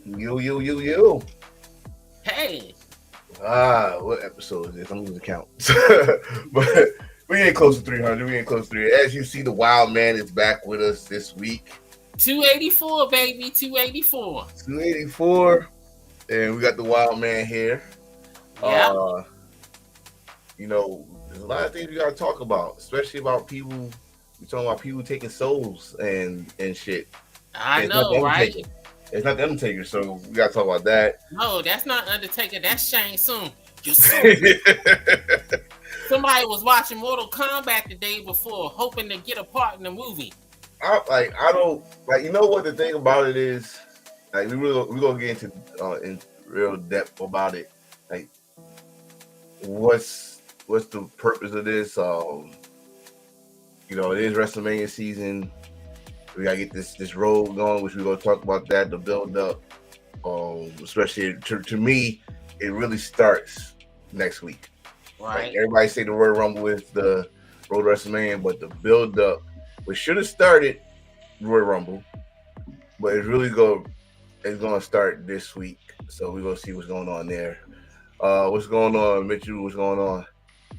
Yo. Hey. What episode is this? I'm losing count. But we ain't close to 300. We ain't close to 300. As you see, the Wild Man is back with us this week. 284, baby. 284. 284. And we got the Wild Man here. Yeah. There's a lot of things we got to talk about, especially about people. We're talking about people taking souls and shit. I know, right? It's not the Undertaker, so we got to talk about that. No, that's not Undertaker. That's Shane Soon. Somebody was watching Mortal Kombat the day before, hoping to get a part in the movie. You know what the thing about it is? Like, we're gonna get into in real depth about it. Like, what's the purpose of this? It is WrestleMania season. We gotta get this road going, which we're gonna talk about that, the build up. Especially to me, it really starts next week. Right. Like, everybody say the Royal Rumble is the road to WrestleMania, but the build up, which should have started Royal Rumble, but it's gonna start this week. So we're gonna see what's going on there. What's going on, Mitchell? What's going on?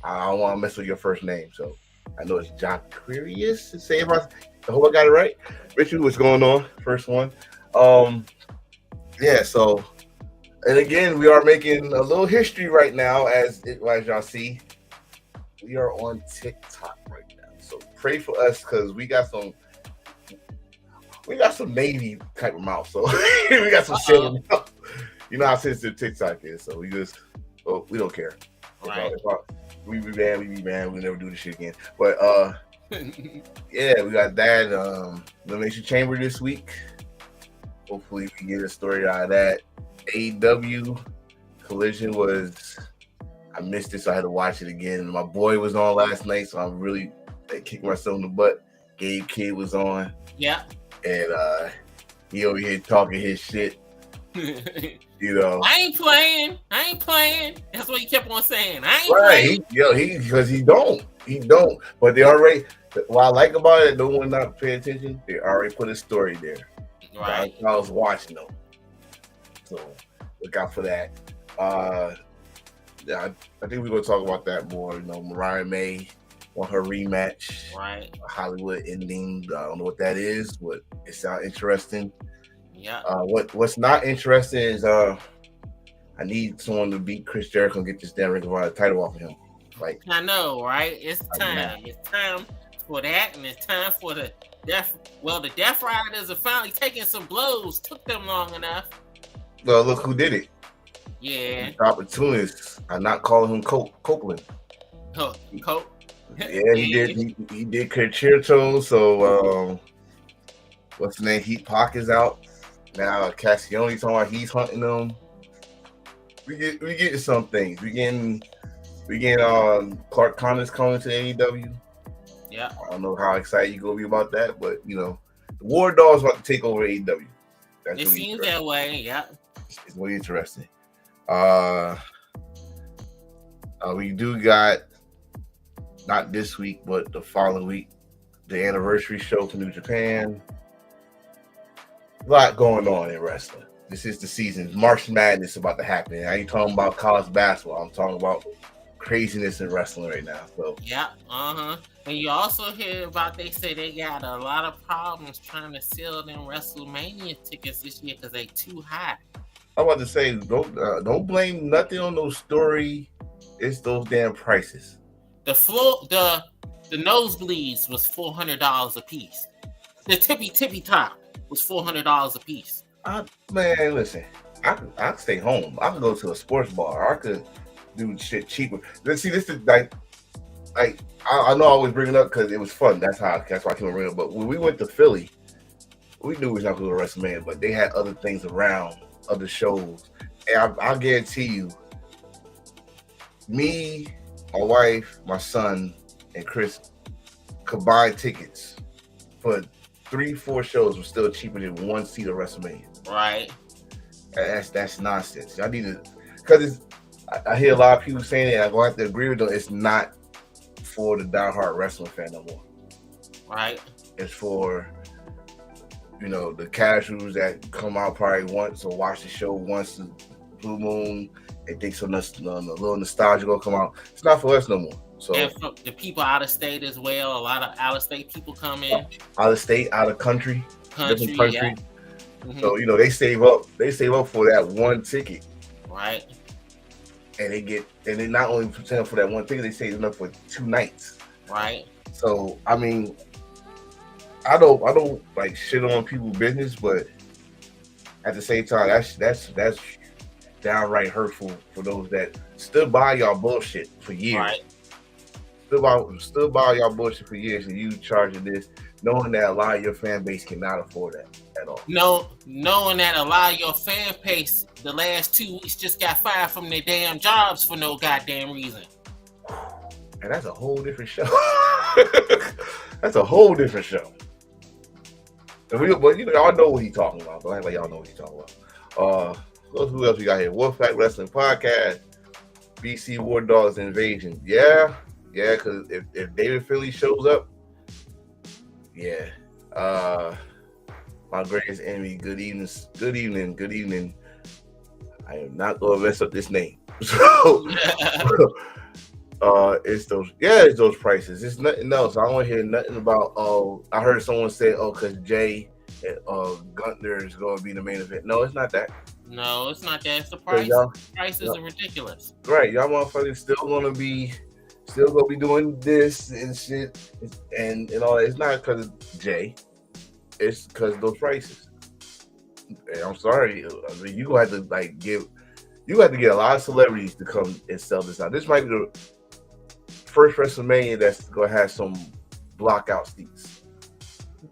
I don't want to mess with your first name, so I know it's Jacquarius. I hope I got it right. Richard, what's going on? First one. So, and again, we are making a little history right now, as y'all see. We are on TikTok right now. So pray for us, because we got some Navy type of mouth. So we got some silly mouth. You know how sensitive TikTok is. So we don't care. Right. We be banned. We never do this shit again. But yeah, we got that Elimination Chamber this week. Hopefully we get a story out of that. AEW Collision I missed it, so I had to watch it again. My boy was on last night, so I'm really kicking myself in the butt. Gabe Kidd was on. Yeah. And he over here talking his shit. I ain't playing. That's what he kept on saying. I ain't playing. Because he don't. But they already. What I like about it, no one not paying attention. They already put a story there. Right. I was watching them, so look out for that. I think we're gonna talk about that more. Mariah May on her rematch. Right. A Hollywood ending. I don't know what that is, but it sounds interesting. Yeah. What's not interesting is I need someone to beat Chris Jericho and get this damn Ring of Honor title off of him. Like, I know, right? It's time. It's time for that, and it's time for the Death. Well, the Death Riders are finally taking some blows. Took them long enough. Well, look who did it. Yeah. The opportunist. I'm not calling him Copeland. Cope. Yeah, he did. He did Concerto. So what's the name? Heat Pac is out now. Cassione talking about he's hunting them. We getting some things. We getting Clark Connors coming to AEW. Yeah. I don't know how excited you gonna be about that, but the War Dogs about to take over AEW. It seems that way. Yeah. It's really interesting. We do got, not this week, but the following week, the anniversary show for New Japan. A lot going on in wrestling. This is the season. March Madness about to happen. I ain't talking about college basketball. I'm talking about craziness in wrestling right now. So yeah, and you also hear about, they say they got a lot of problems trying to sell them WrestleMania tickets this year because they too high. I'm about to say, don't blame nothing on those story. It's those damn prices. The nosebleeds was $400 a piece. The tippy top was $400 a piece. Man, listen, I can stay home. I can go to a sports bar. I could do shit cheaper. Let's see. This is like I know I always bring it up because it was fun. That's why I came bring it up. But when we went to Philly, we knew we was not going to WrestleMania, but they had other things around, other shows, and I'll guarantee you, me, my wife, my son, and Chris combined tickets for 3-4 shows were still cheaper than one seat of WrestleMania. Right. That's nonsense. I need to, because I hear a lot of people saying it, and I'm going to have to agree with them. It's not for the diehard wrestling fan no more. Right. It's for the casuals that come out probably once or watch the show once the Blue Moon and think so a little nostalgia gonna come out. It's not for us no more. So and from the people out of state as well, a lot of out of state people come in. Out of state, out of country, different country. Yeah. Mm-hmm. So they save up for that one ticket. Right. And they not only save up for that one ticket, they save enough for 2 nights. Right. So I mean, I don't like shit on people's business, but at the same time, that's downright hurtful for those that still buy y'all bullshit for years. Right. Still buy y'all bullshit for years, and you charging this, knowing that a lot of your fan base cannot afford that at all. No, knowing that a lot of your fan base the last 2 weeks just got fired from their damn jobs for no goddamn reason. And that's a whole different show. That's a whole different show. But y'all know what he's talking about. Don't act like y'all know what he's talking about. Who else we got here? Wolfpack Wrestling Podcast, BC War Dogs Invasion. Yeah, because if David Finley shows up, yeah. My greatest enemy. Good evening. I am not gonna mess up this name. So it's those prices. It's nothing else. I don't want to hear nothing about. I heard someone say, because Jay Gunther is going to be the main event. No, it's not that. No, it's not that. It's the price. Prices are ridiculous. Right, y'all motherfuckers still gonna be doing this and shit and all that. It's not because of Jay. It's because of those prices. And I'm sorry. I mean, you have to get a lot of celebrities to come and sell this out. This might be the first WrestleMania that's gonna have some blockout seats.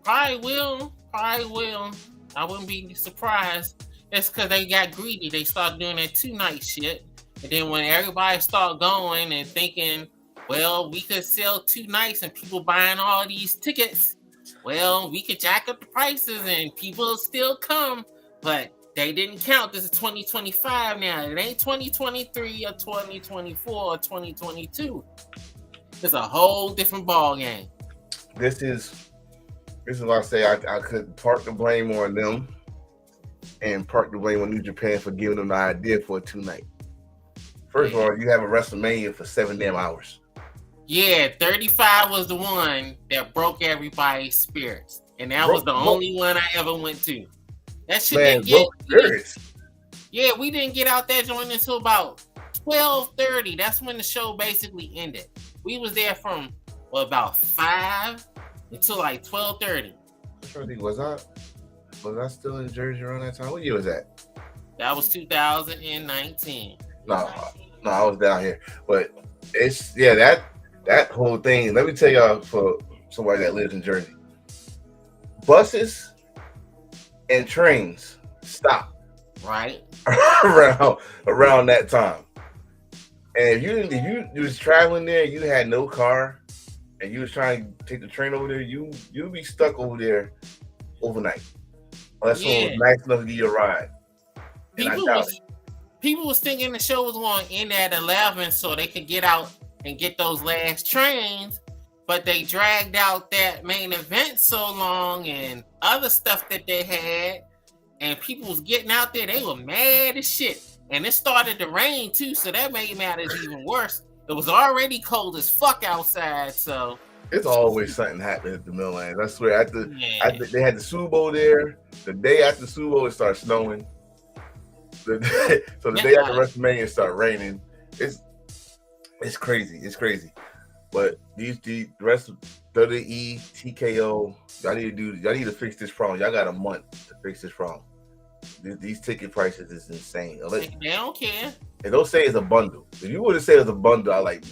Probably will. I wouldn't be surprised. It's because they got greedy. They started doing that 2-night shit. And then when everybody started going and thinking, well, we could sell 2 nights and people buying all these tickets, well, we could jack up the prices and people will still come. But they didn't count. This is 2025 now. It ain't 2023 or 2024 or 2022. It's a whole different ball game. This is why I say I could park the blame on them and park the blame on New Japan for giving them the idea for a 2-night. First of all, you have a WrestleMania for 7 damn hours. Yeah, 35 was the one that broke everybody's spirits. And that was the only one I ever went to. That shit didn't get... Yeah, we didn't get out that joint until about 12:30. That's when the show basically ended. We was there from, about 5 until like 12:30. Was I still in Jersey around that time? What year was that? That was 2019. No, I was down here. But it's that whole thing. Let me tell y'all, for somebody that lives in Jersey, buses and trains stop right around that time. And if you was traveling there, you had no car, and you was trying to take the train over there, you'd be stuck over there overnight. Unless someone was nice enough to give you a ride. People was thinking the show was going to end at 11 so they could get out and get those last trains, but they dragged out that main event so long and other stuff that they had, and people was getting out there. They were mad as shit. And it started to rain too, so that made matters even worse. It was already cold as fuck outside, so... It's always something happening at the Midlands. I swear, after they had the Super Bowl there, the day after the Super Bowl, it started snowing. So the day after WrestleMania, it started raining. It's crazy. It's crazy. But the rest of WWE, TKO, y'all need to fix this problem. Y'all got a month to fix this problem. These ticket prices is insane. They don't care. They don't say it's a bundle. If you would have said it's a bundle, it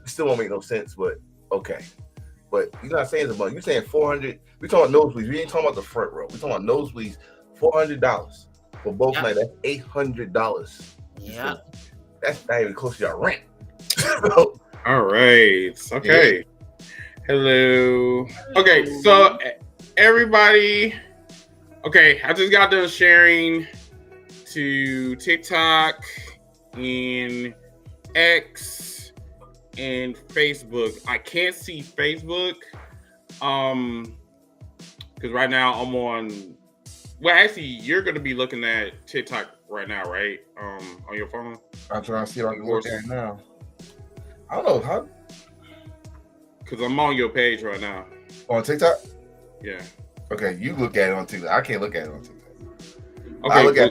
still won't make no sense, but okay. But you're not saying it's a bundle. You're saying $400. We're talking about nosebleeds. We ain't talking about the front row. We're talking about nosebleeds. $400 for both nights. That's $800. Yeah. That's not even close to your rent. All right. Okay. Yeah. Hello. Okay, so everybody. Okay, I just got done sharing to TikTok and X and Facebook. I can't see Facebook. Because right now I'm on. Well, actually, you're going to be looking at TikTok right now, right? On your phone. I'm trying to see if I can look at it now. I don't know how. Because I'm on your page right now. On TikTok? Yeah. Okay, you look at it on TikTok. I can't look at it on TikTok. Okay,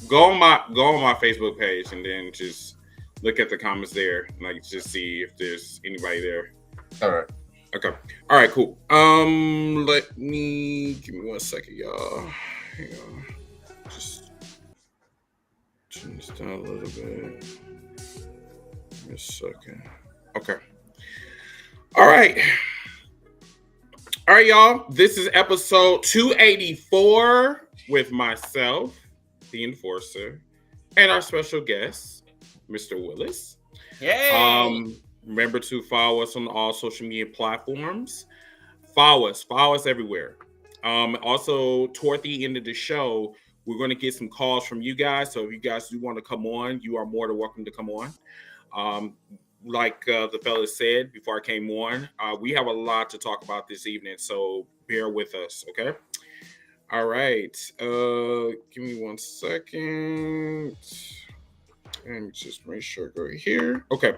go on my Facebook page and then just look at the comments there. Like, just see if there's anybody there. All right. Okay. All right, cool. Give me 1 second, y'all. Hang on. Just turn this down a little bit. Give me a second. Okay. All right, y'all. This is episode 284 with myself, the Enforcer, and our special guest, Mr. Willis. Yay! Remember to follow us on all social media platforms. Follow us everywhere. Also, toward the end of the show, we're going to get some calls from you guys. So if you guys do want to come on, you are more than welcome to come on. Like the fellas said before I came on, we have a lot to talk about this evening, so bear with us, okay? All right. Give me 1 second. And just make sure I go here. Okay.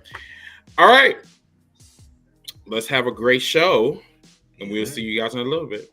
All right. Let's have a great show, and we'll see you guys in a little bit.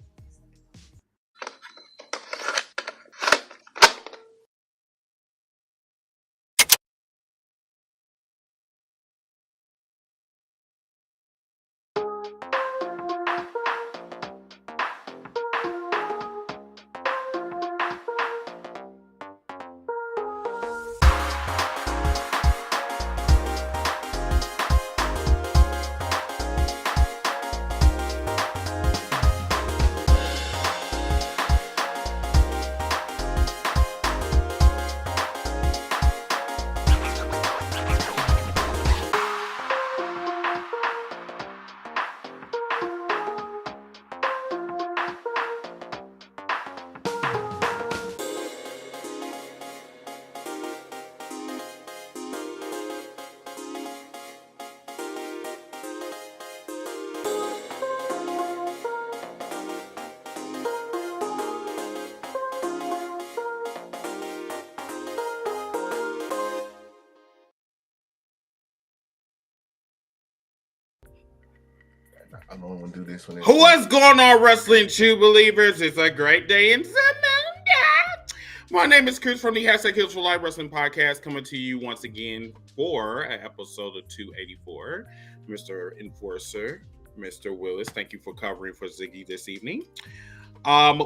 I don't want to do this one. What's going on, Wrestling True Believers? It's a great day in Samunda. My name is Chris from the Heels4Lyfe Wrestling Podcast, coming to you once again for an episode of 284. Mr. Enforcer, Mr. Willis, thank you for covering for Ziggy this evening.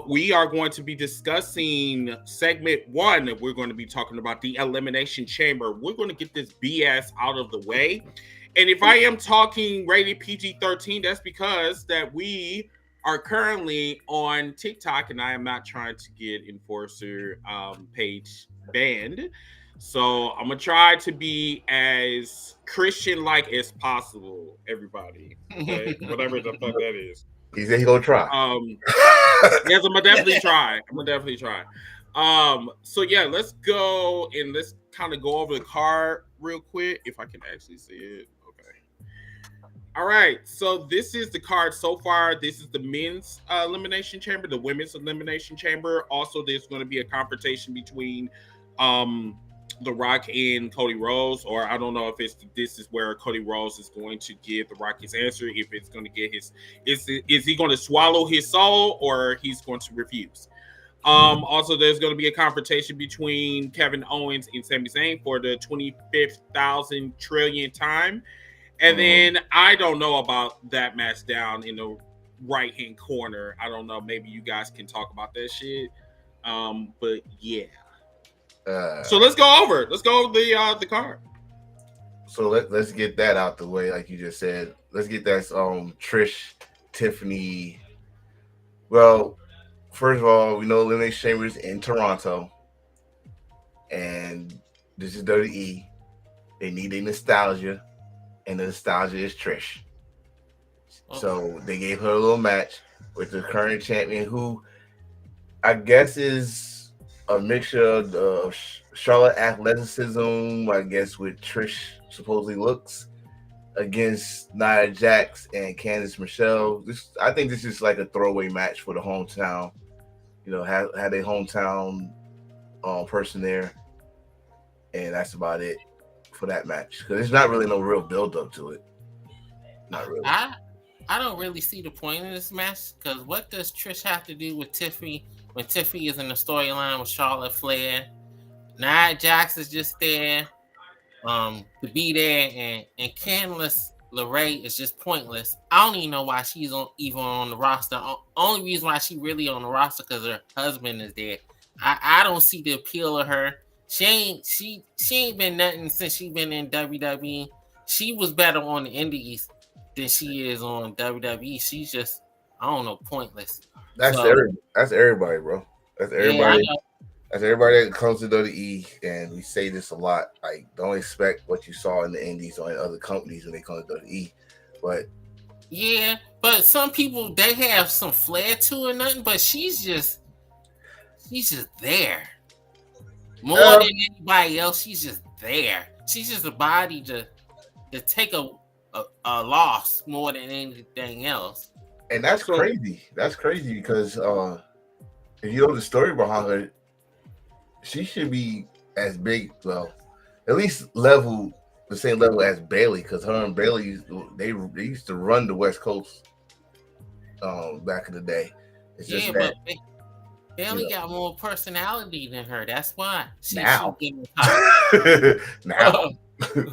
We are going to be discussing segment 1. We're going to be talking about the Elimination Chamber. We're going to get this BS out of the way. And if I am talking rated PG-13, that's because that we are currently on TikTok, and I am not trying to get Enforcer page banned. So I'm going to try to be as Christian-like as possible, everybody. Okay? Whatever the fuck that is. He said he's going to try. Yes, I'm going to definitely try. So yeah, let's go and let's kind of go over the card real quick, if I can actually see it. All right, so this is the card so far. This is the men's elimination chamber, the women's elimination chamber. Also, there's going to be a confrontation between The Rock and Cody Rhodes, or I don't know if this is where Cody Rhodes is going to give The Rock his answer. If it's going to get is he going to swallow his soul, or he's going to refuse? Also, there's going to be a confrontation between Kevin Owens and Sami Zayn for the 25,000 trillionth time. And then I don't know about that match down in the right-hand corner. I don't know. Maybe you guys can talk about that shit. But yeah. So let's go over the card. So let's get that out the way, like you just said. Let's get that Trish, Tiffany. Well, first of all, we know Elimination Chamber is in Toronto, and this is WWE. They need a nostalgia. And the nostalgia is Trish. So they gave her a little match with the current champion, who I guess is a mixture of Charlotte athleticism, I guess, with Trish supposedly looks. against Nia Jax and Candice Michelle. I think this is like a throwaway match for the hometown. Had a hometown person there, and that's about it for that match because there's not really no real build up to it. Not really. I don't really see the point of this match because what does Trish have to do with Tiffany when Tiffany is in the storyline with Charlotte Flair? Nia Jax is just there to be there, and Candice LeRae is just pointless. I don't even know why she's even on the roster. Only reason why she really on the roster because her husband is there. I don't see the appeal of her. She ain't been nothing since she been in WWE. She was better on the Indies than she is on WWE. She's just, I don't know, pointless. That's everybody, bro. That's everybody. Yeah, That's everybody that comes to WWE, and we say this a lot. Like, don't expect what you saw in the Indies or in other companies when they come to WWE. But some people, they have some flair to it, nothing. But she's just there more than anybody else. She's just there. She's just a body to take a loss more than anything else. And that's crazy. That's crazy because if you know the story behind her, she should be as big, well, at least the same level as Bayley, because her and Bayley, they used to run the West Coast back in the day. It's just but Bayley got more personality than her. That's why now.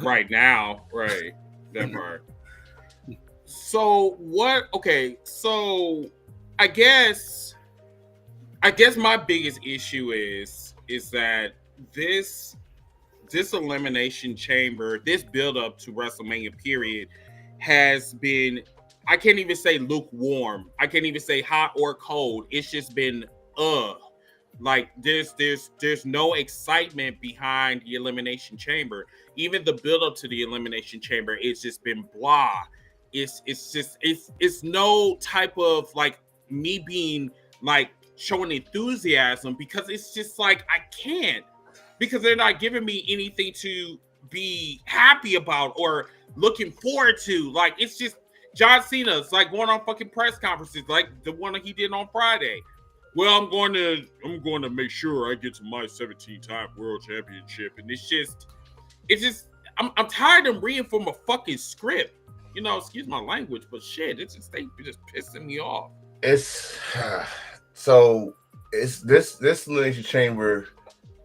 Right now, right. That part. So what? Okay, so I guess my biggest issue is that this Elimination Chamber, this build up to WrestleMania period has been, I can't even say lukewarm. I can't even say hot or cold. It's just been like there's no excitement behind the Elimination Chamber. Even the build up to the Elimination Chamber, it's just been blah. It's no type of like me being like showing enthusiasm because it's just like I can't, because they're not giving me anything to be happy about or looking forward to. Like, it's just John Cena's like going on fucking press conferences like the one that he did on Friday. Well, I'm going to make sure I get to my 17-time world championship. And it's just I'm tired of reading from a fucking script. Excuse my language, but shit, they just pissing me off. It's so it's this Elimination Chamber,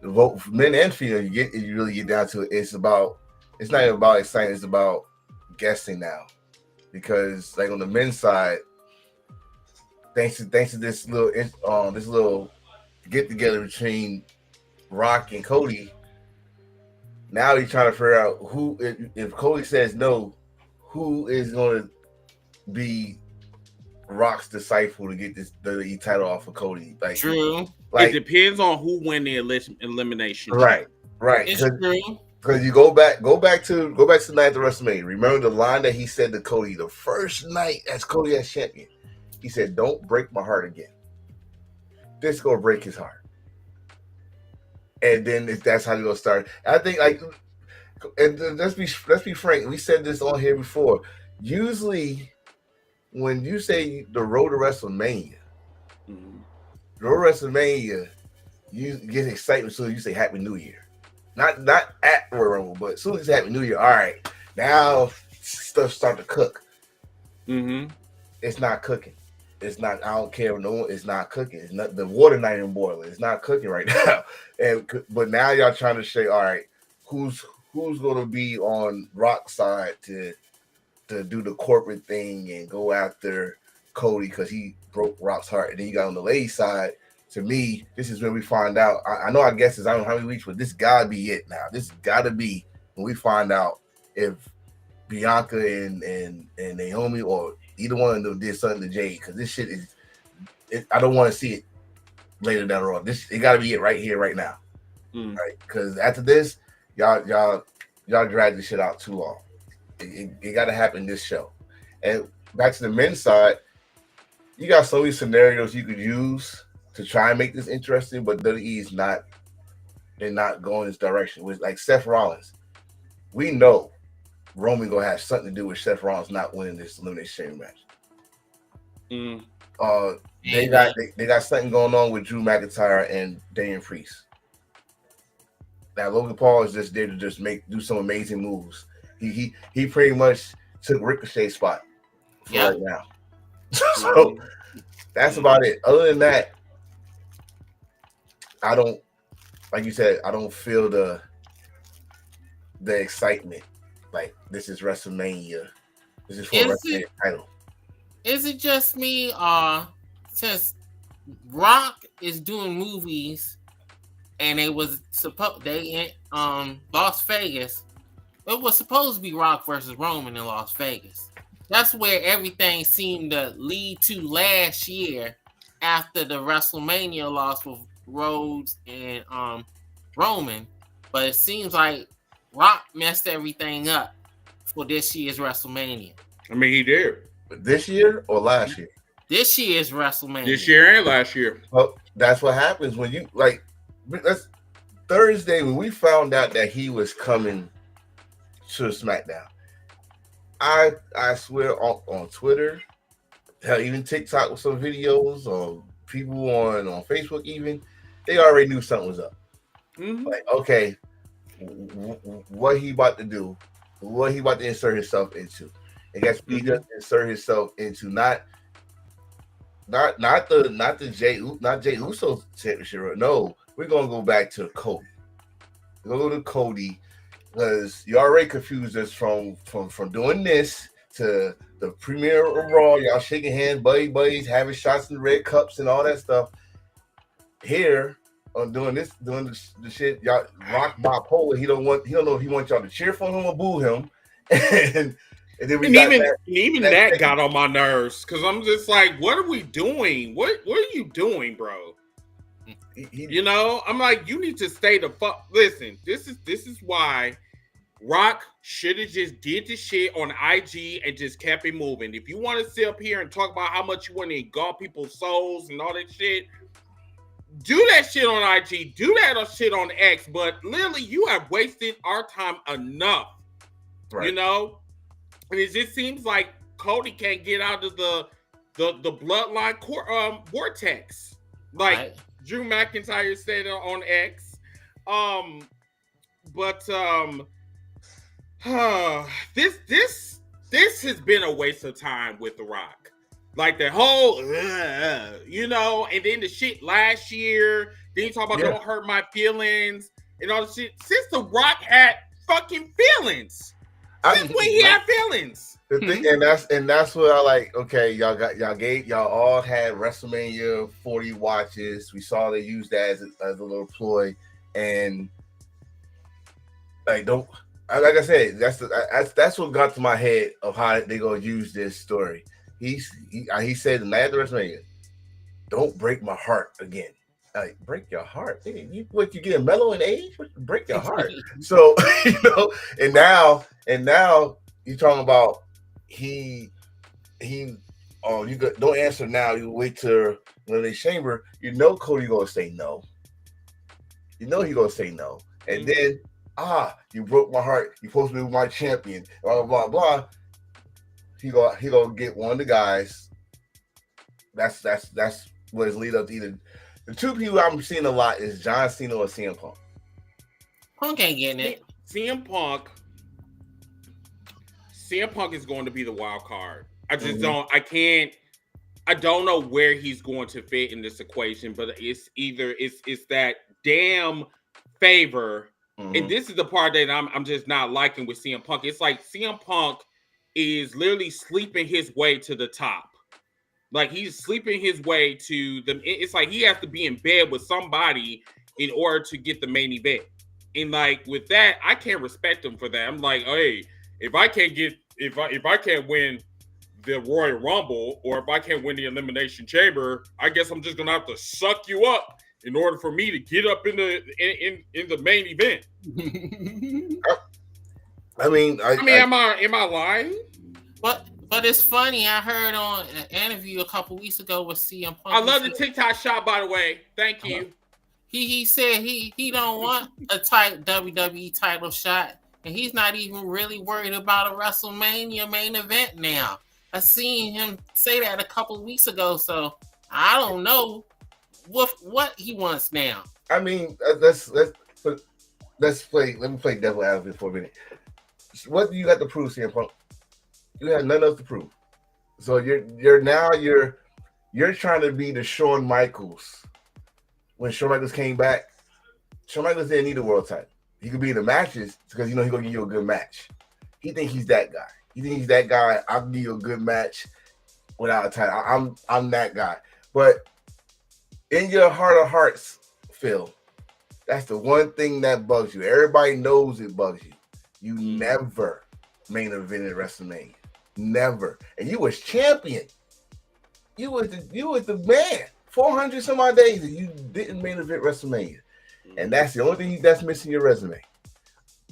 vote for men and female. You really get down to it. It's not even about excitement. It's about guessing now, because like on the men's side, thanks to this little get together between Rock and Cody. Now he's trying to figure out who, if Cody says no, who is going to be Rock's disciple to get this WWE title off of Cody. Like, true. Like, it depends on who win the elimination. Right. It's true. Because you go back to the night of WrestleMania. Remember the line that he said to Cody the first night as Cody as champion. He said, "Don't break my heart again." This is gonna break his heart, and then that's how you're gonna start. I think, like, and let's be frank. We said this on here before. Usually, when you say the road to WrestleMania, you get excitement as soon as you say Happy New Year. Not at Royal Rumble, but as soon as you say Happy New Year, all right, now stuff start to cook. It's not cooking. It's not. I don't care. No, it's not cooking. It's not. The water not even boiling. It's not cooking right now. But now y'all trying to say, all right, who's going to be on Rock's side to do the corporate thing and go after Cody because he broke Rock's heart, and then you got on the ladies' side. To me, this is when we find out. I know our guesses. I don't know how many weeks, but this gotta be it now. This gotta be when we find out if Bianca and Naomi or either one of them did something to Jade, because this shit is. I don't want to see it later down the road. It got to be it right here, right now, right? Because after this, y'all drag this shit out too long. It got to happen this show. And back to the men's side, you got so many scenarios you could use to try and make this interesting, but WWE is not. They're not going this direction. With like Seth Rollins, we know Roman gonna have something to do with Seth Rollins not winning this Elimination Chamber match. They got something going on with Drew McIntyre and Damian Priest. Now Logan Paul is just there to just do some amazing moves. He pretty much took Ricochet's spot for right now. So that's about it. Other than that, I don't, like you said, I don't feel the excitement. Like, this is WrestleMania. This is for a WrestleMania title. Is it just me, since Rock is doing movies and they was supposed Las Vegas, it was supposed to be Rock versus Roman in Las Vegas. That's where everything seemed to lead to last year after the WrestleMania loss with Rhodes and Roman. But it seems like Rock messed everything up for this year's WrestleMania. I mean, he did. This year or last year? This year's WrestleMania. This year and last year. Well, that's what happens when you, like, that's Thursday when we found out that he was coming to SmackDown. I swear on Twitter, hell, even TikTok with some videos, or people on Facebook even, they already knew something was up. Mm-hmm. Like, okay, what he about to do, what he about to insert himself into. I guess he doesn't insert himself into not Jay Uso championship. No, we're gonna go back to Cody. We're gonna go to Cody because you already confused us from doing this to the premiere of Raw. Y'all shaking hands, buddies, having shots in red cups and all that stuff. Here on doing the shit, y'all Rock bipolar. He don't know if he wants y'all to cheer for him or boo him. And then even that got on my nerves because I'm just like, what are we doing? What are you doing, bro? I'm like, you need to stay the fuck. Listen, this is why Rock should have just did the shit on IG and just kept it moving. If you want to sit up here and talk about how much you want to engulf people's souls and all that shit, do that shit on IG. Do that shit on X. But literally, you have wasted our time enough. Right. And it just seems like Cody can't get out of the bloodline vortex, like Drew McIntyre said on X. This has been a waste of time with The Rock. Like the whole, and then the shit last year. Then you talk about don't hurt my feelings and all the shit. Since The Rock had fucking feelings. Since when he had feelings. The thing, and that's what I like. Okay, y'all all had WrestleMania 40 watches. We saw they used that as a little ploy, and like like I said, that's what got to my head of how they gonna use this story. He said the night after WrestleMania, "Don't break my heart again." Like, break your heart? You getting mellow in age? Break your heart. So and now you're talking about you don't answer now. You wait till Elimination Chamber. Cody gonna say no. He gonna say no, and then you broke my heart. You supposed to be my champion. Blah blah blah. He gonna get one of the guys. That's what is lead up to either. The two people I'm seeing a lot is John Cena or CM Punk. Punk ain't getting it. CM Punk is going to be the wild card. I just don't know where he's going to fit in this equation, but it's that damn favor. And this is the part that I'm just not liking with CM Punk. It's like CM Punk is literally sleeping his way to the top. Like, he's sleeping his way to them. It's like he has to be in bed with somebody in order to get the main event. And like with that, I can't respect him for that. I'm like, hey, if I can't win the Royal Rumble, or if I can't win the Elimination Chamber, I guess I'm just gonna have to suck you up in order for me to get up in the main event. Am I lying? But it's funny. I heard on an interview a couple weeks ago with CM Punk. I love the TikTok shot, by the way. Thank you. He said he don't want a tight WWE title shot. and he's not even really worried about a WrestleMania main event now. I seen him say that a couple of weeks ago, so I don't know what he wants now. I mean, let's play. Let me play devil advocate for a minute. What do you got to prove, CM Punk? You have nothing else to prove. So you're trying to be the Shawn Michaels. When Shawn Michaels came back, Shawn Michaels didn't need a world title. He could be in the matches because he's gonna give you a good match. He think he's that guy. You think he's that guy? I'll give you a good match without a title. I'm that guy. But in your heart of hearts, Phil, that's the one thing that bugs you. Everybody knows it bugs you. You never main evented WrestleMania. Never. And you was champion. You was the man. 400 some odd days and you didn't main event WrestleMania. And that's the only thing that's missing your resume.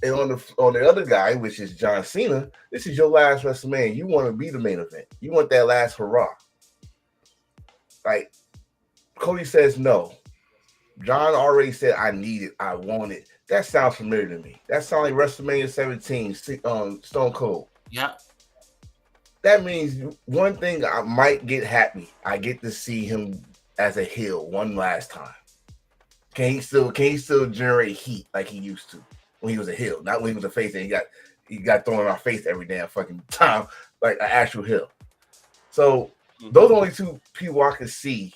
And on the other guy, which is John Cena, this is your last WrestleMania. You want to be the main event. You want that last hurrah. Like Cody says no. John already said I need it. I want it. That sounds familiar to me. That sounds like WrestleMania 17, Stone Cold. Yeah. That means one thing I might get happy. I get to see him as a heel one last time. Can he still generate heat like he used to when he was a heel? Not when he was a face and he got thrown in our face every damn fucking time like an actual heel. So those are only two people I can see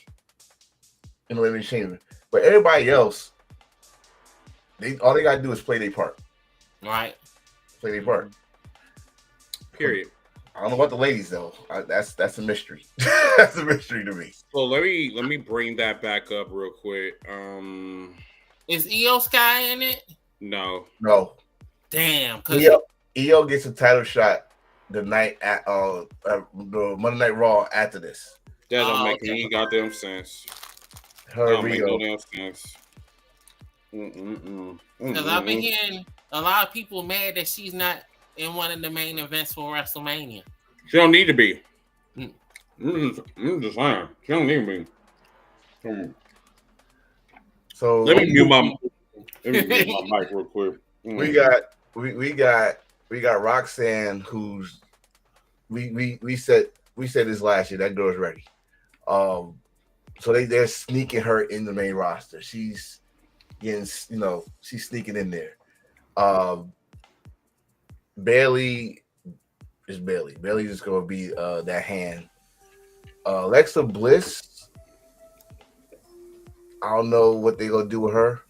in the Elimination Chamber. But everybody else, all they gotta do is play their part. Right. Play their part. Period. I don't know about the ladies though. That's a mystery. That's a mystery to me. So let me bring that back up real quick. Is Io Sky in it? No. Damn. Io gets a title shot the night at the Monday Night Raw after this. That don't make any goddamn sense. Don't make no damn sense. Because I've been hearing a lot of people mad that she's not in one of the main events for WrestleMania. She don't need to be. I'm just saying. She don't need to be. So let me mute my mic real quick. We got Roxanne, who's we said this last year. That girl's ready. So they're sneaking her in the main roster. She's getting, she's sneaking in there. Bailey is Bailey. Bailey's just gonna be that hand. Alexa Bliss, I don't know what they're gonna do with her,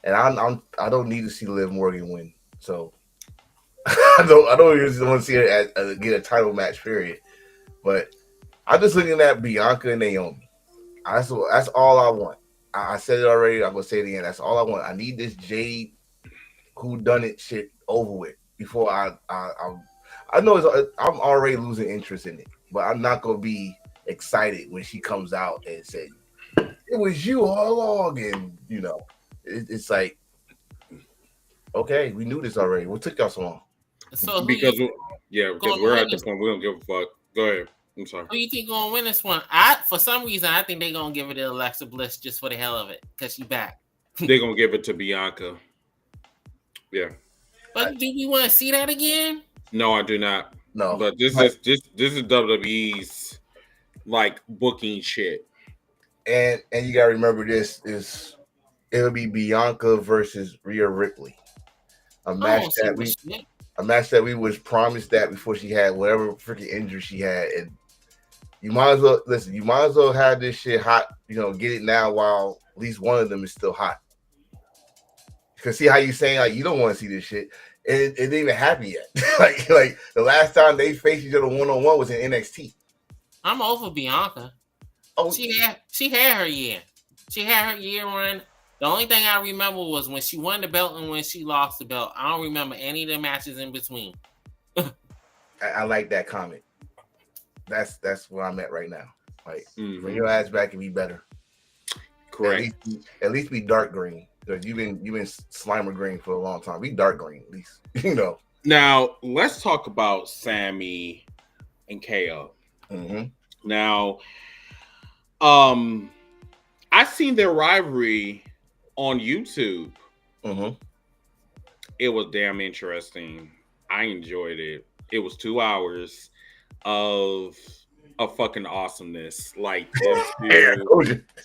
and I don't need to see Liv Morgan win. So I don't even want to see her get a title match. Period. But I'm just looking at Bianca and Naomi. That's all I want. I said it already. I'm gonna say it again. That's all I want. I need this Jade whodunit shit over with before I know I'm already losing interest in it, but I'm not gonna be excited when she comes out and said it was you all along, and it's like, okay, we knew this already. What took y'all so long? So because we're at the point we don't give a fuck. Go ahead. I'm sorry. Who you think gonna win this one? For some reason I think they're gonna give it to Alexa Bliss just for the hell of it because she's back. They're gonna give it to Bianca. Yeah. But do we want to see that again? No, I do not. No. But this is WWE's like booking shit. And you gotta remember it'll be Bianca versus Rhea Ripley. A match that we was promised that before she had whatever freaking injury she had. And you might as well listen, you might as well have this shit hot, get it now while at least one of them is still hot. Because see how you saying like you don't want to see this shit. It didn't even happen yet. like the last time they faced each other one-on-one was in NXT. I'm over Bianca. Oh, she had her year. She had her year run. The only thing I remember was when she won the belt and when she lost the belt. I don't remember any of the matches in between. I like that comment. That's where I'm at right now. Like, bring your ass back and be better. Correct. At least be dark green. Because you've been Slimer green for a long time. Be dark green, at least. Now, let's talk about Sammy and KO. Mm-hmm. Now, I seen their rivalry on YouTube. Mm-hmm. it was damn interesting. I enjoyed it. It was 2 hours of fucking awesomeness. Like them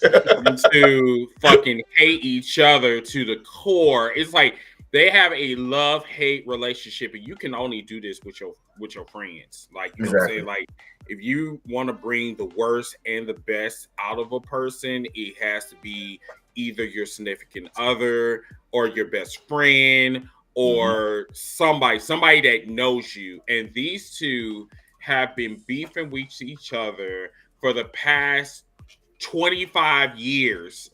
to fucking hate each other to the core. It's like they have a love-hate relationship, and you can only do this with your friends. Like, you know what I'm saying? Like, if you want to bring the worst and the best out of a person, it has to be either your significant other or your best friend or somebody that knows you. And these two have been beefing with each other for the past 25 years.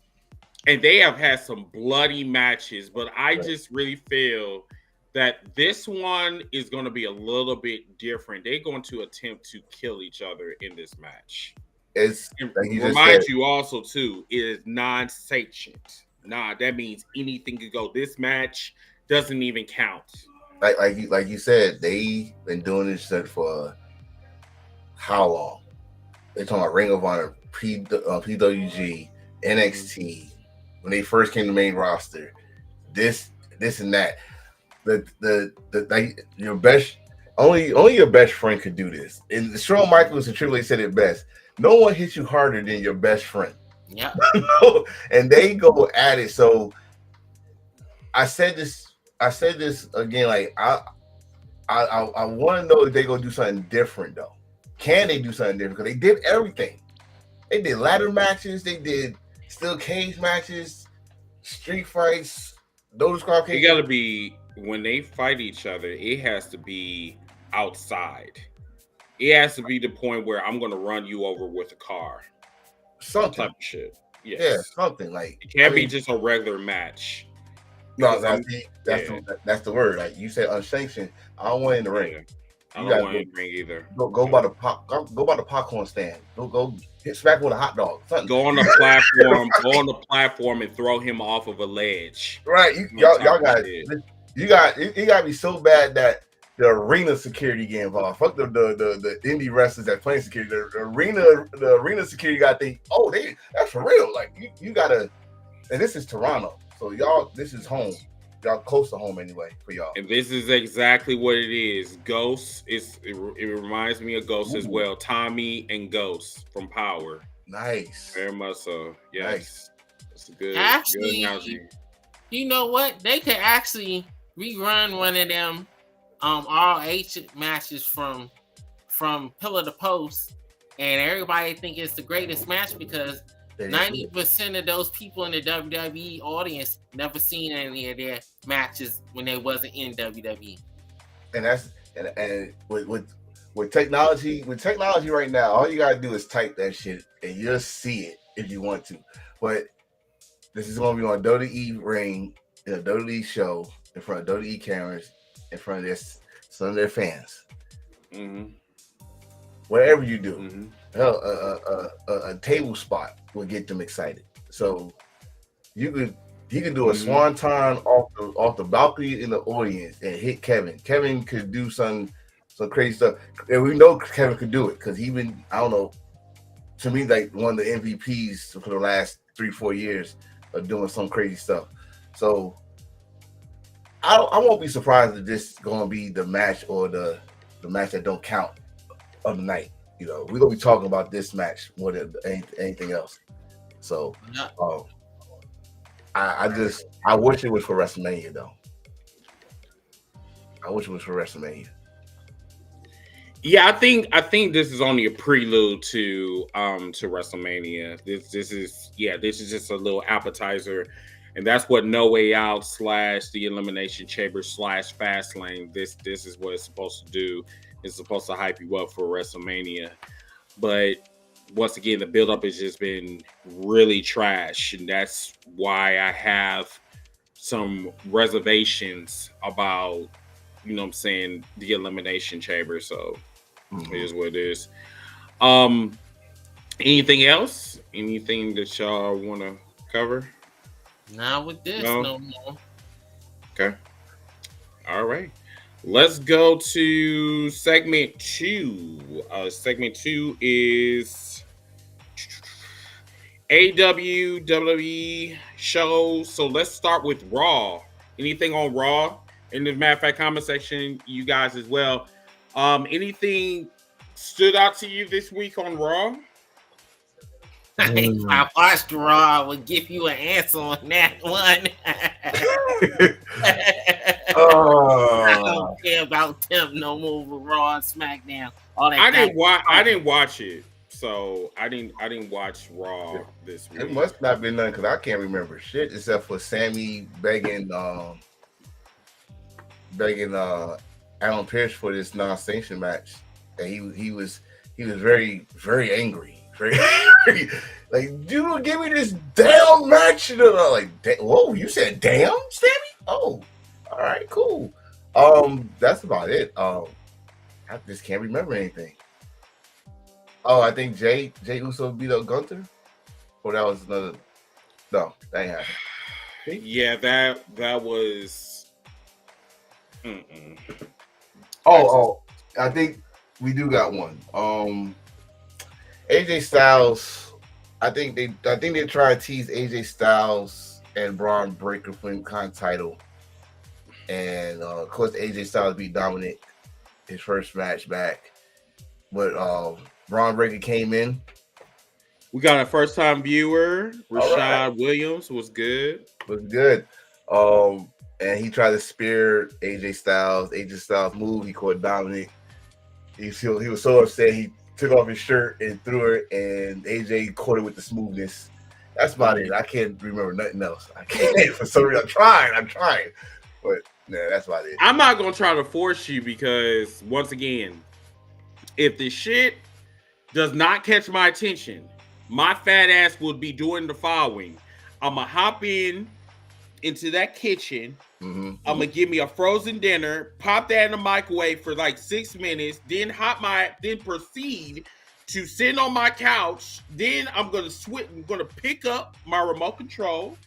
And they have had some bloody matches, but I just really feel that this one is going to be a little bit different. They're going to attempt to kill each other in this match. It's like you remind you also too, it is non-sanctioned. That means anything could go. This match doesn't even count. Like you said, they been doing this shit for how long? They're talking about Ring of Honor, PWG, NXT. When they first came to the main roster, this and that. Your best, only your best friend could do this. And Shawn Michaels and Triple H said it best. No one hits you harder than your best friend. Yeah. And they go at it. So I said this again. Like I want to know if they gonna do something different though. Can they do something different? Because they did everything. They did ladder matches. They did steel cage matches, street fights. Those squad cages. It gotta be when they fight each other. It has to be outside. It has to be the point where I'm gonna run you over with a car. Something type of shit. Yes. Yeah, something like it can't be just a regular match. No, that's the word. Like you said, unsanctioned. I don't want in the ring. I don't want in the ring either. Go by the popcorn stand. Go hit smack with a hot dog. Something. Go on the platform. Go on the platform and throw him off of a ledge. Right. Y'all got it. You got to be so bad that the arena security get involved. Fuck the indie wrestlers that playing security. The arena security got to think, that's for real. Like you gotta, and this is Toronto, so y'all, this is home. Y'all close to home anyway for y'all. And this is exactly what it is. Ghost it reminds me of Ghost as well. Tommy and Ghost from Power. Nice. Very much so. Yes. Nice. That's a good analogy. You know what? They could actually rerun one of them ROH matches from pillar to post, and everybody think it's the greatest match because 90% of those people in the WWE audience never seen any of their matches when they wasn't in WWE. And that's and with technology right now, all you gotta do is type that shit and you'll see it if you want to. But this is gonna be on WWE ring in a WWE show in front of WWE cameras in front of some of their fans. Mm-hmm. Whatever you do, hell, a table spot will get them excited. So you can do a swanton off the balcony in the audience and hit Kevin. Kevin could do some crazy stuff, and we know Kevin could do it because he been, I don't know, to me like one of the MVPs for the last 3-4 years of doing some crazy stuff. So I won't be surprised if this is gonna be the match or the match that don't count of the night. You know, we're gonna be talking about this match more than anything else. So I wish it was for WrestleMania though. I wish it was for WrestleMania. Yeah, I think this is only a prelude to WrestleMania. This is just a little appetizer, and that's what No Way Out / the Elimination Chamber / Fastlane. This is what it's supposed to do. It's supposed to hype you up for WrestleMania, but once again, the buildup has just been really trash, and that's why I have some reservations about, you know what I'm saying, the Elimination Chamber. So it is what it is. Anything else? Anything that y'all want to cover? Not with this, no more. Okay. All right. Let's go to segment 2. Segment 2 is WWE shows. So let's start with Raw. Anything on Raw? in the matter of fact comment section, you guys as well. Anything stood out to you this week on Raw? If I watched Raw, I would give you an answer on that one. I don't care about them no more with Raw and SmackDown. All that I didn't watch it, so I didn't watch Raw this week. It must not been none because I can't remember shit except for Sammy begging Alan Pierce for this non-sanction match, and he was very, very angry. Very angry. Like, dude, give me this damn match. Like, whoa, you said damn, Sammy? Oh, all right, cool. That's about it. I just can't remember anything. Oh, I think Jay Uso beat up Gunther. Or that was another. No, that ain't happened. See? Yeah, that was. Oh, I think we do got one. AJ Styles. I think they're trying to tease AJ Styles and Braun Breaker for the Intercontinental title, and of course AJ Styles beat Dominic his first match back, but Braun Breaker came in. We got a first time viewer, Rashad Williams was good. And he tried to spear AJ Styles. AJ Styles moved. He caught Dominic. He was so upset. He took off his shirt and threw it, and AJ caught it with the smoothness. That's about it. I can't remember nothing else. I can't for some reason. I'm trying. But nah, that's about it. I'm not gonna try to force you because once again, if the shit does not catch my attention, my fat ass would be doing the following. I'm gonna hop into that kitchen. I'm gonna give me a frozen dinner, pop that in the microwave for like 6 minutes, then proceed to sit on my couch. Then I'm gonna pick up my remote control,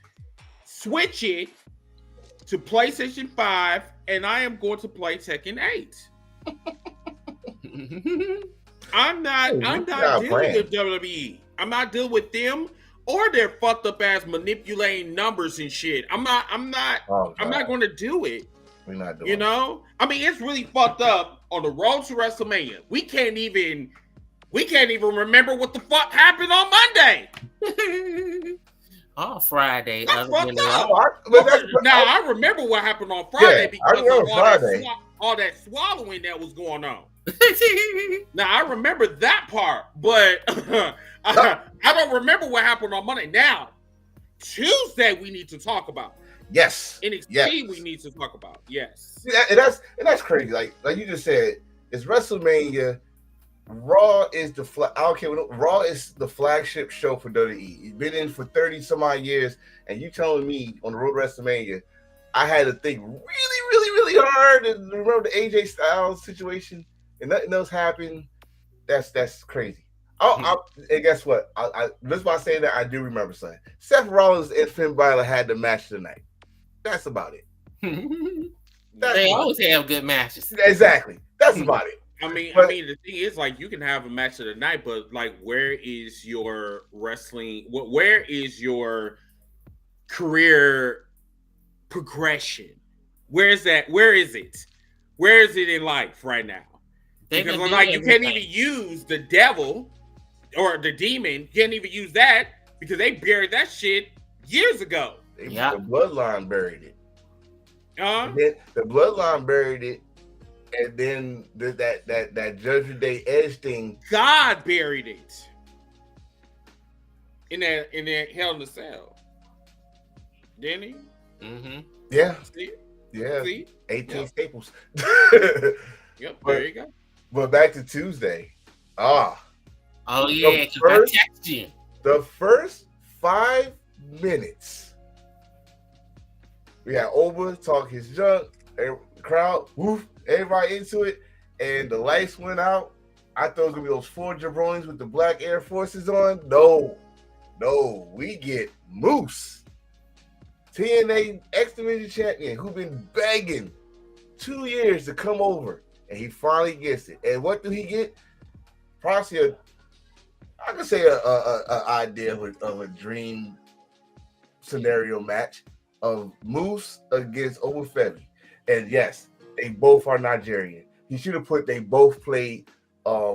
switch it to PlayStation 5, and I am going to play Tekken 8. I'm not dealing with WWE. I'm not dealing with them or their fucked up ass manipulating numbers and shit. I'm not going to do it. We're not doing it. I mean, it's really fucked up on the road to WrestleMania. We can't even remember what the fuck happened on Monday. On Friday. That's fucked up. Now I remember what happened on Friday because of all that swallowing that was going on. Now I remember that part, but I don't remember what happened on Monday. Now Tuesday we need to talk about. Yes. NXT we need to talk about. Yes. And that's crazy. Like you just said, it's WrestleMania. Raw is Raw is the flagship show for WWE. It's been in for 30 some odd years, and you telling me on the road to WrestleMania, I had to think really, really, really hard and remember the AJ Styles situation, and nothing else happened. That's crazy. And guess what? Just by saying that, I do remember something. Seth Rollins and Finn Balor had the match tonight. That's about it. They always have good matches. Exactly. That's about it. I mean, the thing is, like, you can have a match of the night, but like, where is your wrestling? Where is your career progression? Where is that? Where is it? Where is it in life right now? Because like, you can't even use the devil or the demon. You can't even use that because they buried that shit years ago. The bloodline buried it. The bloodline buried it. And then that Judgment Day Edge thing, God buried it in that Hell in a Cell, didn't he? Mm-hmm. Yeah. See? Yeah. See? 18 staples. Yep. There you go. But back to Tuesday. Oh yeah, because I text you. The first 5 minutes, we had Oba talk his junk. Crowd, woof, everybody into it, and the lights went out. I thought it was gonna be those 4 jabronis with the black Air Forces on. No, we get Moose, TNA X Division champion, who been begging 2 years to come over, and he finally gets it. And what do he get? Probably I could say a idea of a dream scenario match of Moose against Oba Femi. And yes, they both are Nigerian. He should have put they both played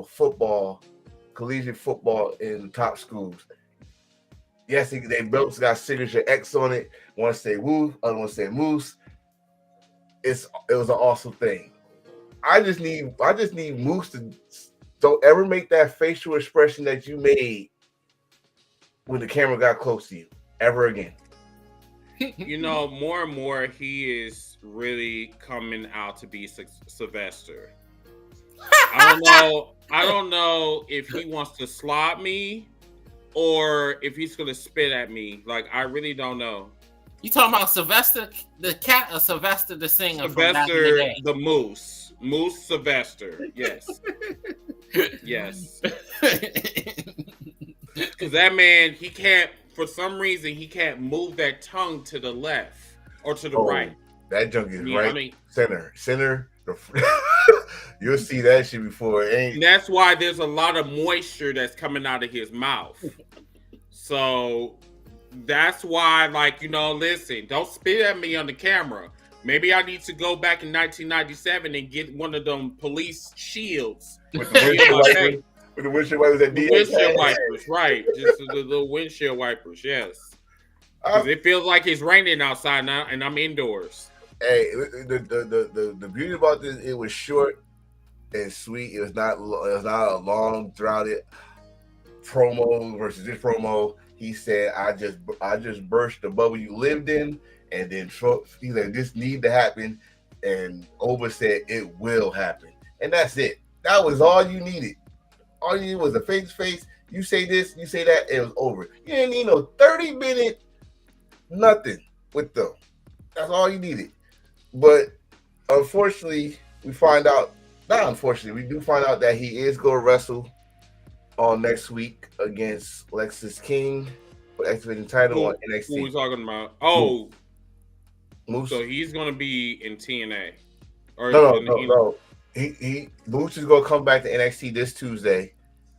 football, collegiate football in the top schools. Yes, they both got signature X on it. One say Woo, other one say Moose. It was an awesome thing. I just need Moose to don't ever make that facial expression that you made when the camera got close to you ever again. You know, more and more he is really coming out to be Sylvester. I don't know if he wants to slap me or if he's gonna spit at me. Like, I really don't know. You talking about Sylvester the cat or Sylvester the singer? Sylvester the Moose. Moose Sylvester. Yes. Yes. Because that man, he can't, for some reason, he can't move that tongue to the left or to the right. That junk is center. You'll see that shit before it ain't. And that's why there's a lot of moisture that's coming out of his mouth. So that's why, like, you know, listen, don't spit at me on the camera. Maybe I need to go back in 1997 and get one of them police shields. With the windshield wipers that windshield wipers, right. Just the little windshield wipers, yes. Because it feels like it's raining outside now and I'm indoors. Hey, the beauty about this, it was short and sweet. It was not a long, throughout promo versus this promo. He said, I just burst the bubble you lived in, and then he said, this need to happen. And Oba said, it will happen. And that's it. That was all you needed. All you needed was a face. You say this, you say that, it was over. You didn't need no 30-minute nothing with them. That's all you needed. But unfortunately, we do find out that he is going to wrestle on next week against Lexis King for the X Division title on NXT. Who are we talking about? Oh, Moose. So he's going to be in TNA. No. Moose is going to come back to NXT this Tuesday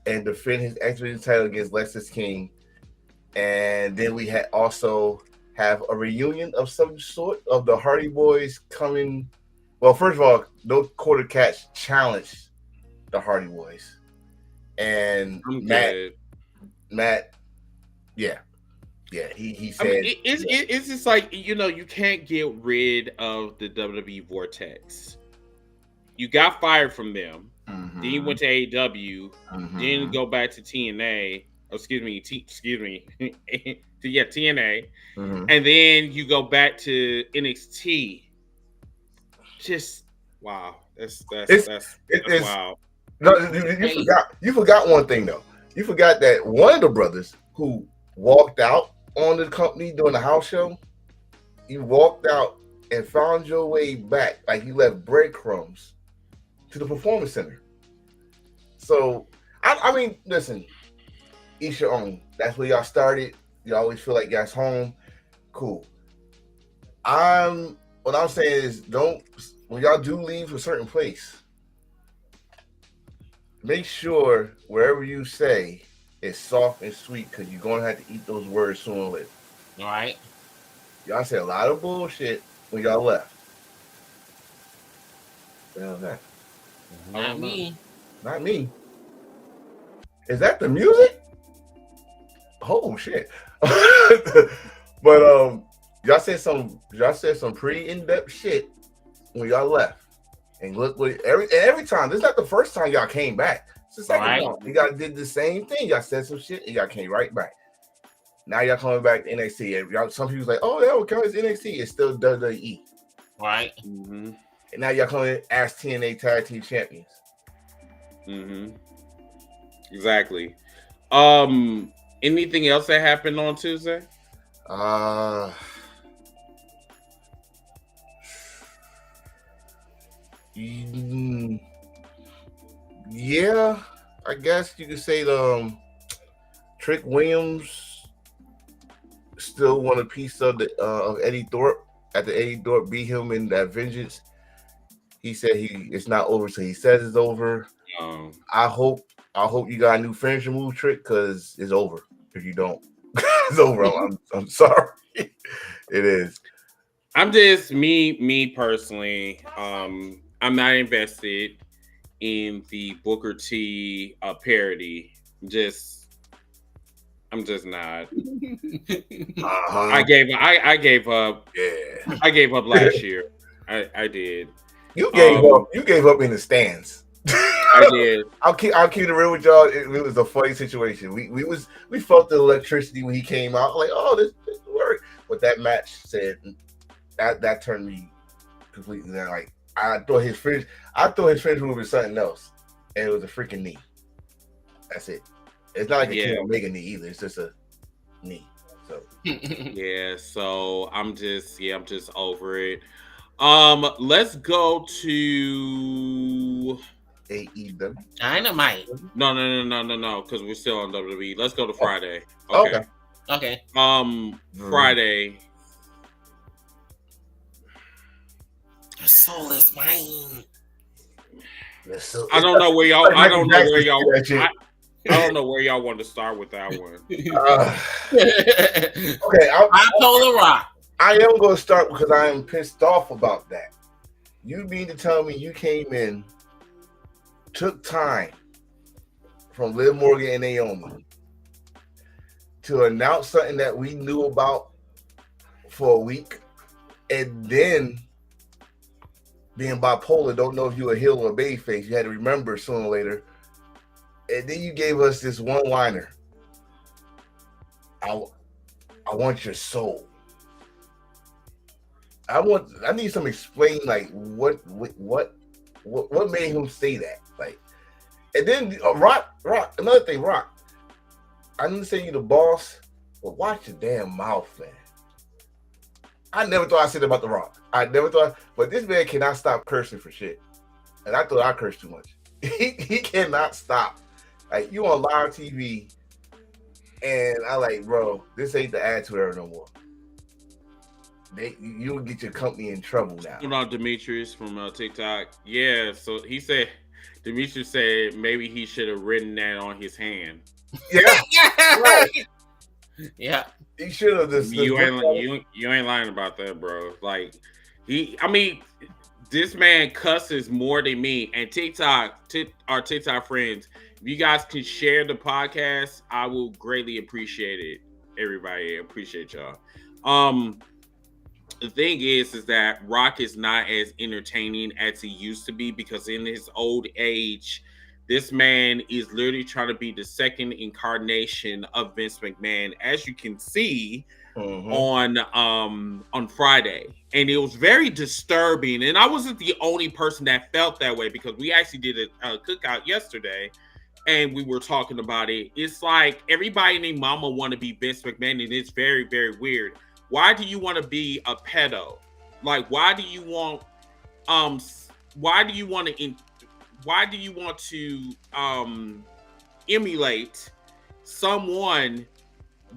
and defend his X Division title against Lexis King. And then we also have a reunion of some sort of the Hardy Boys coming. Well, first of all, no quarter catch challenged the Hardy Boys. And Matt, yeah, he said, I mean, it's just like, you know, you can't get rid of the WWE vortex. You got fired from them, then you went to AEW, then go back to TNA. TNA, and then you go back to NXT. Just wow, that's wow. No, you forgot one thing though. You forgot that one of the brothers who walked out on the company during the house show, you walked out and found your way back, like you left breadcrumbs to the Performance Center. So I mean, listen, each your own. That's where y'all started. You always feel like y'all's home. Cool. What I'm saying is, when y'all do leave a certain place, make sure wherever you say it's soft and sweet, because you're going to have to eat those words sooner or later. All right. Y'all said a lot of bullshit when y'all left. Well, that. Not me. Not me. Is that the music? Oh shit. But y'all said some pretty in-depth shit when y'all left. And look what every time, this is not the first time y'all came back. It's the second time. You guys did the same thing. Y'all said some shit and y'all came right back. Now y'all coming back to NXT. And y'all, some people's like, oh, that will count as NXT. It's still WWE. Right. Mm-hmm. And now y'all coming as TNA Tag Team Champions. Mm-hmm. Exactly. Anything else that happened on Tuesday? Yeah, I guess you could say the Trick Williams still want a piece of the of Eddie Thorpe. After Eddie Thorpe beat him in that vengeance, he said it's not over, so he says it's over. I hope you got a new finisher move, Trick, because it's over. If you don't, it's over. I'm sorry. It is. I'm just me personally. I'm not invested in the Booker T parody. I'm just not. I gave up. Yeah, I gave up last year. I did. You gave up. You gave up in the stands. I did. I'll keep it real with y'all. It was a funny situation. We felt the electricity when he came out. Like, oh, this worked. But that match said that turned me completely down. Like, I thought his finish move was something else, and it was a freaking knee. That's it. It's not like a King Omega knee either. It's just a knee. So yeah. So I'm just over it. Let's go to AEW. Dynamite. No, because we're still on WWE. Let's go to Friday. Okay. Friday. The soul is mine. I don't know where y'all. I don't know where y'all want to start with that one. Okay, Bipolar Rock. I am going to start because I am pissed off about that. You mean to tell me you came in, took time from Liv Morgan and Naomi to announce something that we knew about for a week, and then being bipolar, don't know if you're a heel or a babyface. You had to remember sooner or later. And then you gave us this one-liner. I want your soul. I need some explain, like what made him say that, like. And then Rock. Another thing, Rock. I understand you're the boss, but watch your damn mouth, man. I never thought I said about the Rock. I never thought, but this man cannot stop cursing for shit. And I thought I cursed too much. He cannot stop. Like, you on live TV, and I like, bro, this ain't the Attitude Era no more. You will get your company in trouble now. You know, Demetrius from TikTok. Yeah, so Demetrius said maybe he should have written that on his hand. Yeah, right. Yeah, he should have. You ain't lying about that, bro. Like, this man cusses more than me. And our TikTok friends, if you guys can share the podcast, I will greatly appreciate it. Everybody, appreciate y'all. The thing is that Rock is not as entertaining as he used to be because in his old age, this man is literally trying to be the second incarnation of Vince McMahon, as you can see on Friday. And it was very disturbing. And I wasn't the only person that felt that way because we actually did a cookout yesterday and we were talking about it. It's like everybody and their mama want to be Vince McMahon, and it's very, very weird. Why do you want to be a pedo? Like, why do you want to emulate someone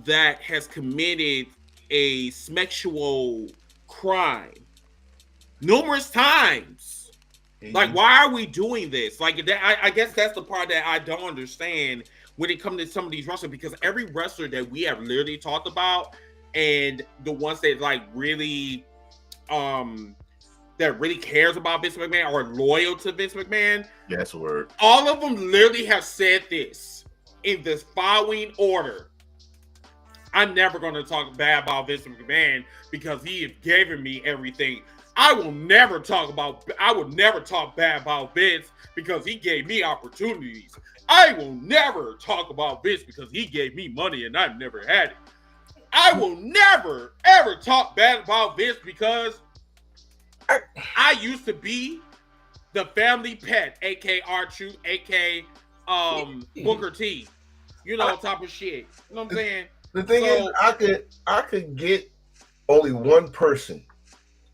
that has committed a sexual crime numerous times? Like, why are we doing this? Like, I guess that's the part that I don't understand when it comes to some of these wrestlers, because every wrestler that we have literally talked about, and the ones that like really that really cares about Vince McMahon or loyal to Vince McMahon. Yes, word. All of them literally have said this in this following order. I'm never going to talk bad about Vince McMahon because he has given me everything. I would never talk bad about Vince because he gave me opportunities. I will never talk about Vince because he gave me money and I've never had it. I will never, ever talk bad about Vince because I used to be the family pet, a.k.a. R-Truth, a.k.a. Booker T. You know, type of shit. You know what I'm saying? The thing is, I could get only one person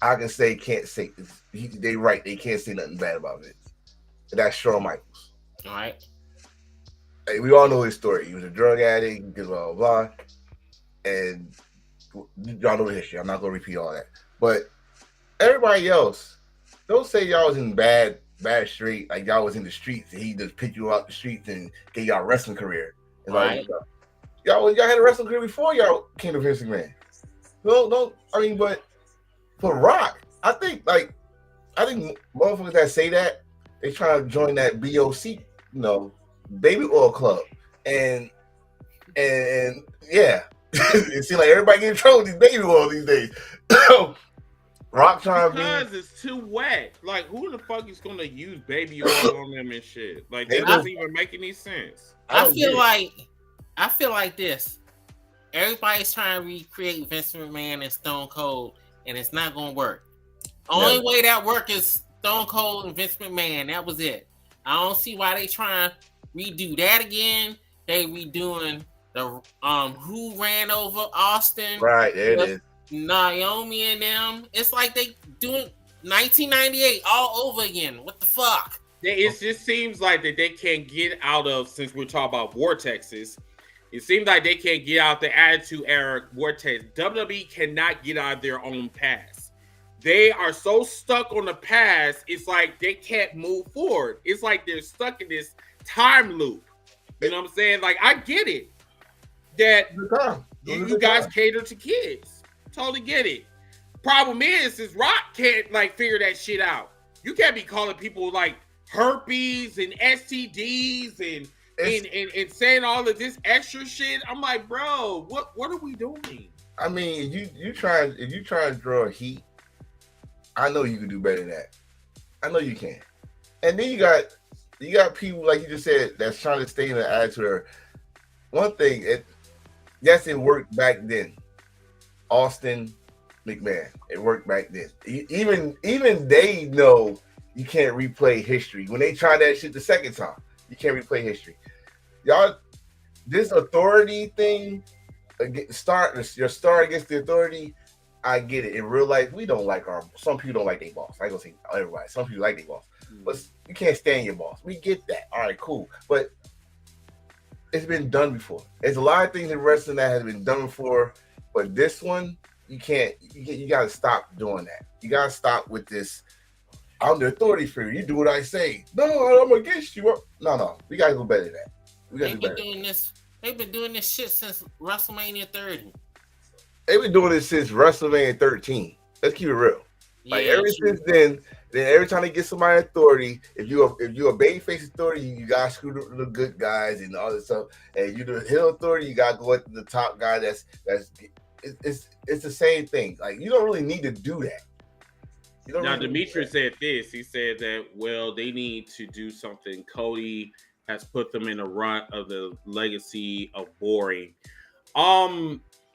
I can say can't say they right. They can't say nothing bad about Vince. And that's Shawn Michaels. All right. Hey, we all know his story. He was a drug addict, blah, blah, blah. And y'all know the history. I'm not going to repeat all that. But everybody else, don't say y'all was in bad street, like y'all was in the streets and he just picked you out the streets and gave y'all a wrestling career. And right. Like, y'all had a wrestling career before y'all came to Vince McMahon. But for Rock, I think motherfuckers that say that they try to join that BOC, baby oil club, and yeah, it seems like everybody getting in trouble with these baby oil these days. Rock trying because it's too wet. Like, who the fuck is gonna use baby oil on them and shit? Like, that doesn't even make any sense. I feel like this. Everybody's trying to recreate Vince McMahon and Stone Cold, and it's not gonna work. Only way that work is Stone Cold and Vince McMahon. That was it. I don't see why they trying to redo that again. They redoing the who ran over Austin. Right, there it is. Naomi and them. It's like they doing 1998 all over again. What the fuck? It just seems like that they can't get out of, since we're talking about vortexes, it seems like they can't get out the Attitude Era vortex. WWE cannot get out of their own past. They are so stuck on the past, it's like they can't move forward. It's like they're stuck in this time loop. You know what I'm saying? Like, I get it that you guys cater to kids. Totally get it. Problem is Rock can't figure that shit out. You can't be calling people like herpes and STDs and saying all of this extra shit. I'm like, bro, what are we doing? I mean, if you try to draw heat, I know you can do better than that. I know you can. And then you got people, like you just said, that's trying to stay in the Attitude Era. One thing, yes, it worked back then. Austin, McMahon, it worked back then. Even they know you can't replay history. When they tried that shit the second time, you can't replay history. Y'all, this authority thing, your star against the authority, I get it. In real life, we don't like some people don't like their boss. I ain't gonna say everybody. Some people like their boss. But you can't stand your boss. We get that. All right, cool. But it's been done before. There's a lot of things in wrestling that has been done before, but this one, you can't. You got to stop doing that. You got to stop with this. I'm the authority figure. You do what I say. No, I'm against you. No. We got to go better than that. We got to do better. They've been doing this shit since WrestleMania 30. They've been doing this since WrestleMania 13. Let's keep it real. Ever since then every time they get somebody authority, if you're a babyface authority, you gotta screw the good guys and all this stuff. And you do the heel authority, you gotta go at the top guy. It's the same thing. Like, you don't really need to do that. Now, Demetrius said this. He said that, well, they need to do something. Cody has put them in a rut of the legacy of boring.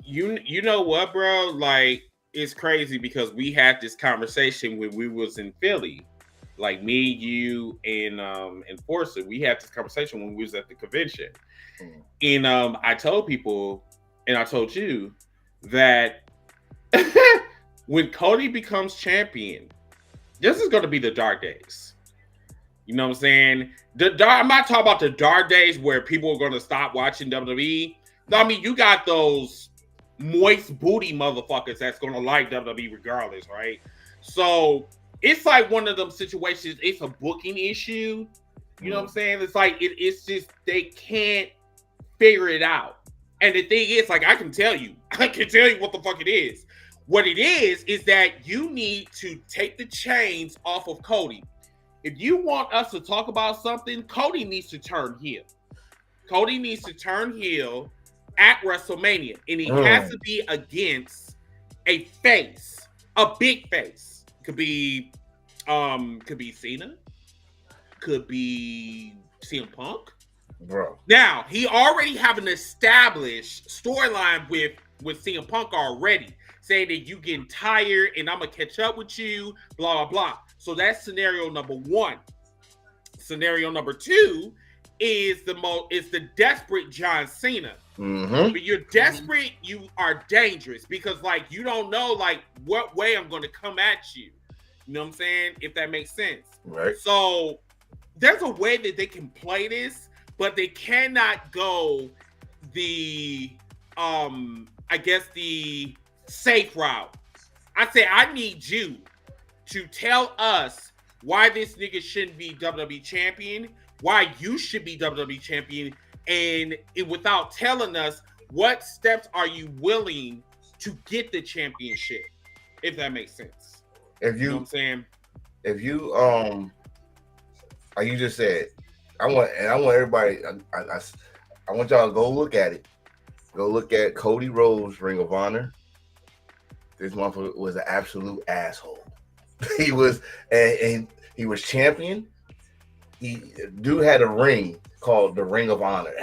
You know what, bro? Like, it's crazy because we had this conversation when we was in Philly. Like, me, you, and Enforcer, we had this conversation when we was at the convention. And I told people, and I told you, that when Cody becomes champion, this is going to be the dark days. You know what I'm saying? I'm not talking about the dark days where people are going to stop watching WWE. No, I mean, you got those moist booty motherfuckers that's going to like WWE regardless, right? So it's like one of them situations. It's a booking issue. You know what I'm saying? It's like, it's just, they can't figure it out. And the thing is, like, I can tell you what the fuck it is. What it is that you need to take the chains off of Cody. If you want us to talk about something, Cody needs to turn heel. Cody needs to turn heel at WrestleMania, and he has to be against a face, a big face. Could be Cena, could be CM Punk. Bro. Now, he already have an established storyline with CM Punk already, saying that you getting tired and I'm gonna catch up with you, blah, blah, blah. So that's scenario number one. Scenario number two is the desperate John Cena. Mm-hmm. When you're desperate, you are dangerous because, like, you don't know, like, what way I'm going to come at you. You know what I'm saying? If that makes sense. Right. So there's a way that they can play this, but they cannot go the, I guess, the safe route. I say, I need you to tell us why this nigga shouldn't be WWE champion, why you should be WWE champion, and without telling us what steps are you willing to get the championship. if that makes sense. If You know what you I'm saying? if you like you just said, I want everybody. I want y'all to go look at it. Go look at Cody Rhodes' Ring of Honor. This motherfucker was an absolute asshole. He was, and he was champion. Dude had a ring called the Ring of Honor.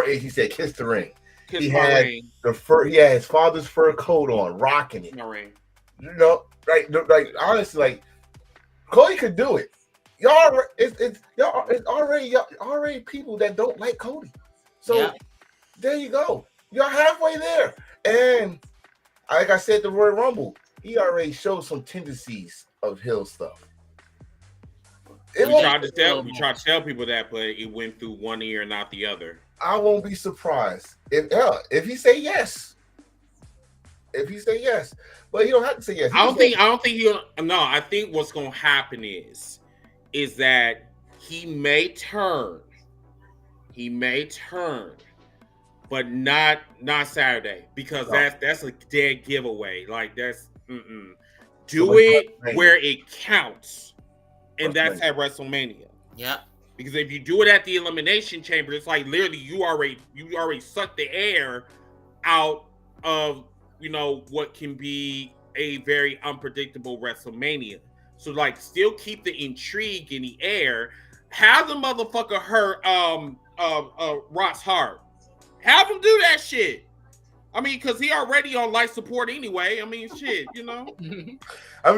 He said, "Kiss the ring." Kiss He my had ring. the fur. He had his father's fur coat on, rocking it. My ring. You know, like honestly, like Cody could do it. Y'all, it's already people that don't like Cody. So there you go. Y'all halfway there. And like I said, the Royal Rumble, he already showed some tendencies of Hill stuff. We tried to tell people that, but it went through one ear and not the other. I won't be surprised if he say yes. If he say yes, but he don't have to say yes. I think what's gonna happen is that he may turn, but not Saturday, because that's a dead giveaway. Like that's do it where it counts, and that's at WrestleMania. Yeah. Because if you do it at the Elimination Chamber, it's like literally you already sucked the air out of what can be a very unpredictable WrestleMania. So like still keep the intrigue in the air. Have the motherfucker hurt Ross Hart. Have him do that shit. I mean, because he already on life support anyway. I mean, shit, I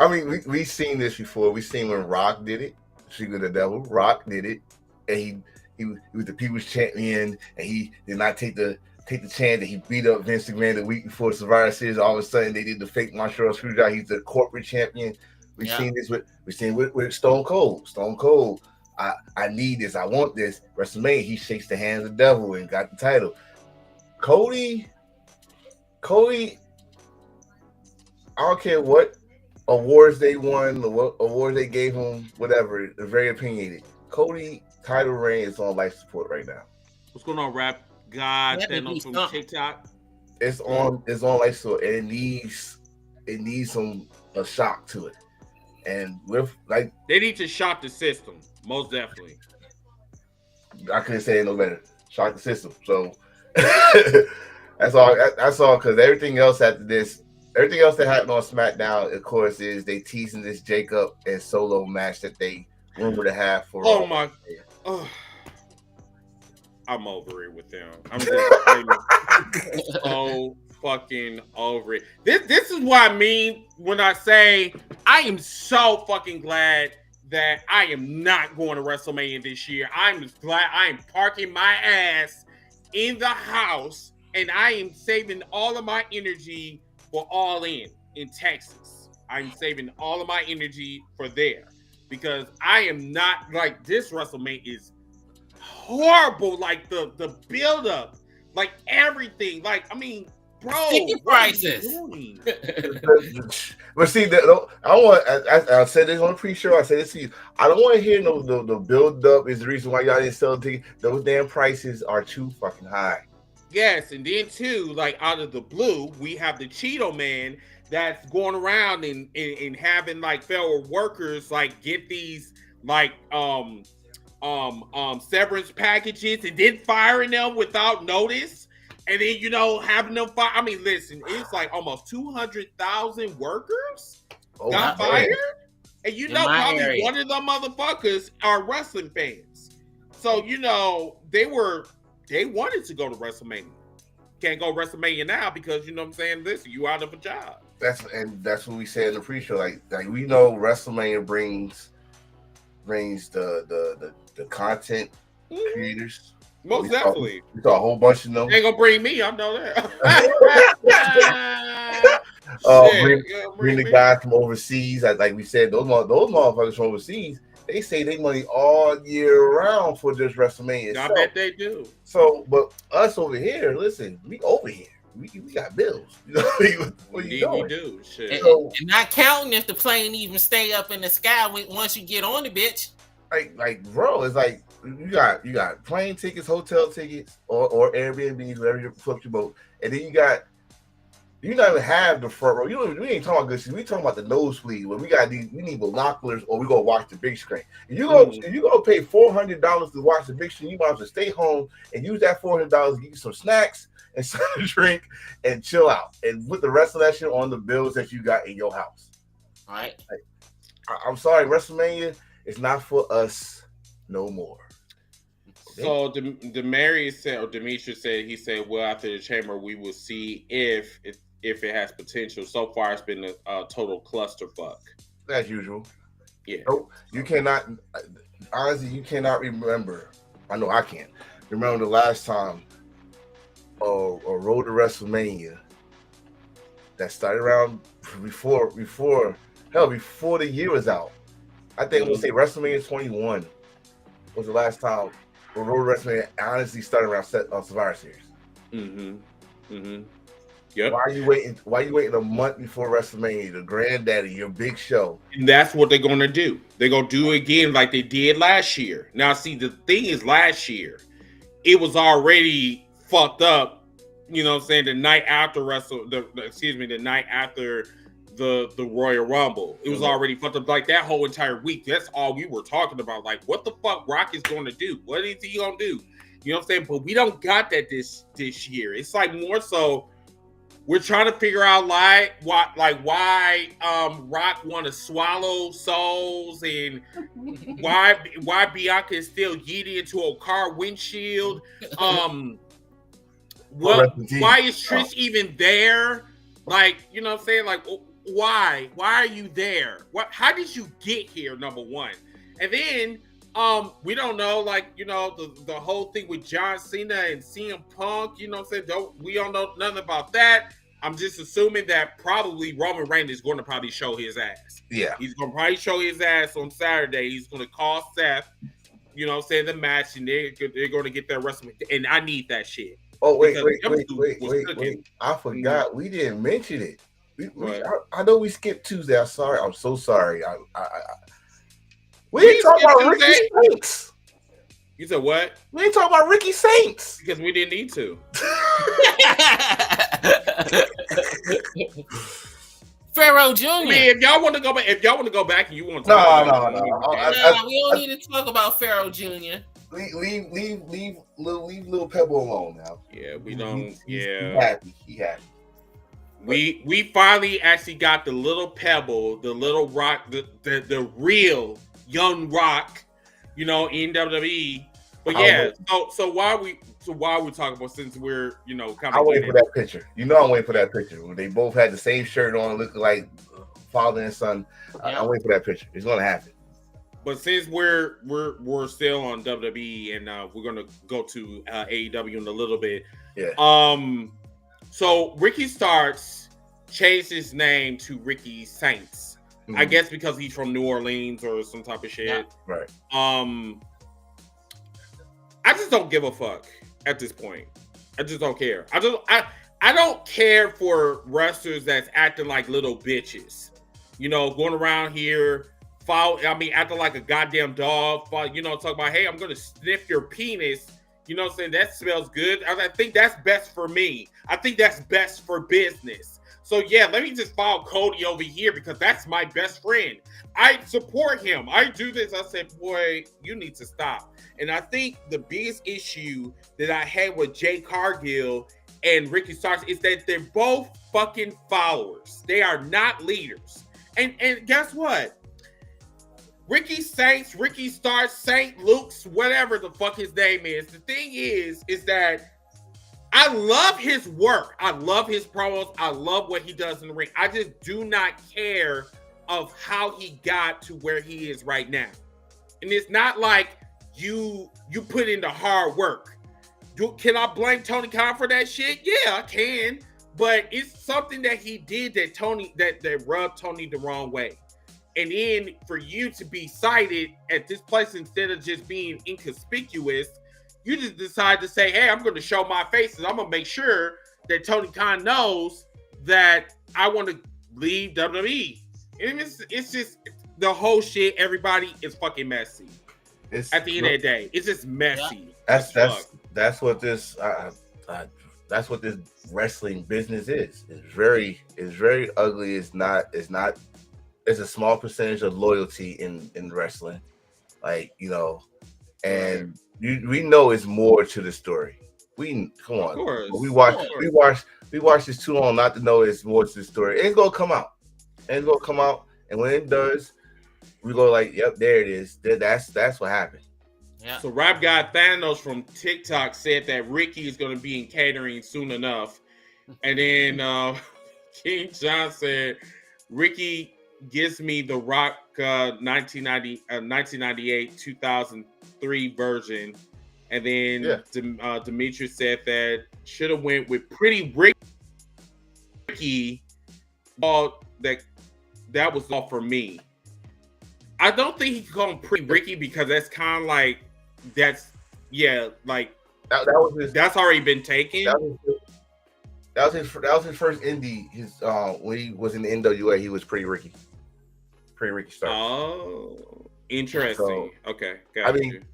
mean, we've seen this before. We've seen when Rock did it. Speaking of the devil, Rock did it, and he was the people's champion, and he did not take the chance that he beat up Vince McMahon the week before Survivor Series. All of a sudden, they did the fake Montreal Screwjob. He's the corporate champion. We've seen this with Stone Cold. Stone Cold, I need this. I want this. WrestleMania, he shakes the hands of the devil and got the title. Cody, I don't care what awards they won, what awards they gave him, whatever. They're very opinionated. Cody title reign is on life support right now. What's going on, Rap God? That on from TikTok. It's on life support, and it needs a shock to it. And with like they need to shock the system, most definitely. I couldn't say it no better. Shock the system. So that's all. Because everything else after this. Everything else that happened on SmackDown, of course, is they teasing this Jacob and Solo match that they rumored to have for. I'm over it with them. I'm just so fucking over it. This is what I mean when I say I am so fucking glad that I am not going to WrestleMania this year. I'm just glad I am parking my ass in the house and I am saving all of my energy for All In Texas. I'm saving all of my energy for there because I am not like this. WrestleMania is horrible. Like the build up, like everything. Like I mean, bro, ticket prices. But see, I said this on the pre-show. I said this to you. I don't want to hear the build up is the reason why y'all didn't sell the ticket. Those damn prices are too fucking high. Yes, and then too, like out of the blue, we have the Cheeto Man that's going around and having like fellow workers like get these like severance packages and then firing them without notice, and then having them fire. I mean, listen, it's like almost 200,000 workers got fired, and probably area. One of them motherfuckers are wrestling fans, so they wanted to go to WrestleMania. Can't go WrestleMania now because what I'm saying. Listen, you out of a job. That's what we said in the pre-show. Like we know WrestleMania brings the content creators. Most definitely. We saw a whole bunch of them. They ain't gonna bring me. I know that. Bring the guys from overseas. Like we said, those motherfuckers from overseas. They say they money all year round for this WrestleMania. I bet they do. So, but us over here, listen, we over here. We got bills. What you doing? We do. Shit. And not counting if the plane even stay up in the sky once you get on the bitch. Like, bro, it's like you got plane tickets, hotel tickets, or Airbnbs, whatever you flip your boat, and then you got You don't even have the front row. We ain't talking about good seats. We talking about the nosebleed. Where we need binoculars, or we go watch the big screen. If you go pay $400 to watch the big screen, you might have to stay home and use that $400 to get you some snacks and some drink and chill out and put the rest of that shit on the bills that you got in your house. All right. I'm sorry, WrestleMania is not for us no more. So Demetrius said, he said, well, after the chamber, we will see if it has potential. So far, it's been a total clusterfuck. As usual. Yeah. No, you cannot, honestly, you cannot remember. I know I can't remember the last time a road to WrestleMania that started around before the year was out. I think we'll say WrestleMania 21 was the last time a road to WrestleMania honestly started around Survivor Series. Yep. Why are you waiting a month before WrestleMania, the granddaddy, your big show? And that's what they're going to do. They're going to do it again like they did last year. Now, see, the thing is, last year, it was already fucked up, you know what I'm saying, the night after the night after the Royal Rumble. It was already fucked up like that whole entire week. That's all we were talking about. Like, what the fuck Rock is going to do? What is he going to do? You know what I'm saying? But we don't got that this year. It's like more so we're trying to figure out why Rock want to swallow souls and why Bianca is still yeeting into a car windshield. Why is Trish even there? Like, you know what I'm saying? Like, why are you there? How did you get here? Number one, and then we don't know, like, you know, the whole thing with John Cena and CM Punk, you know what I'm saying? We don't know nothing about that. I'm just assuming that probably Roman Reigns is going to probably show his ass. Yeah. He's going to probably show his ass on Saturday. He's going to call Seth, you know what I'm saying, the match, and they're going to get that WrestleMania. And I need that shit. Oh, wait. I forgot. We didn't mention it. I know we skipped Tuesday. I'm sorry. I'm so sorry. We didn't talk about Ricky Saints. You said what? We didn't talk about Ricky Saints. Because we didn't need to. Pharaoh Jr. I mean, if y'all want to go back and you want to talk we don't need to talk about Pharaoh Jr. Leave little Pebble alone now. Yeah, we don't. He happy. We finally actually got the little Pebble, the little Rock, the real young Rock, you know, in WWE. But yeah, so why are we talking about, since we're, you know, kind of. I'm waiting for that picture. You know, I'm waiting for that picture. They both had the same shirt on, looking like father and son. Yeah. I'm waiting for that picture. It's gonna happen. But since we're still on WWE, and we're gonna go to AEW in a little bit. Yeah. So Ricky Starks changed his name to Ricky Saints. Mm-hmm. I guess because he's from New Orleans or some type of shit. Yeah. Right. I just don't give a fuck at this point. I just don't care. I don't care for wrestlers that's acting like little bitches. You know, going around here, acting like a goddamn dog. You know, talking about, hey, I'm gonna sniff your penis. You know what I'm saying? That smells good. I think that's best for me. I think that's best for business. So yeah, let me just follow Cody over here because that's my best friend. I support him. I do this. I said, boy, you need to stop. And I think the biggest issue that I had with Jay Cargill and Ricky Starks is that they're both fucking followers. They are not leaders. And guess what? Ricky Saints, Ricky Starks, Saint Luke's, whatever the fuck his name is. The thing is that I love his work. I love his promos. I love what he does in the ring. I just do not care of how he got to where he is right now. And it's not like you put in the hard work. Can I blame Tony Khan for that shit? Yeah, I can. But it's something that he did that rubbed Tony the wrong way. And then for you to be cited at this place instead of just being inconspicuous, you just decide to say, hey, I'm going to show my face and I'm going to make sure that Tony Khan knows that I want to leave WWE. And it's just the whole shit. Everybody is fucking messy. At the end of the day, it's just messy. That's what this. That's what this wrestling business is. It's very ugly. It's a small percentage of loyalty in wrestling. Like, and we know it's more to the story. Come on. Of course. We watch this too long not to know it's more to the story. It's gonna come out. And when it does, we go like, yep, there it is. That's what happened. Yeah. So Rap God Thanos from TikTok said that Ricky is going to be in catering soon enough. And then King John said, Ricky gives me the Rock 1998, 2003 version. And then Demetrius said that should have went with Pretty Ricky. All that was all for me. I don't think he could call him Pretty Ricky because that's kind of like that's already been taken. That was his first indie. When he was in the NWA, he was Pretty Ricky. Pretty Ricky started. Oh, interesting. Okay, I mean,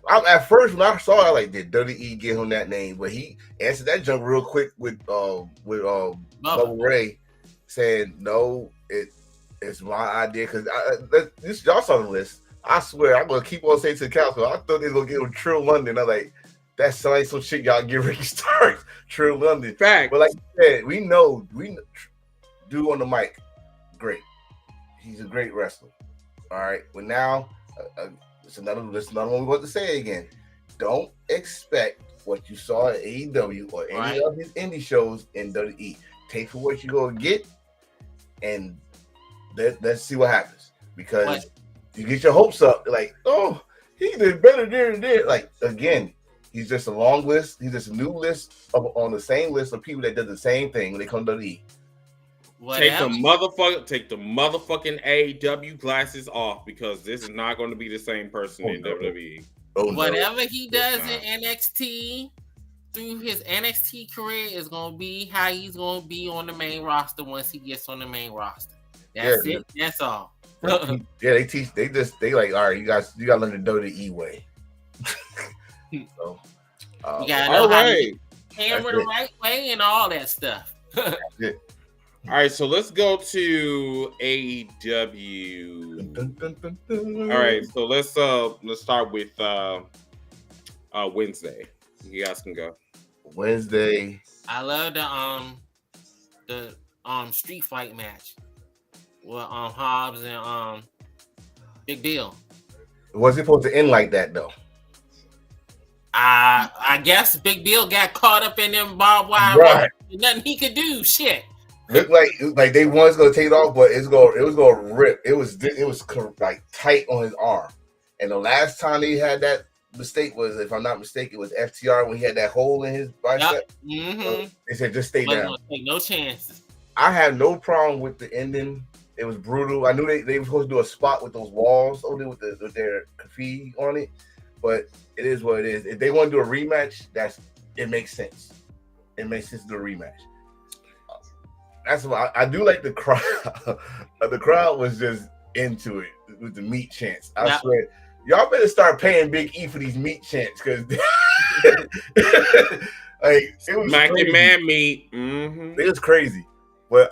at first when I saw it, I like, did WWE give him that name? But he answered that jump real quick with Bubba Ray saying, no, it's my idea, because this y'all saw the list. I swear, I'm gonna keep on saying to the council. I thought they was gonna give him Trill London. I'm like, that sounds like some shit y'all give Ricky Starks. Trill London. Fact. But like you said, we know dude on the mic, great. He's a great wrestler. All right. But now, it's another one we want to say again. Don't expect what you saw at AEW or any of his indie shows in WWE. Take for what you're gonna get, and let's see what happens, because you get your hopes up, like, oh, he did better there and there. Like, again, he's just a long list. He's just a new list on the same list of people that did the same thing when they come to WWE. Take the motherfucking AEW glasses off, because this is not going to be the same person in WWE. Whatever he does in NXT through his NXT career is going to be how he's going to be on the main roster once he gets on the main roster. That's it. That's all. Yeah, they like, all right, you gotta learn the WWE way. So, you gotta know how to hammer the right way and all that stuff. That's it. All right, so let's go to AEW. All right, so let's start with Wednesday. You guys can go. Wednesday. I love the street fight match with Hobbs and Big Bill. Was it supposed to end like that though? I guess Big Bill got caught up in them barbed wire. Right. Nothing he could do. Shit. Looked like they was gonna take it off, but it was gonna rip. It was like tight on his arm. And the last time he had that mistake was, if I'm not mistaken, it was FTR when he had that hole in his bicep. Yep. So they said just stay down. Take no chances. I had no problem with the ending. It was brutal. I knew they were supposed to do a spot with those walls over there with their graffiti on it, but it is what it is. If they want to do a rematch, it makes sense. It makes sense to do a rematch. That's why I do like the crowd. The crowd was just into it with the meat chants. I swear, y'all better start paying Big E for these meat chants, because like, it was Mackin' Man meat. Mm-hmm. It was crazy. But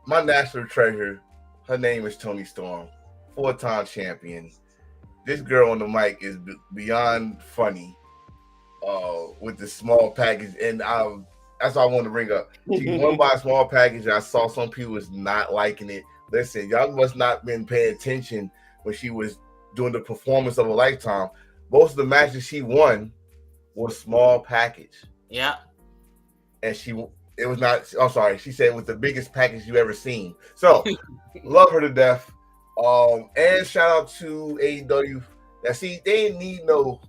my national treasure, her name is Toni Storm, 4-time champion. This girl on the mic is beyond funny with the small package, and that's what I wanted to bring up. She won by a small package, and I saw some people was not liking it. Listen, y'all must not been paying attention when she was doing the performance of a lifetime. Most of the matches she won was small package. Yeah. And it was not, I'm sorry, she said it was the biggest package you ever seen. So, love her to death. And shout out to AEW. Now, see, they didn't need no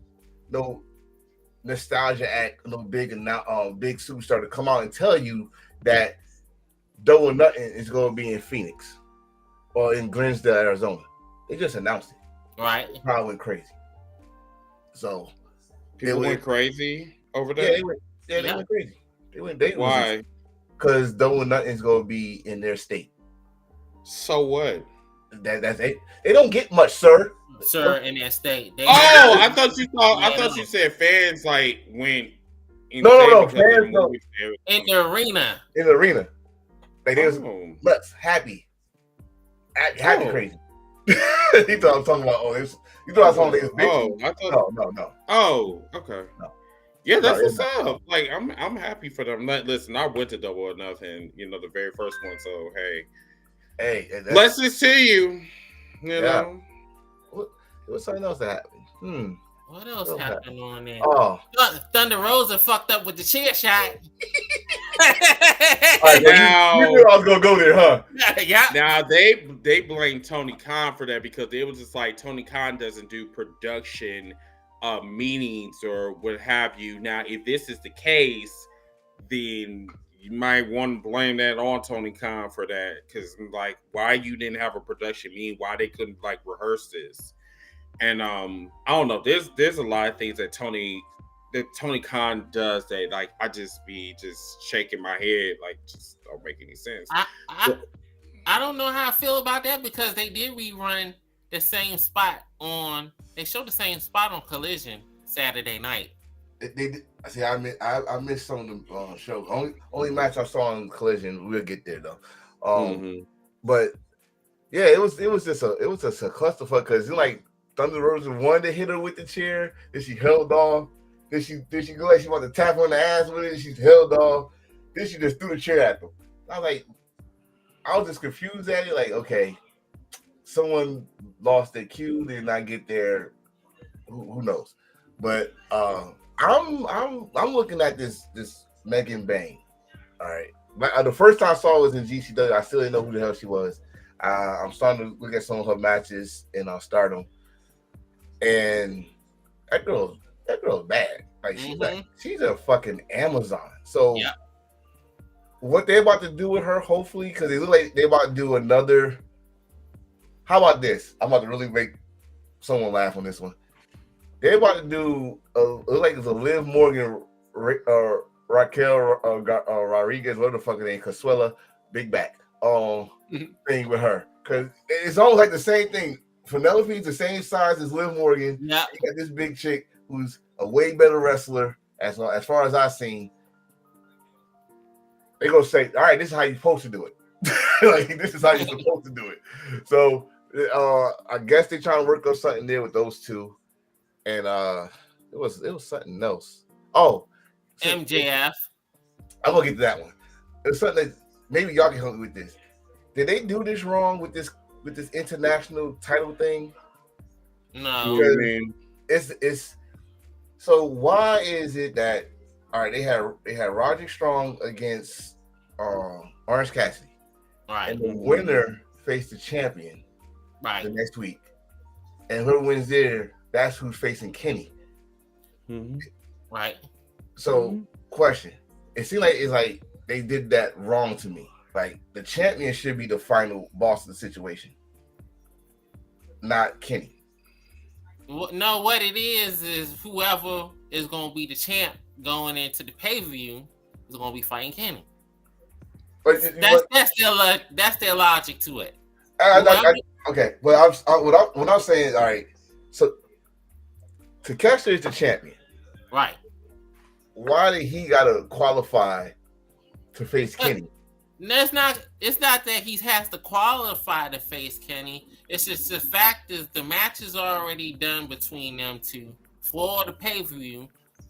nostalgia act, no big superstar to come out and tell you that Double or Nothing is going to be in Phoenix or in Glensdale, Arizona. They just announced it. Right. It probably went crazy. So, people went crazy over there? Yeah, they went crazy. Why? Because Double or Nothing is going to be in their state. So what? That's it. They don't get much, sir. Sir, in that state. I thought you said fans like went No. Fans don't. In the arena. In the arena. Like they was nuts, happy crazy. You thought I was talking about you thought I was talking about bitches? No. Oh, okay. No. Yeah, that's what's up. Like I'm happy for them. Listen, I went to Double or Nothing, the very first one. So hey, blessings to you. You know. What's something else that happened? What else happened on there? Oh, Thunder Rosa fucked up with the chair shot. All right, now, you knew I was gonna go there, huh? Yeah. Now they blame Tony Khan for that because it was just like Tony Khan doesn't do production meetings or what have you. Now, if this is the case, then you might want to blame that on Tony Khan for that because like why you didn't have a production meeting, why they couldn't like rehearse this. And I don't know. There's a lot of things that Tony Khan does that like I just be shaking my head like just don't make any sense. I don't know how I feel about that because they did rerun the same spot they showed the same spot on Collision Saturday night. They did. See, I missed some of the shows. Only match I saw on Collision. We'll get there though. But yeah, it was just a clusterfuck because like. Thunder Rosa wanted to hit her with the chair, then she held off. Then she go like she wanted to tap her on the ass with it, she held off. Then she just threw the chair at them. I was just confused at it, like, okay, someone lost their cue, did not get there. Who knows? But I'm looking at this Megan Bang. All right. The first time I saw her was in GCW. I still didn't know who the hell she was. I'm starting to look at some of her matches in Stardom. And that girl's bad. Like she's a fucking Amazon. So what they're about to do with her, hopefully, because they look like they're about to do another. How about this? I'm about to really make someone laugh on this one. They're about to do look like it's a Liv Morgan, Raquel Rodriguez, whatever the fuck her name, Consuela, big back thing with her. Because it's almost like the same thing. Penelope's the same size as Liv Morgan. Yeah. You got this big chick who's a way better wrestler, as far as I've seen. They're gonna say, all right, this is how you're supposed to do it. Like this is how you're supposed to do it. So I guess they're trying to work up something there with those two. And it was something else. Oh, MJF. I'm gonna get to that one. It's something that maybe y'all can help me with this. Did they do this wrong with this international title thing? No. It's so why is it that all right, they had Roderick Strong against Orange Cassidy. Right. And the winner faced the champion the next week. And whoever wins there, that's who's facing Kenny. Right. So question. It seems like it's like they did that wrong to me. Like the champion should be the final boss of the situation, not Kenny. No, what it is whoever is going to be the champ going into the pay-per-view is going to be fighting Kenny. But that's their logic to it. Okay, but what I'm saying is, all right. So Takeshita is the champion, right? Why did he gotta qualify to face Kenny? It's not that he has to qualify to face Kenny. It's just the fact is the match is already done between them two for the pay-per-view.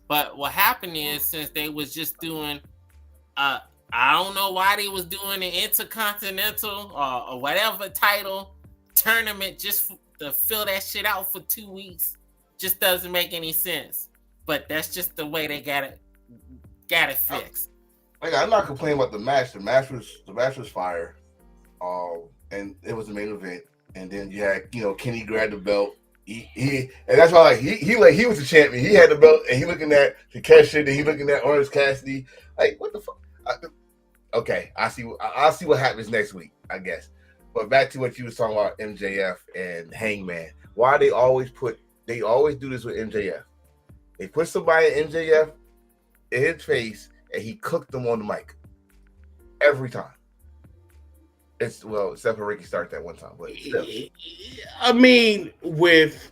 But what happened is since they was just doing, I don't know why they was doing an Intercontinental or whatever title tournament just to fill that shit out for 2 weeks. Just doesn't make any sense. But that's just the way they got it fixed. I'm not complaining about the match. The match was fire, and it was the main event. And then you had Kenny grabbed the belt. He and that's why he was the champion. He had the belt, and he looking at Takeshita, and he looking at Orange Cassidy. Like what the fuck? Okay, I see. I'll see what happens next week, I guess. But back to what you was talking about, MJF and Hangman. Why they always do this with MJF? They put somebody in MJF in his face. And he cooked them on the mic every time. Except for Ricky Starks that one time. But still. I mean, with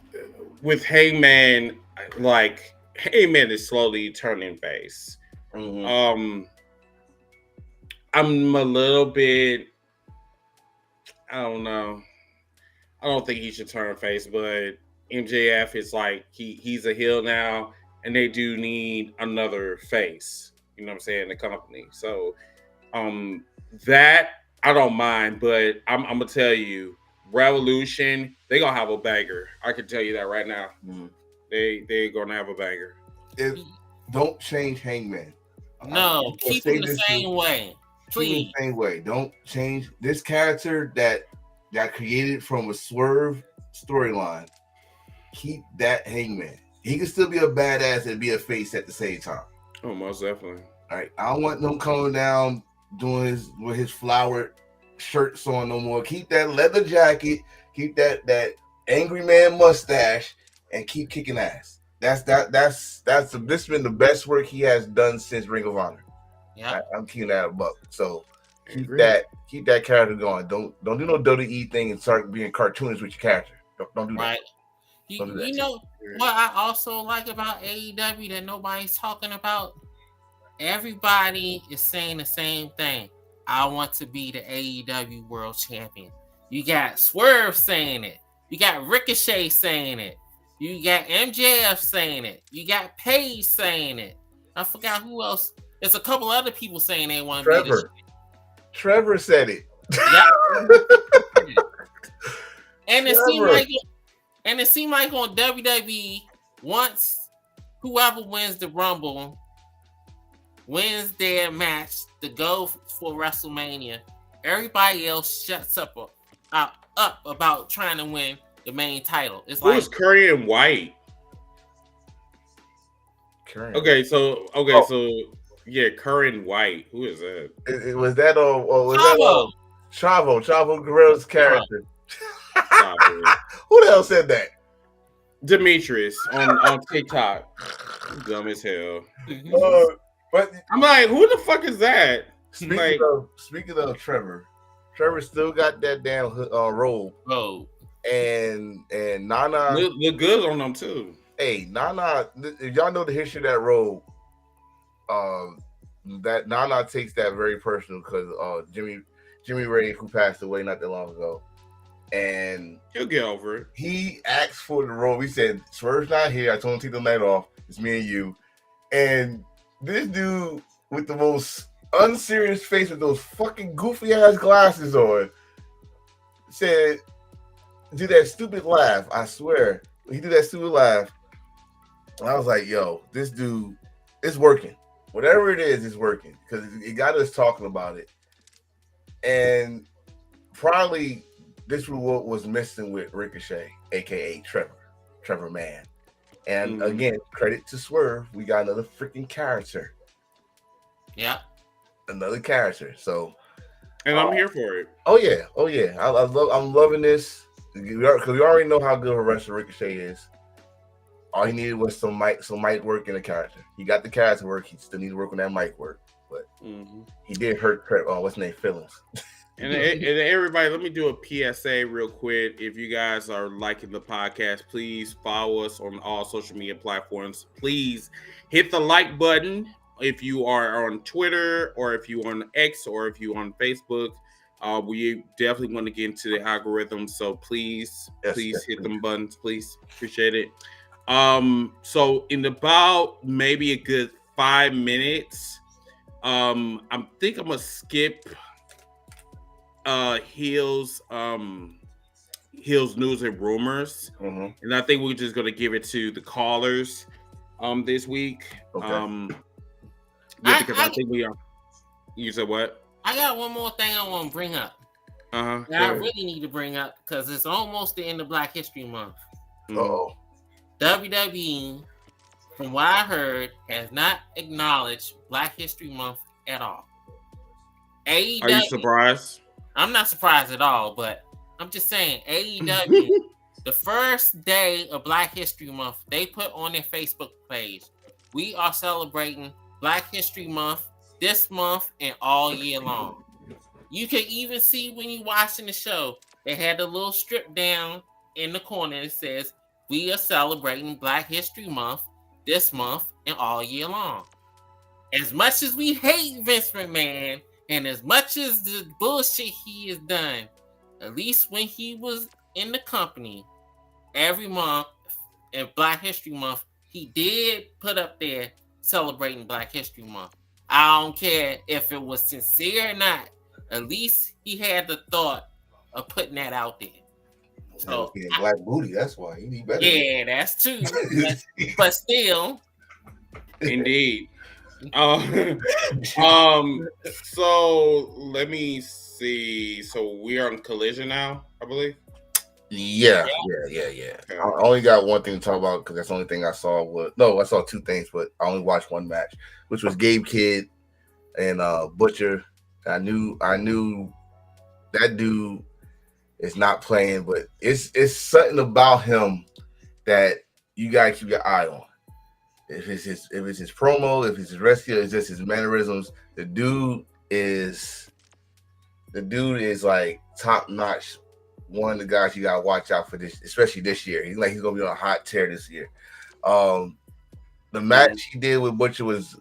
Hangman, like Hangman is slowly turning face. Mm-hmm. I'm a little bit. I don't know. I don't think he should turn face, but MJF is like he's a heel now, and they do need another face. You know what I'm saying? The company. So that I don't mind, but I'm gonna tell you, Revolution, they gonna have a banger. I can tell you that right now. Mm-hmm. They're gonna have a banger. Don't change Hangman. No, keep him the same way. Please. Keep him the same way. Don't change this character that created from a Swerve storyline. Keep that Hangman. He can still be a badass and be a face at the same time. Oh, most definitely. All right. I don't want them coming down doing his flowered shirts on no more. Keep that leather jacket. Keep that angry man mustache, and keep kicking ass. This has been the best work he has done since Ring of Honor. Yeah, I'm keeping that a buck. So keep that character going. Don't do no WWE thing and start being cartoonish with your character. Don't do that. Right. You know what I also like about AEW that nobody's talking about? Everybody is saying the same thing. I want to be the AEW World Champion. You got Swerve saying it. You got Ricochet saying it. You got MJF saying it. You got Paige saying it. I forgot who else. There's a couple other people saying they want to be the Trevor said it. Yep. And it seemed like on WWE, once whoever wins the Rumble wins their match to go for WrestleMania, everybody else shuts up about trying to win the main title. It's like Curry and White. Okay, so yeah, Curry and White. Who is that? Was that Chavo Guerrero's character? Who the hell said that? Demetrius on TikTok. Dumb as hell. But I'm like, who the fuck is that? Speaking of Trevor still got that damn robe. Oh. And Nana look good on them too. Hey, Nana, if y'all know the history of that robe, that Nana takes that very personal because Jimmy Ray, who passed away not that long ago, and he'll get over it. He asked for the robe. He said, "Swerve's not here. I told him to take the night off. It's me and you." And this dude with the most unserious face with those fucking goofy ass glasses on said, "Do that stupid laugh." I swear, he did that stupid laugh. And I was like, "Yo, this dude is working. Whatever it is, it's working because it got us talking about it." And probably this was what was missing with Ricochet, aka Trevor Man. And again, credit to Swerve, we got another freaking character. Yeah, another character. So, and I'm here for it. Oh yeah. I'm loving this because we already know how good of a wrestler Ricochet is. All he needed was some mic work in the character. He got the character work. He still needs to work on that mic work, but he did hurt what's his name feelings. And everybody, let me do a PSA real quick. If you guys are liking the podcast, please follow us on all social media platforms. Please hit the like button if you are on Twitter or if you on X or if you on Facebook. We definitely want to get into the algorithm, so please hit them buttons, please. Appreciate it. So in about maybe a good 5 minutes, I think I'm gonna skip Heels news and rumors, and I think we're just gonna give it to the callers this week. Okay. Because I think we are. You said what? I got one more thing I want to bring up. That I really need to bring up because it's almost the end of Black History Month. Oh. WWE, from what I heard, has not acknowledged Black History Month at all. AEW, are you surprised? I'm not surprised at all, but I'm just saying AEW, the first day of Black History Month, they put on their Facebook page, we are celebrating Black History Month this month and all year long. You can even see when you're watching the show, they had a little strip down in the corner that says, we are celebrating Black History Month this month and all year long. as much as we hate Vince McMahon and as much as the bullshit he has done, at least when he was in the company, every month in Black History Month, he did put up there celebrating Black History Month. I don't care if it was sincere or not. At least he had the thought of putting that out there. So black booty, that's why he need better. Yeah, that's true. but still. Indeed. So let me see. So we're on Collision now, I believe. Yeah. Okay. I only got one thing to talk about because that's the only thing I saw. I saw two things, but I only watched one match, which was Gabe Kidd and Butcher. I knew that dude is not playing, but it's something about him that you gotta keep your eye on. If it's his promo, if it's his rescue, it's just his mannerisms. The dude is like top notch. One of the guys you gotta watch out for this, especially this year. He's gonna be on a hot tear this year. The match he did with Butcher was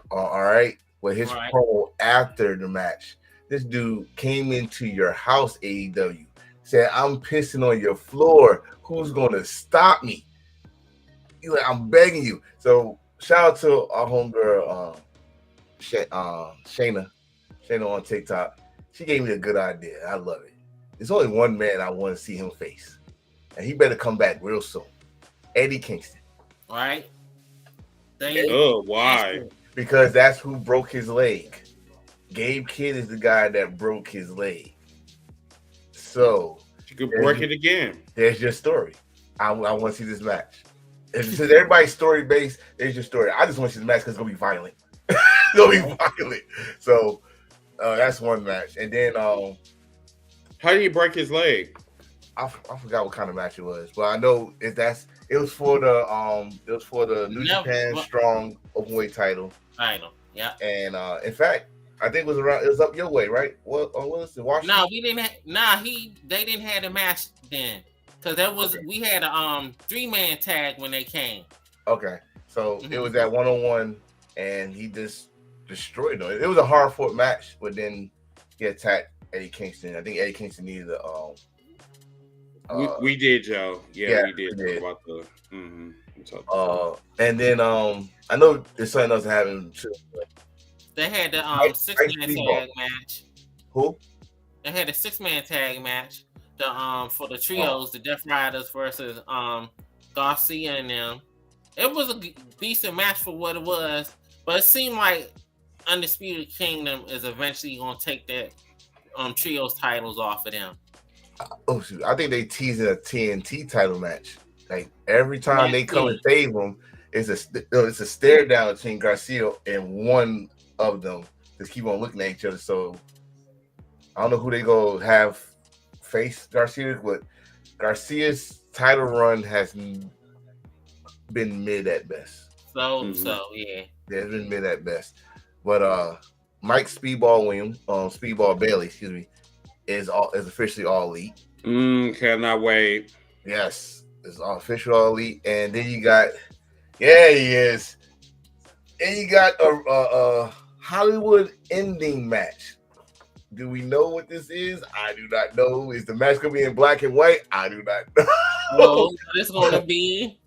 all right. With his promo after the match, this dude came into your house, AEW, said, "I'm pissing on your floor. Who's gonna stop me?" He's like, "I'm begging you." So shout out to our homegirl, Shayna on TikTok. She gave me a good idea. I love it. There's only one man I want to see him face, and he better come back real soon. Eddie Kingston. All right. Why? Because that's who broke his leg. Gabe Kidd is the guy that broke his leg. So you could break it again. There's your story. I want to see this match. Since everybody's story based, there's your story. I just want to see the match because it's gonna be violent. It's gonna be violent. So that's one match. And then how did he break his leg? I forgot what kind of match it was, but I know it was for the New Japan Strong Openweight title. Yeah. And in fact, I think it was up your way, right? What was it? Washington? No, we didn't. They didn't have a match then, because we had a 3-man tag when they came. Okay, so it was that 1-on-1, and he just destroyed them. It was a hard fought match, but then he attacked Eddie Kingston. I think Eddie Kingston needed a. We did, Joe. Yeah, we did. Talk about the. And then I know there's something else happening too. They had the 6-man tag match. Who? They had a 6-man tag match. For the trios, the Death Riders versus Garcia and them. It was a decent match for what it was, but it seemed like Undisputed Kingdom is eventually going to take that trios titles off of them. Oh shoot! I think they teasing a TNT title match. Like every time they come and save them, it's a stare down between Garcia and one of them. Just keep on looking at each other. So I don't know who they go have face Garcia, but Garcia's title run has been mid at best. So yeah, it's been mid at best. But Mike Speedball Bailey, excuse me, is officially all elite. Cannot wait. Yes, it's official all elite, and then you got, he is, and you got a Hollywood ending match. Do we know what this is? I do not know. Is the match gonna be in black and white? I do not know. No, it's gonna be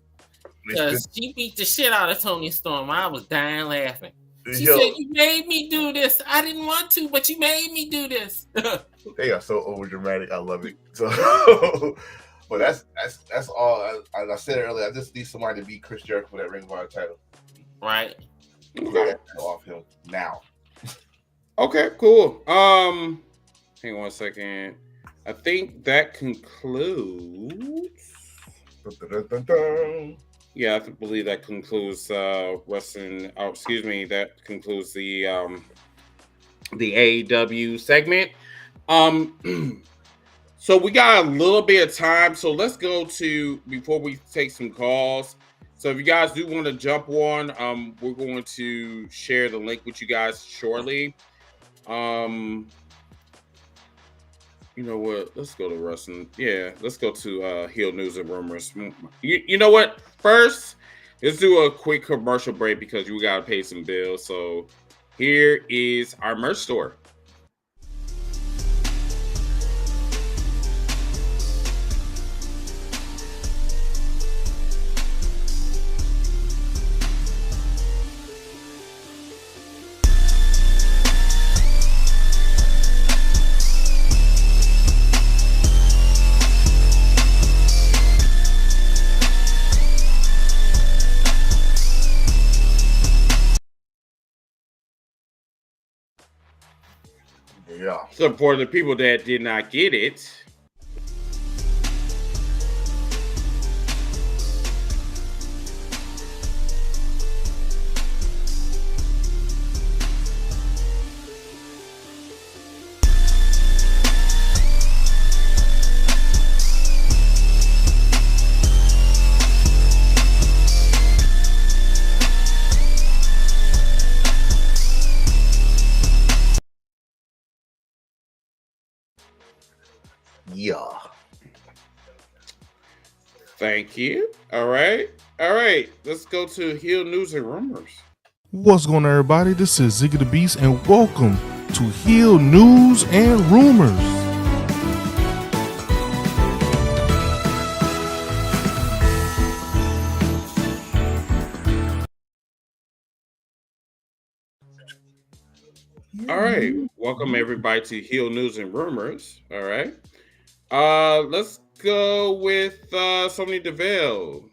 because she beat the shit out of Toni Storm. I was dying laughing. She said, "You made me do this. I didn't want to, but you made me do this." They are so over dramatic. I love it. So, but that's all. As I said earlier, I just need somebody to beat Chris Jericho for that Ring of Honor title. Right. Okay. Off him now. Okay, cool. Hang on a second. I think that concludes. Yeah, I believe that concludes wrestling. Oh, excuse me. That concludes the AEW segment. So we got a little bit of time. So let's go to before we take some calls. So if you guys do want to jump on, we're going to share the link with you guys shortly. You know what? Let's go to wrestling. Yeah, let's go to Heel News and Rumors. You know what? First, let's do a quick commercial break because we gotta pay some bills. So here is our merch store. Yeah. So for the people that did not get it, Yeah. thank you. All right. Let's go to Heel News and Rumors. What's going on, everybody? This is Ziggy the Beast, and welcome to Heel News and Rumors. All right. Welcome everybody to Heel News and Rumors. All right. Let's go with Sonya Deville.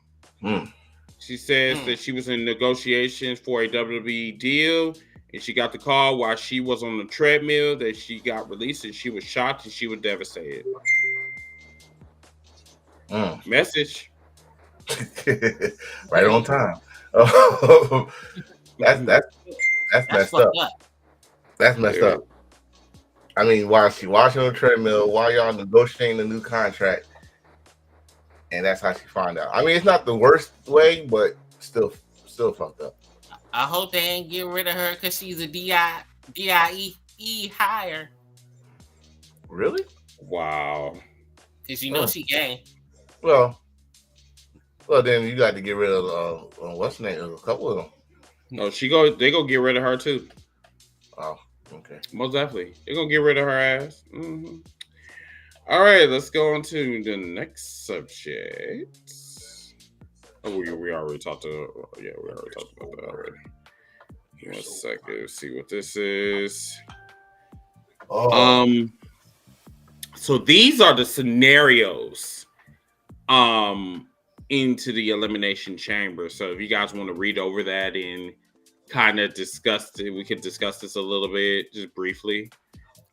She says that she was in negotiations for a WWE deal, and she got the call while she was on the treadmill that she got released, and she was shocked and she was devastated. Message. Right on time. That's messed up. That's messed up. I mean, while she watching on the treadmill, while y'all negotiating a new contract, and that's how she found out. I mean, it's not the worst way, but still fucked up. I hope they ain't get rid of her because she's a DIE hire. Really? Wow. Because you know she gay. Well, then you got to get rid of what's the name? A couple of them. No, they go get rid of her too. Oh, okay. Most definitely, they're gonna get rid of her ass. Mm-hmm. All right, let's go on to the next subject. Oh, we already talked to. Yeah, we already talked about that already. Give me 1 second. Let's see what this is. So these are the scenarios into the Elimination Chamber. So if you guys want to read over that and kind of discuss it, we can discuss this a little bit, just briefly.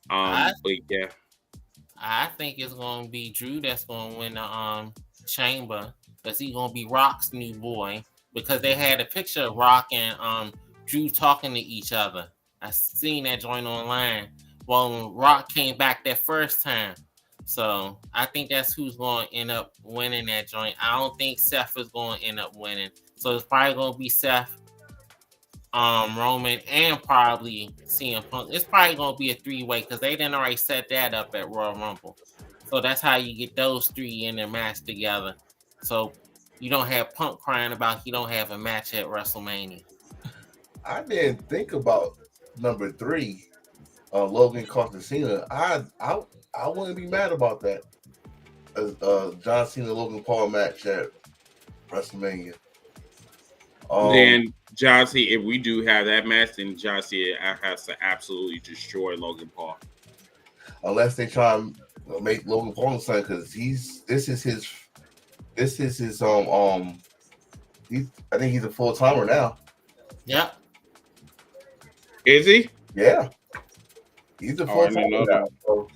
But yeah. I think it's gonna be Drew that's gonna win the chamber, because he's gonna be Rock's new boy, because they had a picture of Rock and Drew talking to each other. I seen that joint online. Well, when Rock came back that first time. So I think that's who's going to end up winning that joint. I don't think Seth is going to end up winning. So it's probably going to be Seth, Roman, and probably CM Punk. It's probably going to be a 3-way because they didn't already set that up at Royal Rumble. So that's how you get those 3 in their match together. So you don't have Punk crying about he don't have a match at WrestleMania. I didn't think about number 3, Logan Costa Cena. I wouldn't be mad about that. John Cena Logan Paul match at WrestleMania. Then John Cena, if we do have that match, then John Cena has to absolutely destroy Logan Paul. Unless they try and make Logan Paul son, because this is his I think he's a full timer now. Yeah. Is he? Yeah. He's a full timer now. So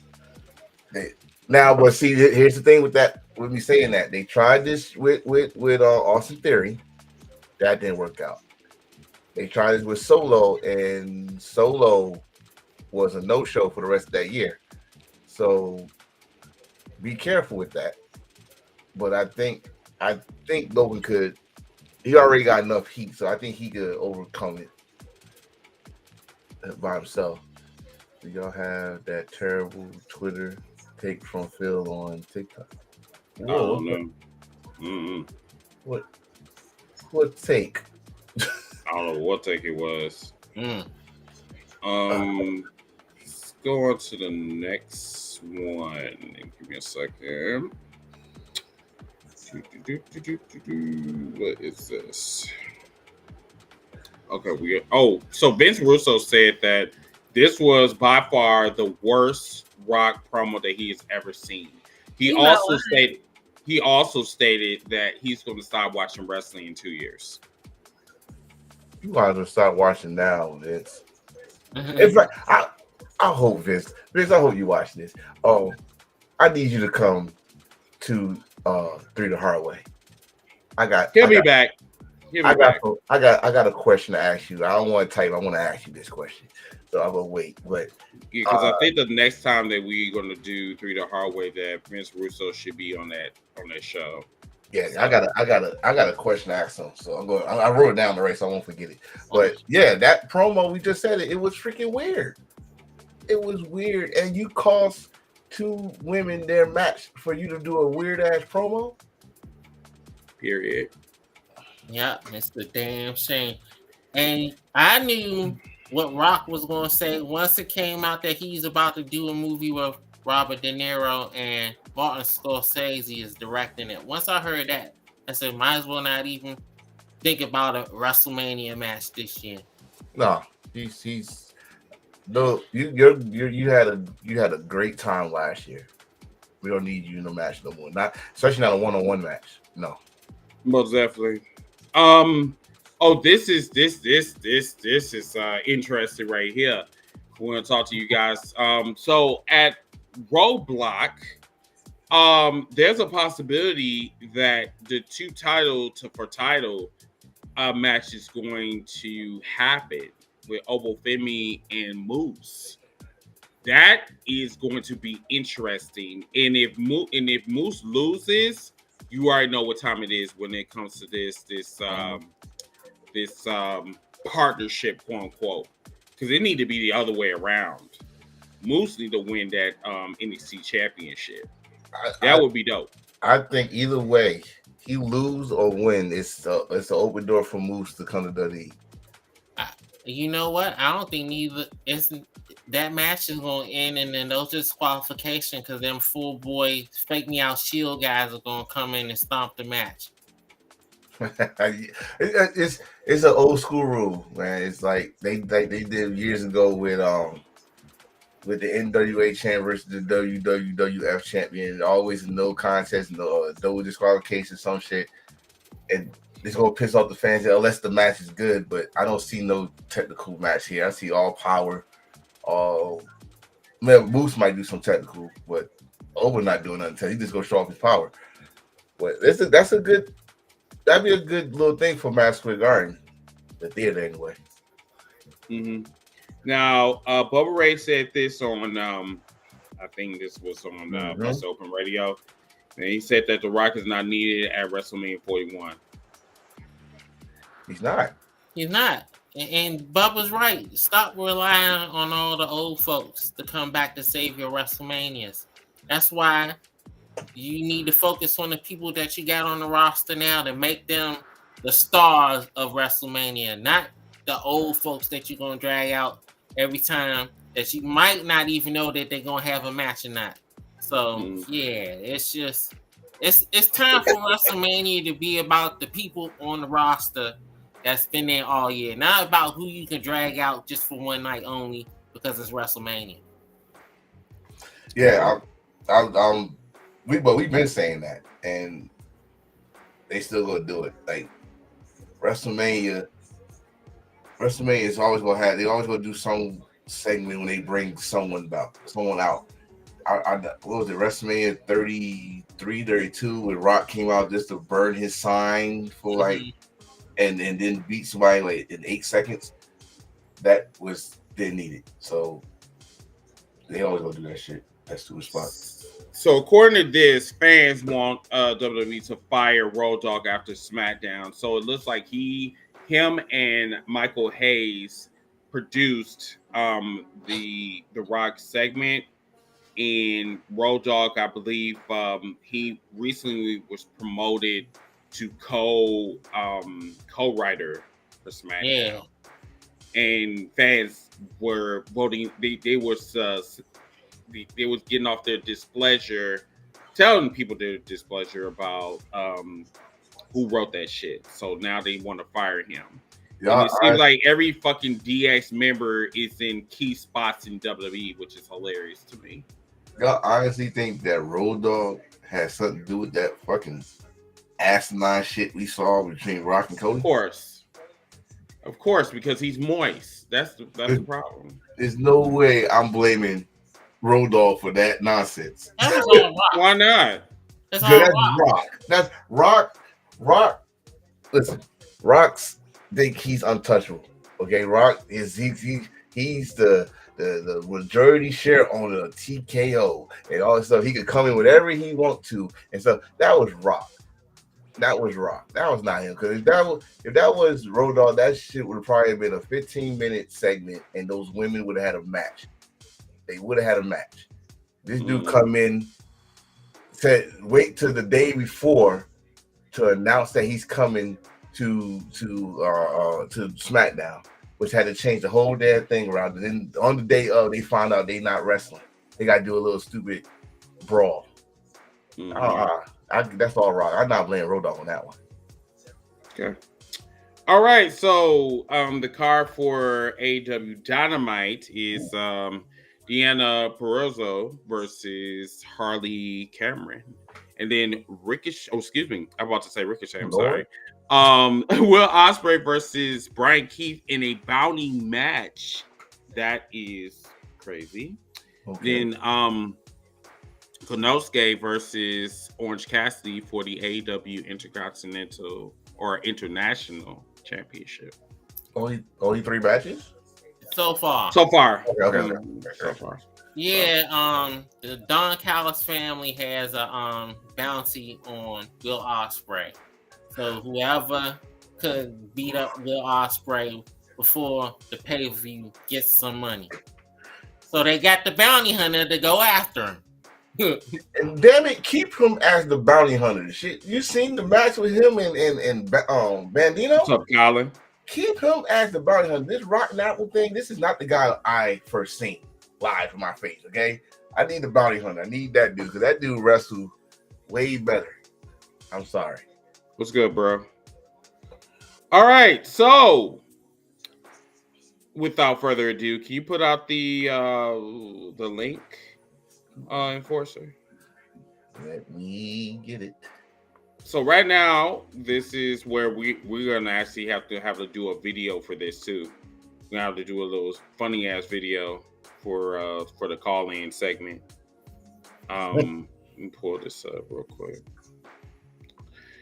but see, here's the thing with that. With me saying that, they tried this with Austin Theory. That didn't work out. They tried this with Solo, and Solo was a no-show for the rest of that year. So be careful with that. But I think Logan could. He already got enough heat, so I think he could overcome it by himself. Do y'all have that terrible Twitter take from Phil on TikTok? Whoa, no. Mm-mm. What? what take. I don't know what take it was. Mm. Let's go on to the next one. Give me a second. What is this? Okay, so Vince Russo said that this was by far the worst Rock promo that he has ever seen. He also stated that he's going to stop watching wrestling in 2 years. You might as well start watching now, Vince. It's like I hope Vince, I hope you watch this. Oh, I need you to come to 3 the Hard Way. He'll be back. I got a question to ask you. I don't want to type. I want to ask you this question, so I'm gonna wait. But because I think the next time that we're gonna do 3 the Hard Way, that Vince Russo should be on that show. Yeah, so. I got a question to ask him. So I'm going. I wrote it down already, so I won't forget it. But yeah, that promo we just said it was freaking weird. It was weird, and you cost 2 women their match for you to do a weird ass promo. Period. Yeah, it's the damn shame. And I knew what Rock was going to say once it came out that he's about to do a movie with Robert De Niro and Martin Scorsese is directing it. Once I heard that, I said, might as well not even think about a WrestleMania match this year. No, he's no. You had a great time last year. We don't need you in a match no more. Not especially not a one-on-one match. No. Most definitely. This is interesting right here. We're gonna talk to you guys. So at Roadblock, there's a possibility that the 2 title match is going to happen with Obafemi and Moose. That is going to be interesting. And if Moose loses, you already know what time it is when it comes to this partnership, quote unquote, because it need to be the other way around. Moose need to win that NXT championship. That would be dope. I think either way, he lose or win, it's an open door for Moose to come to WWE. You know what? I don't think neither. That match is going to end and then those disqualification because them full boy fake me out Shield guys are going to come in and stomp the match. It's an old school rule, man. It's like they did years ago with the NWA champ versus the WWF champion. Always no contest, no disqualification, some shit, and it's gonna piss off the fans unless the match is good. But I don't see no technical match here. I see all power. Moose might do some technical, but Oba not doing nothing. He's just gonna show off his power. But that'd be a good little thing for Madison Square Garden, the theater anyway. Mm-hmm. Now, Bubba Ray said this on, I think this was on Bust Open Radio, and he said that The Rock is not needed at WrestleMania 41. He's not. He's not. And Bubba's right. Stop relying on all the old folks to come back to save your WrestleManias. That's why you need to focus on the people that you got on the roster now to make them the stars of WrestleMania, not the old folks that you're going to drag out every time that you might not even know that they're going to have a match or not. So, it's just, it's time for WrestleMania to be about the people on the roster that's been there all year, not about who you can drag out just for one night only because it's WrestleMania. Yeah, we've been saying that, and they still gonna do it. Like WrestleMania is always gonna have. They always gonna do some segment when they bring someone out. What was it? WrestleMania 33, 32, when Rock came out just to burn his sign for like, and then beat somebody like in 8 seconds. That was didn't need it. So they always gonna do that shit. That's the response. So according to this, fans want WWE to fire Road Dogg after SmackDown. So it looks like him and Michael Hayes produced the Rock segment. And Road Dogg, I believe, he recently was promoted to co-writer for SmackDown, and fans were voting. They was getting off their displeasure, telling people their displeasure about who wrote that shit. So now they want to fire him. Yeah, and it seems like every fucking DX member is in key spots in WWE, which is hilarious to me. Y'all honestly think that Road Dogg has something to do with that fucking asinine shit we saw between Rock and Cody? Of course, because he's moist. That's the problem. There's no way I'm blaming Road Dogg for that nonsense. Why not? That's Rock. That's Rock. Listen, Rock's think he's untouchable. Okay, Rock is he's the majority share on the TKO and all this stuff. He could come in whatever he wants to and stuff. That was Rock. That was not him. Because if that was Road Dogg, that shit would have probably been a 15-minute segment, and those women would have had a match. They would have had a match. This dude come in, said wait till the day before to announce that he's coming to SmackDown, which had to change the whole damn thing around. And then on the day of, they found out they not wrestling. They got to do a little stupid brawl. That's all right. I'm not blaming Road Dogg on that one. Okay. All right. So the card for AEW Dynamite is Deanna Purrazzo versus Harley Cameron. And then Ricochet. Oh, excuse me. I'm about to say Ricochet. I'm sorry. Will Ospreay versus Brian Keith in a bounty match. That is crazy. Okay. Then Konosuke versus Orange Cassidy for the AEW Intercontinental or International Championship. Only 3 matches? So far. Okay. So far. Yeah, the Don Callis family has a bounty on Will Ospreay. So whoever could beat up Will Ospreay before the pay-per-view gets some money. So they got the bounty hunter to go after him. And damn it, keep him as the bounty hunter. Shit, you seen the match with him and Bandino? What's up, Colin? Keep him as the bounty hunter. This Rotten Apple thing, this is not the guy I first seen live from my face, okay? I need the bounty hunter. I need that dude, because that dude wrestled way better. I'm sorry. What's good, bro? All right, so without further ado, can you put out the link, Enforcer? Let me get it. So right now, this is where we're gonna actually have to do a video for this too. We're gonna have to do a little funny ass video for the call-in segment. Let me pull this up real quick.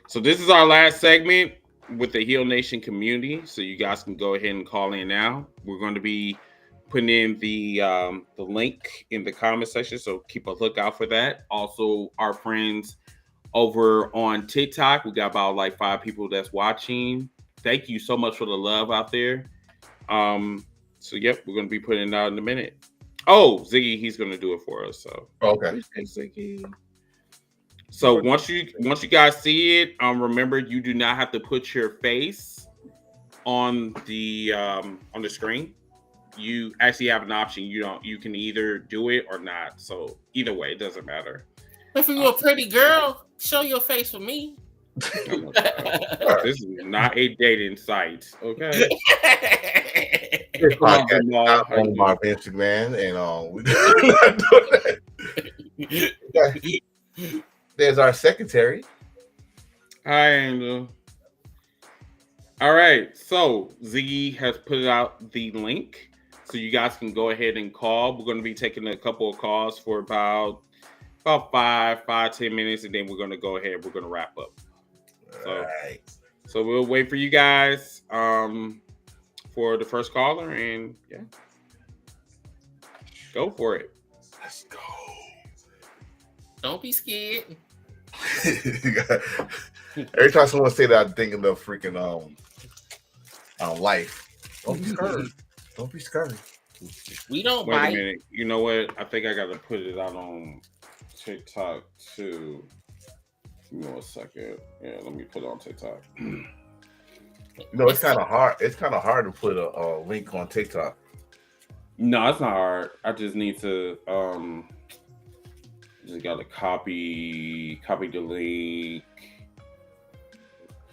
So this is our last segment with the Heel Nation community. So you guys can go ahead and call in now. We're going to be putting in the link in the comment section, so keep a lookout for that. Also, our friends over on TikTok, we got about like 5 people that's watching. Thank you so much for the love out there. So yep, we're going to be putting it out in a minute. Oh, Ziggy, he's going to do it for us. So okay, Ziggy. So once you guys see it, remember you do not have to put your face on the screen. You actually have an option. You can either do it or not. So either way, it doesn't matter. If you're a pretty girl, show your face for me. This is not a dating site, okay? This podcast not on my Instagram, and we not doing that. There's our secretary. Hi, Angel. All right, so Ziggy has put out the link, so you guys can go ahead and call. We're going to be taking a couple of calls for about 5-10 minutes, and then we're going to go ahead. We're going to wrap up. So we'll wait for you guys for the first caller, and yeah, go for it. Let's go. Don't be scared. Every time someone say that, I'm thinking of freaking life. Don't be scared. Don't be scared. We don't Wait bite. a minute. You know what? I think I got to put it out on TikTok too. Give me 1 second. Yeah, let me put it on TikTok. It's kind of hard. It's kind of hard to put a link on TikTok. No, it's not hard. I just need to just got to copy the link.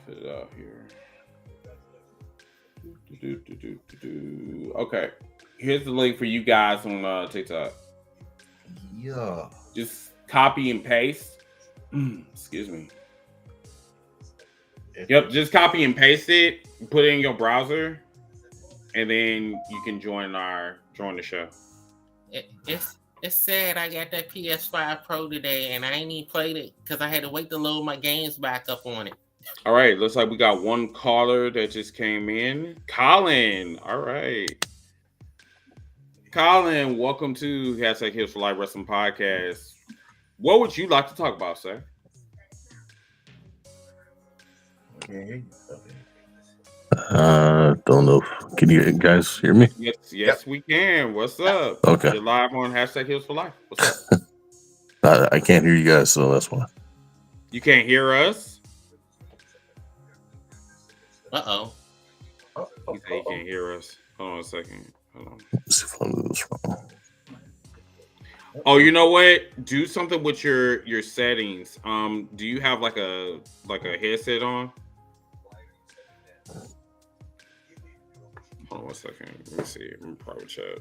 Put it out here. Okay, here's the link for you guys on TikTok. Yeah. Just copy and paste. Excuse me. Yep, just copy and paste it, put it in your browser, and then you can join the show. It's sad I got that PS5 Pro today and I ain't even played it because I had to wait to load my games back up on it. All right, looks like we got one caller that just came in. Colin, all right. Colin, welcome to #Heels4Lyfe Wrestling Podcast. What would you like to talk about, sir? Don't know. Can you guys hear me? Yes, we can. What's up? Okay. You're live on #Heels4Lyfe. What's up? I can't hear you guys, so that's why. You can't hear us? Uh-oh. You say you can't hear us. Hold on a second. Hold on. Let's see if I do this wrong. Oh, you know what? Do something with your settings. Do you have like a headset on? Hold on 1 second. Let me see. I'm private chat.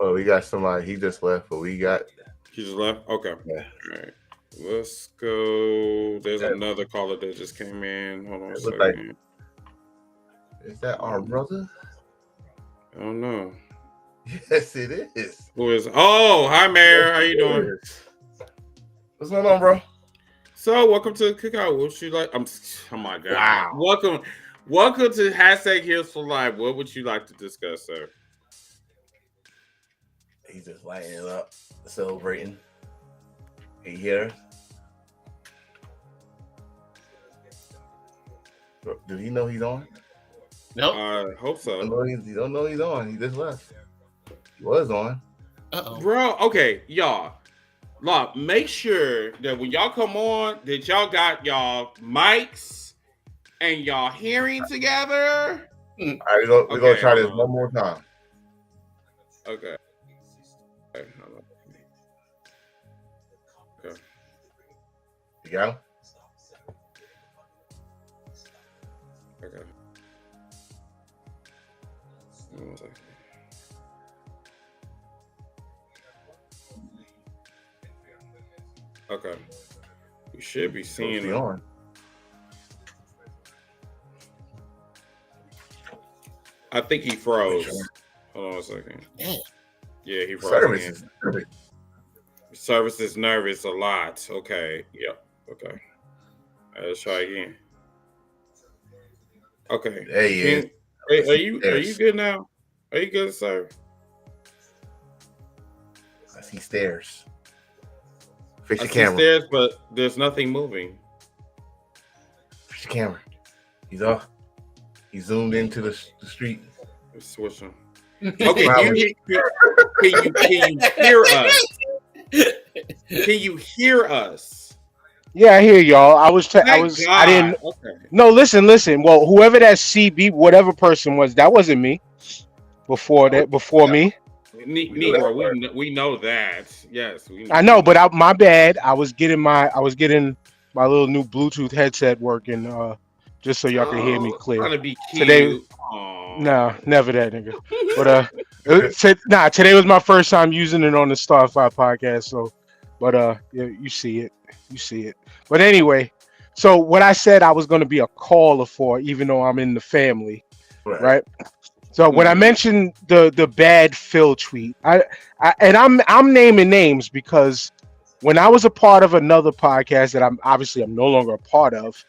Oh, we got somebody. He just left, but we got. He just left? Okay. Yeah. All right. Let's go. There's another caller that just came in. Hold on a second. Like, is that our brother? I don't know. Yes, it is. Who is? Oh, hi, Mayor. How you doing? What's going on, bro? So, welcome to the Cookout. What you like? Oh my God. Wow. Welcome to #Heels4Lyfe. What would you like to discuss, sir? He's just lighting it up, celebrating. He here? Do he know he's on? Nope. I hope so. He don't know he's on. He just left. He was on. Uh-oh. Bro, okay, y'all. Look, make sure that when y'all come on, that y'all got y'all mics and y'all hearing together. All right, we're gonna try this one more time. Okay. Okay. You got him? Okay. 1 second. Okay. You should be seeing He it. on. I think he froze. Hold on a second. Damn. Yeah, he froze. Service again. Service is nervous a lot. Okay. Yep. Okay. Let's try again. Okay. There he is. Are you good now? Are you good, sir? I see stairs. Fix I your see camera. stairs, but there's nothing moving. Fix your camera. He's off. He zoomed into the street. Let's switch him. Okay, can you hear us? Can you hear us? Yeah, I hear y'all. I God. didn't. Okay. No, listen. Well, whoever that CB, whatever person was, that wasn't me. Before me. Negro, we know that. Yes, we know. I know, but my bad. I was getting my little new Bluetooth headset working, just so y'all can hear me clear. Trying to be cute. Today, no, never that nigga. But today was my first time using it on the Starfire podcast. So, but yeah, you see it. But anyway, so what I said I was going to be a caller for, even though I'm in the family, right? So when I mentioned the bad Phil tweet, I'm naming names because when I was a part of another podcast that I'm no longer a part of,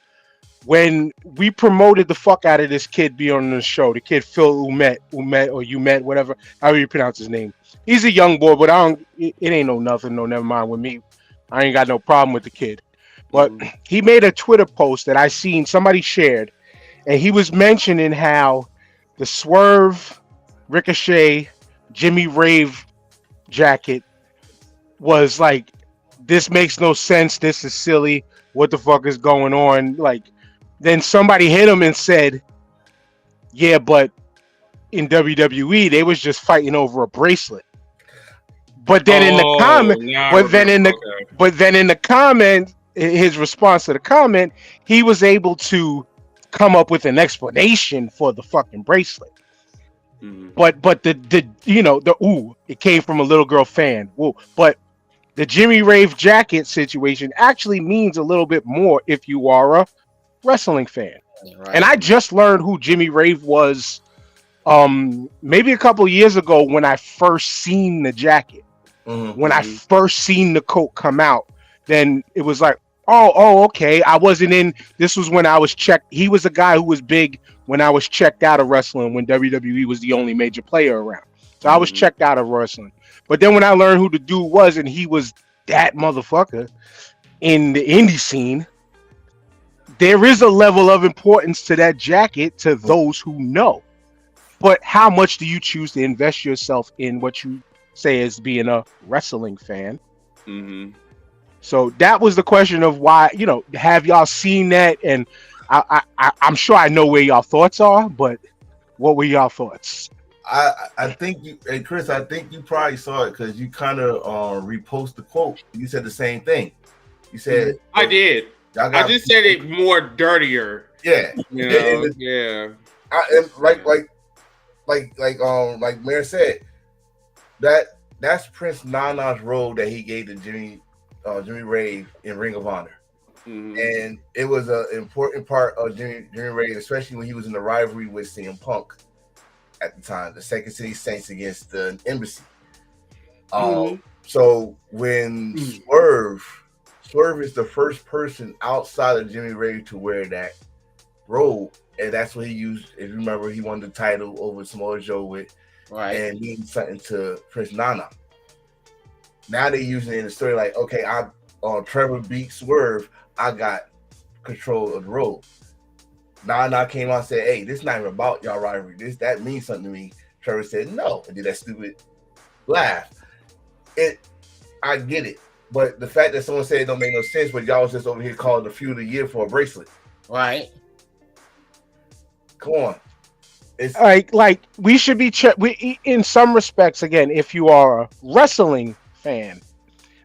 when we promoted the fuck out of this kid being on the show, the kid Phil Umet, whatever, however you pronounce his name. He's a young boy, but it ain't never mind with me. I ain't got no problem with the kid. But he made a Twitter post that I seen somebody shared, and he was mentioning how the Swerve, Ricochet, Jimmy Rave jacket was like this makes no sense. This is silly. What the fuck is going on? Like, then somebody hit him and said, yeah, but in WWE, they was just fighting over a bracelet. But then in the comment, but then in the comment, his response to the comment, he was able to come up with an explanation for the fucking bracelet. Mm-hmm. But it came from a little girl fan. Whoa. But the Jimmy Rave jacket situation actually means a little bit more if you are a wrestling fan. Right. And I just learned who Jimmy Rave was maybe a couple years ago when I first seen the jacket. Mm-hmm. When I first seen the coat come out, then it was like, oh, okay. I wasn't in. This was when I was checked. He was a guy who was big when I was checked out of wrestling, when WWE was the only major player around. So I was checked out of wrestling. But then when I learned who the dude was, and he was that motherfucker in the indie scene, there is a level of importance to that jacket to those who know. But how much do you choose to invest yourself in what you say as being a wrestling fan? Mm-hmm. So that was the question of why, have y'all seen that? And I'm sure I know where y'all thoughts are, but what were y'all thoughts? I think you, and Chris, I think you probably saw it because you kind of repost the quote. You said the same thing. You said I did. I just said it more dirtier. Yeah, yeah. And like Mayor said, that's Prince Nana's role that he gave to Jimmy Rave in Ring of Honor. Mm-hmm. And it was an important part of Jimmy Rave, especially when he was in the rivalry with CM Punk at the time, the Second City Saints against the Embassy. So when Swerve is the first person outside of Jimmy Rave to wear that robe, and that's what he used. If you remember, he won the title over Samoa Joe with, right? And he did something to Prince Nana. Now they're using it in the story like, okay, Trevor beat Swerve, I got control of the robe. Nana came out and said, hey, this is not even about y'all rivalry. That means something to me. Trevor said no, and did that stupid laugh. I get it. But the fact that someone said it don't make no sense, but y'all was just over here calling the feud of the year for a bracelet. Right. Come on. It's like we should be in some respects, again, if you are a wrestling fan,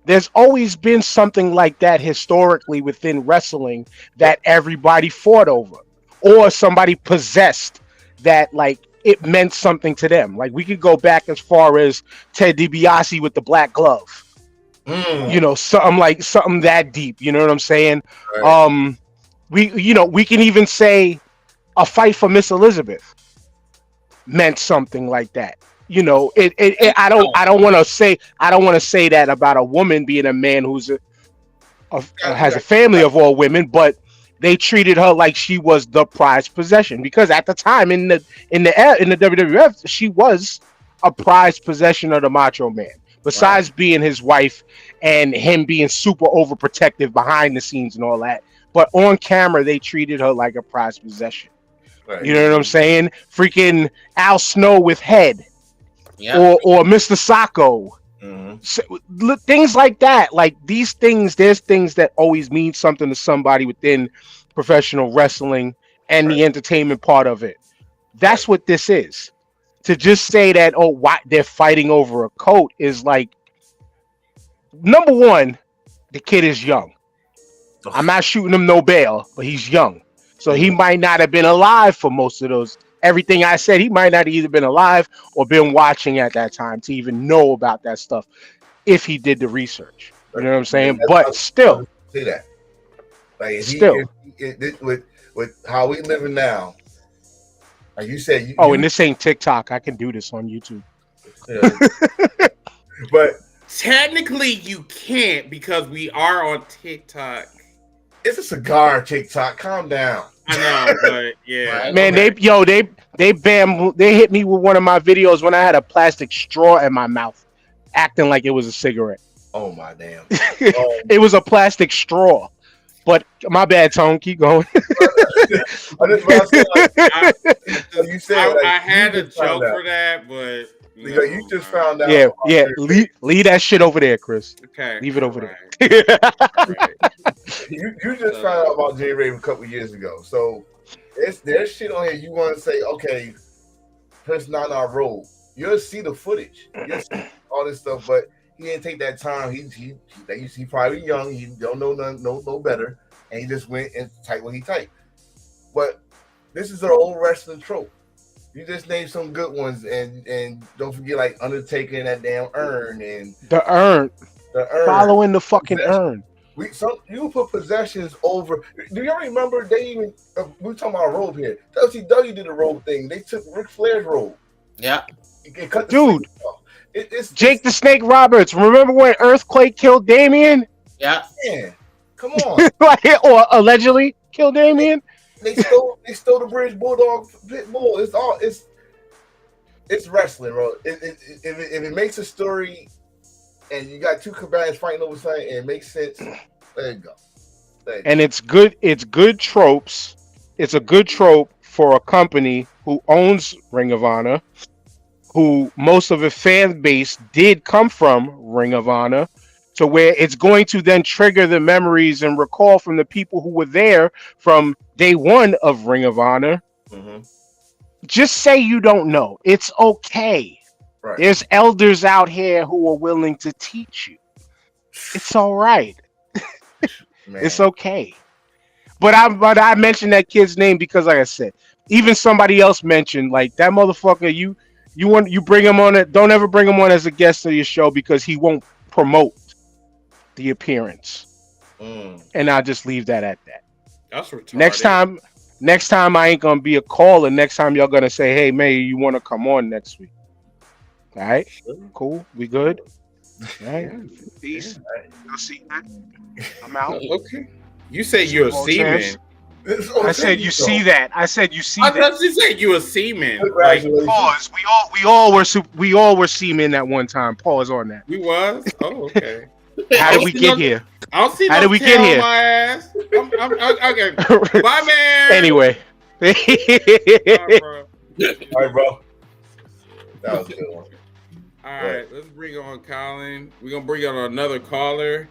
there's always been something like that historically within wrestling that everybody fought over, or somebody possessed that, like, it meant something to them. Like, we could go back as far as Ted DiBiase with the black glove. Something that deep, you know what I'm saying? Right. We can even say a fight for Miss Elizabeth meant something like that. I don't want to say that about a woman being a man who's has a family of all women, but they treated her like she was the prized possession, because at the time in the WWF, she was a prized possession of the Macho Man. Besides being his wife and him being super overprotective behind the scenes and all that, but on camera they treated her like a prized possession. Right. You know what I'm saying? Freaking Al Snow with Head, or Mr. Sacco, things like that. Like these things, there's things that always mean something to somebody within professional wrestling and the entertainment part of it. That's what this is. To just say that, why they're fighting over a coat is like, number one, the kid is young. I'm not shooting him no bail, but he's young. So he might not have been alive for most of those. Everything I said, he might not have either been alive or been watching at that time to even know about that stuff if he did the research. You know what I'm saying? But still. See that. Like still. With how we living now, like you said, and this ain't TikTok. I can do this on YouTube. Yeah. But technically, you can't, because we are on TikTok. It's a cigar TikTok. Calm down. I know, but yeah, man. They hit me with one of my videos when I had a plastic straw in my mouth, acting like it was a cigarette. Oh my damn! It was a plastic straw. But my bad, Tone. Keep going. I had a joke for that, but You just found out. Yeah. Leave that shit over there, Chris. Okay. Leave it over there. Right. You just found out about Jay Raven a couple years ago. So there's shit on here you want to say, okay, Prince Nana rolled. You'll see the footage. You'll see all this stuff, but he didn't take that time. He probably young. He don't know none, no better, and he just went and typed what he typed. But this is an old wrestling trope. You just named some good ones, and don't forget like Undertaker and that damn urn and the urn. Following the fucking urn. You put possessions over. Do you remember they even we talking about robe here? WCW did a robe thing. They took Ric Flair's robe. Yeah. Dude. It's Jake the Snake Roberts. Remember when Earthquake killed Damien? Yeah. Man, come on. Or allegedly killed Damien? They stole the British Bulldog pit bull. It's wrestling, bro. If it makes a story and you got two combatants fighting over something and it makes sense, there you go. And it's good tropes. It's a good trope for a company who owns Ring of Honor, who most of its fan base did come from Ring of Honor, to where it's going to then trigger the memories and recall from the people who were there from day one of Ring of Honor. Mm-hmm. Just say you don't know. It's okay. Right. There's elders out here who are willing to teach you. It's all right. It's okay. But I mentioned that kid's name because, like I said, even somebody else mentioned like that motherfucker. You bring him on it. Don't ever bring him on as a guest of your show because he won't promote the appearance. And I'll just leave that at that. That's retarded. Next time I ain't gonna be a caller. Next time y'all gonna say, "Hey, May, you want to come on next week?" All right, cool. We good? All right. Peace. You'll see that. I'm out. Okay. You said you're a seaman. I said you see that. I said you see that. I thought you said you a seaman. Like, pause. We all were seamen at one time. Pause on that. We was? Oh, okay. How did we get here? I don't see How did we get here? My ass. Okay. Bye, man. Anyway. All right, bro. That was a good one. All right, let's bring on Colin. We're going to bring on another caller,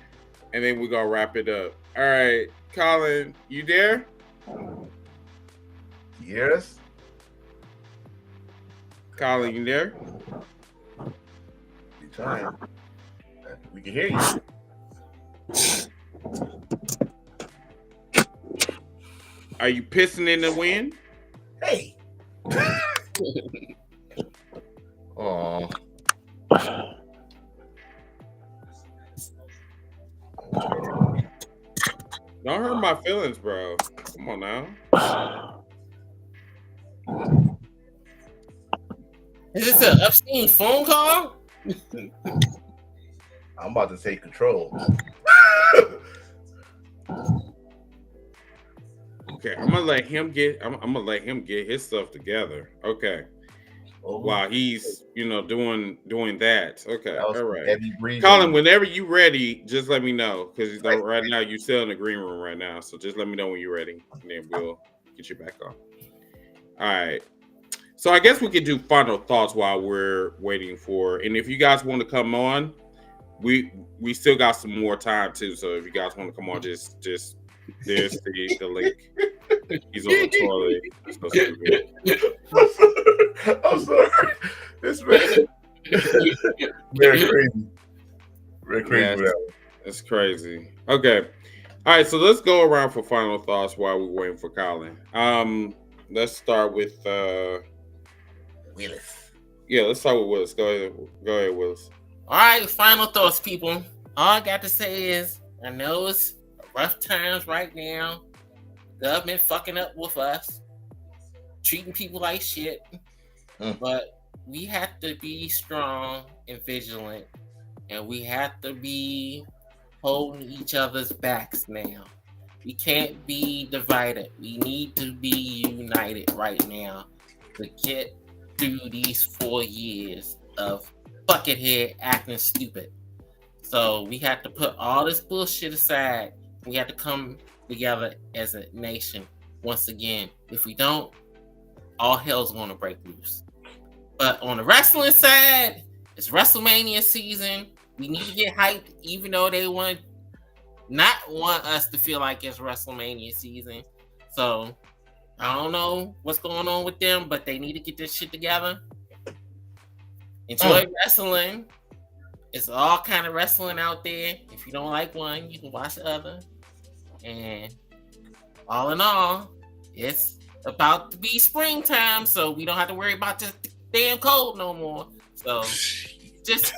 and then we're going to wrap it up. All right, Colin, you there? Yes. Colin, you there? You trying. We can hear you. Are you pissing in the wind? Hey. Oh. Don't hurt my feelings, bro. Come on now. Is this an obscene phone call? I'm about to take control. Okay, I'm gonna let him get his stuff together. Okay. While he's doing that. Okay. All right. Colin, whenever you ready, just let me know. Because right now you're still in the green room right now. So just let me know when you're ready. And then we'll get you back on. All right. So I guess we could do final thoughts while we're waiting for. And if you guys want to come on, we still got some more time too. So if you guys want to come on, just there's the link. He's on the toilet. I'm sorry. This man. Very crazy. Very crazy. Yeah, it's crazy. Okay. All right. So let's go around for final thoughts while we're waiting for Colin. Let's start with Willis. Yeah, let's start with Willis. Go ahead, Willis. All right. Final thoughts, people. All I got to say is I know it's rough times right now. Government fucking up with us, treating people like shit. But we have to be strong and vigilant, and we have to be holding each other's backs now. We can't be divided. We need to be united right now to get through these 4 years of buckethead acting stupid. So we have to put all this bullshit aside. We have to come together as a nation once again. If we don't, all hell's going to break loose. But on the wrestling side, it's WrestleMania season. We need to get hyped, even though they not want us to feel like it's WrestleMania season. So I don't know what's going on with them, but they need to get this shit together. Enjoy wrestling. It's all kind of wrestling out there. If you don't like one, you can watch the other. And all in all, it's about to be springtime, so we don't have to worry about this damn cold no more. So just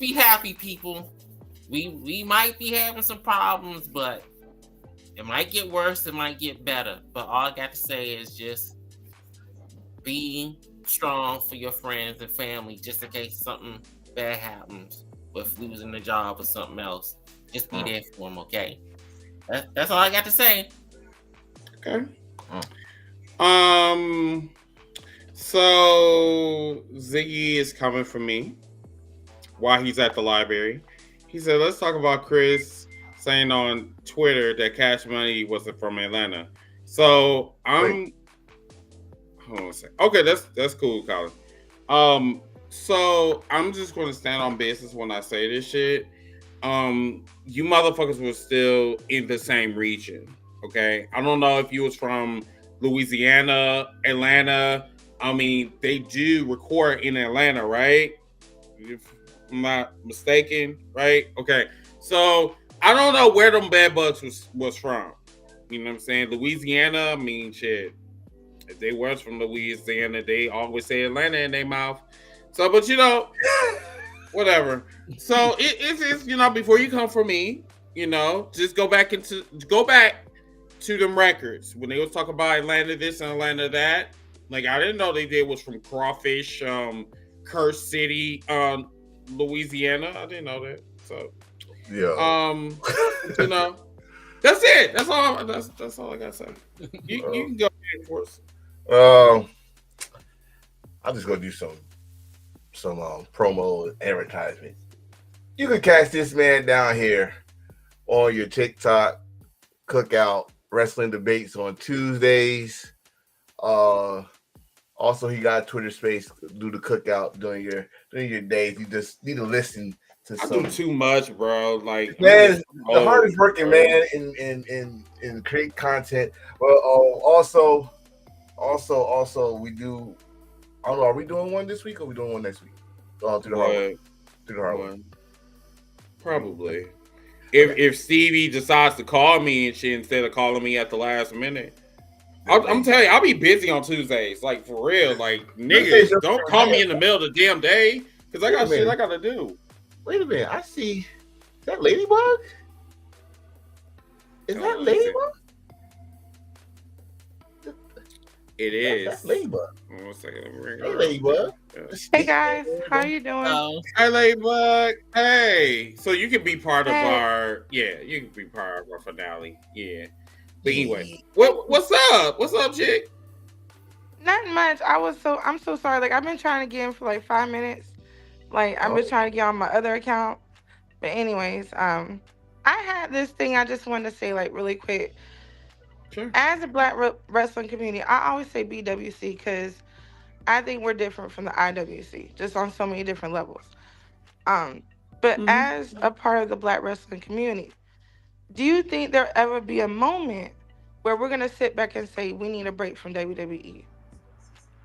be happy, people. We might be having some problems, but it might get worse, it might get better. But all I got to say is just be strong for your friends and family, just in case something bad happens with losing the job or something else. Just be there for them, okay? That's all I got to say. Okay. So Ziggy is coming for me while he's at the library. He said, let's talk about Chris saying on Twitter that Cash Money wasn't from Atlanta. So hold on a second. Okay, that's cool, Colin. So I'm just gonna stand on business when I say this shit. You motherfuckers were still in the same region. Okay. I don't know if you was from Louisiana, Atlanta. I mean, they do record in Atlanta, right? If I'm not mistaken, right? Okay. So I don't know where them bed bugs was from. You know what I'm saying? Louisiana, I mean, shit. If they was from Louisiana, they always say Atlanta in their mouth. So, but you know, whatever. So it's you know, before you come for me, you know, just go back to them records when they was talking about Atlanta this and Atlanta that. Like, I didn't know they did was from Crawfish, Curse City, Louisiana. I didn't know that. So yeah, you know, that's it. That's all. That's all I gotta say. You can go ahead for us. I'm just gonna do some promo advertisement. You can catch this man down here on your TikTok cookout wrestling debates on Tuesdays. Also, he got a Twitter space. Do the cookout during your days. You just need to listen to I do too much, bro. Like, man, the hardest working man in create content. Well, also we do. I don't know. Are we doing one this week or are we doing one next week? Through the hard one. Probably. If Stevie decides to call me and shit instead of calling me at the last minute, I'm telling you, I'll be busy on Tuesdays. Like, for real. Like, niggas, don't call me in the middle of the damn day because I got shit I gotta do. Wait a minute. I see. Is that Ladybug? Is that Ladybug? It is. That's Ladybug. 1 second. Hey, Ladybug. Hey guys, how you doing? Hi, Ladybug. Hey. So you can be part of our, you can be part of our finale. Yeah. But anyway, what's up? What's up, chick? Not much. I'm so sorry. Like, I've been trying to get in for like 5 minutes. Like, I've been trying to get on my other account. But anyways, I had this thing I just wanted to say, like, really quick. Sure. As a Black wrestling community, I always say BWC because I think we're different from the IWC, just on so many different levels. But as a part of the Black wrestling community, do you think there'll ever be a moment where we're gonna sit back and say we need a break from WWE?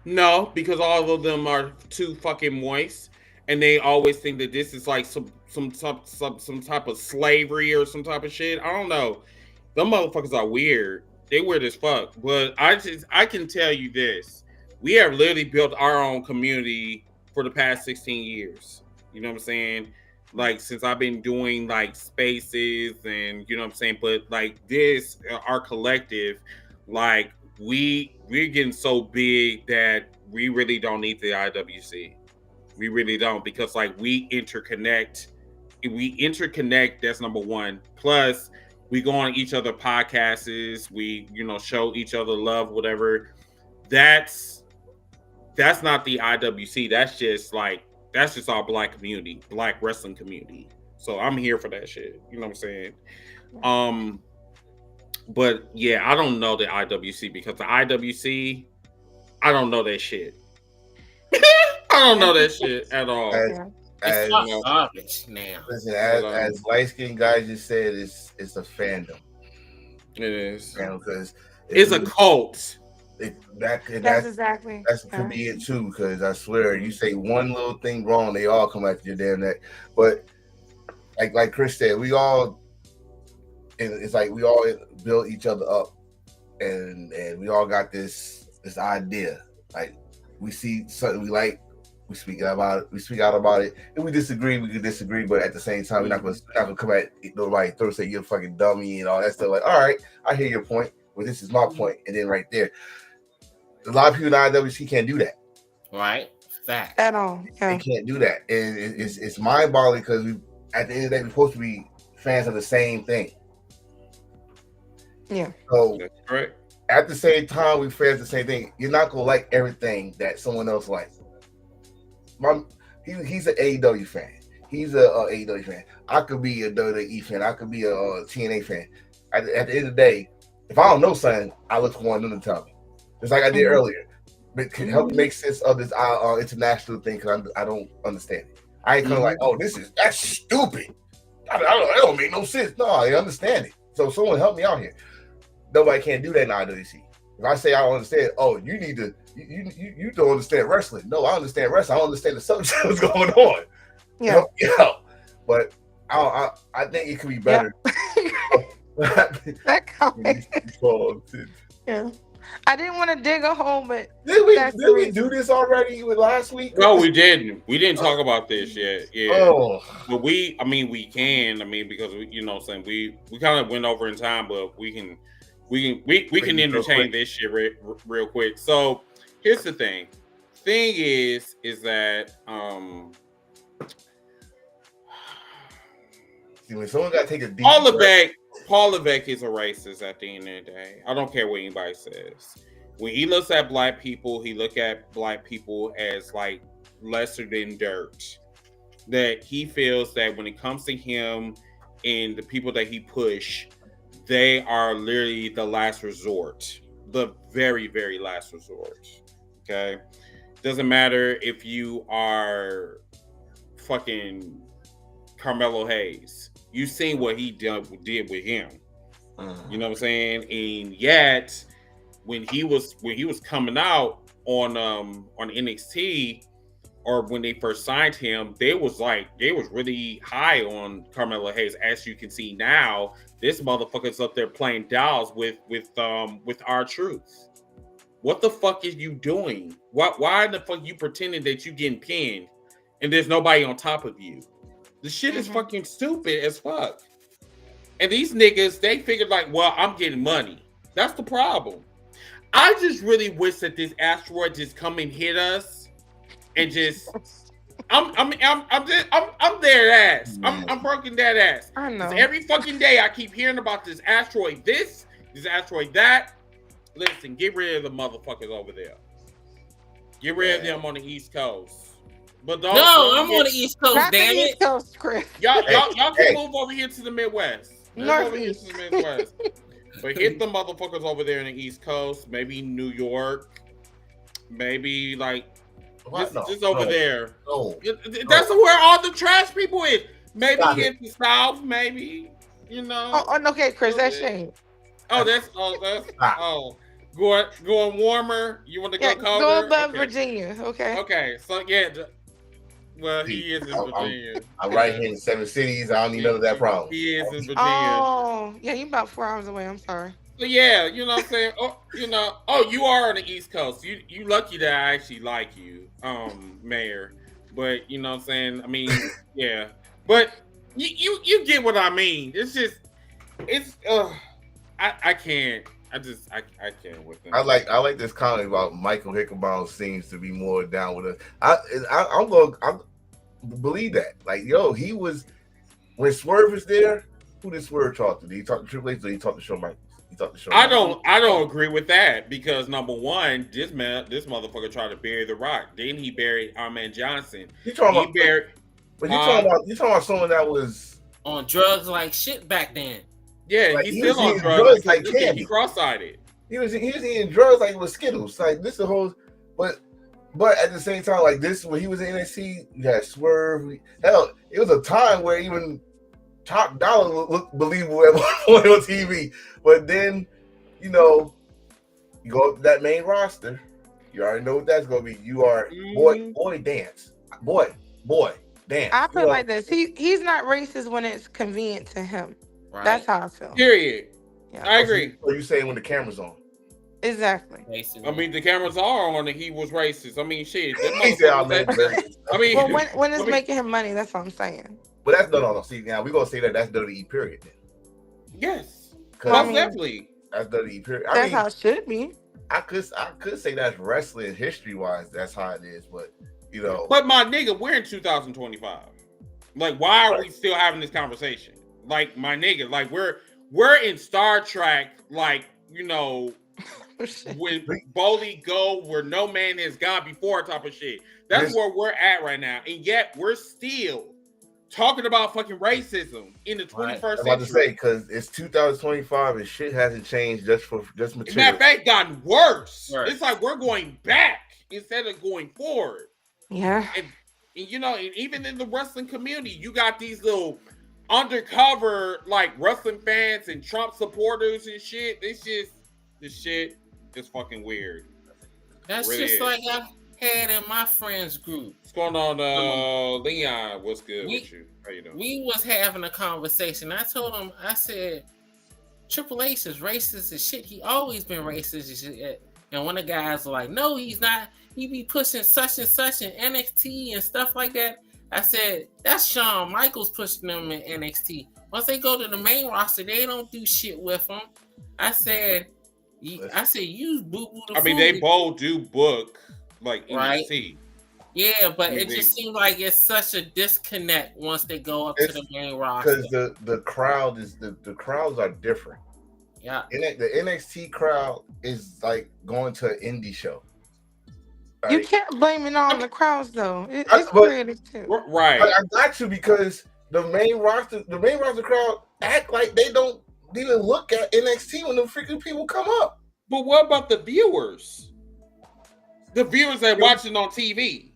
No, because all of them are too fucking moist, and they always think that this is like some type of slavery or some type of shit. I don't know. Them motherfuckers are weird. They weird as fuck. But I can tell you this: we have literally built our own community for the past 16 years. You know what I'm saying? Like, since I've been doing like spaces and you know what I'm saying, but like this, our collective, like we're getting so big that we really don't need the IWC. We really don't, because like we interconnect. That's number one. Plus, we go on each other podcasts. We, you know, show each other love, whatever. That's not the IWC. That's just our Black community, Black wrestling community. So I'm here for that shit. You know what I'm saying? But yeah, I don't know the IWC because the IWC, I don't know that shit. don't know that shit at all. It's not garbage now. Listen, as light skinned guys just said, it's a fandom. It is because it's a cult. That's exactly. That could be it too. Because I swear, you say one little thing wrong, they all come after your damn neck. But like Chris said, we all, it's like we all build each other up, and we all got this idea. Like we see something we like, we speak out about it. If we disagree, we can disagree, but at the same time, we're not gonna come at nobody throw say you're a fucking dummy and all that stuff. Like, all right, I hear your point, but this is my point, and then right there, a lot of people in the IWC can't do that. Right, fact. At all, they can't do that, and it's mind-boggling because at the end of the day, we're supposed to be fans of the same thing. Yeah. So that's correct. At the same time, we fans of the same thing. You're not gonna like everything that someone else likes. He's an AEW fan. He's a AEW fan. I could be a WWE fan. I could be a TNA fan. At the end of the day, if I don't know something, I look for one of them to tell me. Just like I did earlier. But can help me make sense of this international thing because I don't understand it. I ain't kind of like, oh, that's stupid. That don't make no sense. No, I understand it. So someone help me out here. Nobody can do that in IWC. If I say I don't understand, oh, you need to, you don't understand wrestling. No, I understand wrestling. I don't understand the subject that's going on. Yeah. But I think it could be better. That comment. Yeah. I didn't want to dig a hole, but did we do this already with last week? No, we didn't. We didn't talk about this yet. Yeah. Oh. But we can. Because we, we kind of went over in time, but we can entertain this shit real quick. So here's the thing. Thing is that when someone got to take a deep Paul Levesque is a racist at the end of the day. I don't care what anybody says. When he looks at black people, he look at black people as like lesser than dirt. That he feels that when it comes to him and the people that he push, they are literally the last resort. The very, very last resort. Okay? Doesn't matter if you are fucking Carmelo Hayes. You've seen what he did with him. You know what I'm saying? And yet, when he was coming out on NXT, or when they first signed him, they was really high on Carmelo Hayes. As you can see now, this motherfucker's up there playing dolls with R-Truth. What the fuck is you doing? Why the fuck you pretending that you getting pinned and there's nobody on top of you? The shit is fucking stupid as fuck. And these niggas, they figured like, well, I'm getting money. That's the problem. I just really wish that this asteroid just come and hit us, and just, I'm dead ass. I'm broken dead ass. I know. Every fucking day I keep hearing about this asteroid this asteroid that. Listen, get rid of the motherfuckers over there. Get rid of them on the East Coast. But I'm on the East Coast, Not damn the it. East Coast, Chris. Y'all can move over here to the Midwest. Northeast. To the Midwest. But hit the motherfuckers over there in the East Coast, maybe New York, maybe like just over there. No. That's where all the trash people is. Maybe hit the South, maybe, Oh, okay, Chris, that's shame. Going warmer. You want to go colder? Go above Virginia, okay? Okay, so yeah. Well, he is in Virginia. I'm right here in 7 cities. I don't need none of that problem. He is in Virginia. Oh, yeah, you're about 4 hours away. I'm sorry. So yeah, you know what I'm saying? You are on the East Coast. You lucky that I actually like you, Mayor. But you know what I'm saying? I mean, yeah. But you get what I mean. It's just I can't. I can't with them. I like this comment about Michael Hickenbaum seems to be more down with us. I believe that. Like, he was when Swerve was there. Who did Swerve talk to? Did he talk to Triple H or did he talk to Shawn Michaels? He talked to Shawn Michaels. I don't agree with that because number one, this motherfucker tried to bury The Rock. Then he buried Ahmed Johnson. You talking about someone that was on drugs like shit back then. Yeah, like, he's still on drugs like candy. He cross-eyed it. He was eating drugs like with Skittles. Like this the whole, but But at the same time, like this, when he was in NXT, you had Swerve. Hell, it was a time where even Top Dollar looked believable at one point on TV. But then, you know, you go up to that main roster. You already know what that's gonna be. You are boy dance, boy dance. I feel like this. He's not racist when it's convenient to him. Right. That's how I feel. Period. Yeah. I agree. What are you saying when the camera's on? Exactly. I mean, the cameras are on, and he was racist. I mean, shit. I mean, well, when it's making him money, that's what I'm saying. But that's no. See, now we're gonna say that's WWE period. Then. Yes, definitely. That's WWE period. That's how it should be. I could say that's wrestling history wise. That's how it is, but you know. But my nigga, we're in 2025. Like, why are we still having this conversation? Like, my nigga, like we're in Star Trek. Like, you know. When Boldy go where no man has gone before type of shit. That's where we're at right now. And yet we're still talking about fucking racism in the 21st century. I'm about to say, because it's 2025 and shit hasn't changed just material. Matter of fact, gotten worse. Right. It's like we're going back instead of going forward. Yeah. And you know, and even in the wrestling community, you got these little undercover like wrestling fans and Trump supporters and shit. It's just this shit. It's fucking weird. That's really just like I had in my friends group. What's going on, Leon? What's good with you? How you doing? We was having a conversation. I told him, I said, Triple H is racist as shit. He always been racist as shit. And one of the guys was like, no, he's not. He be pushing such and such in NXT and stuff like that. I said, that's Shawn Michaels pushing them in NXT. Once they go to the main roster, they don't do shit with them. I said, use Boo Boo the I mean, they both do book like NXT. Yeah, but it just seems like it's such a disconnect once they go up to the main roster. Because the crowd is the crowds are different. Yeah, the NXT crowd is like going to an indie show. Right? You can't blame it on the crowds though. It's creative too. Right. I got you because the main roster crowd act like they don't even look at NXT when the freaking people come up. But what about the viewers? The viewers that watching on TV.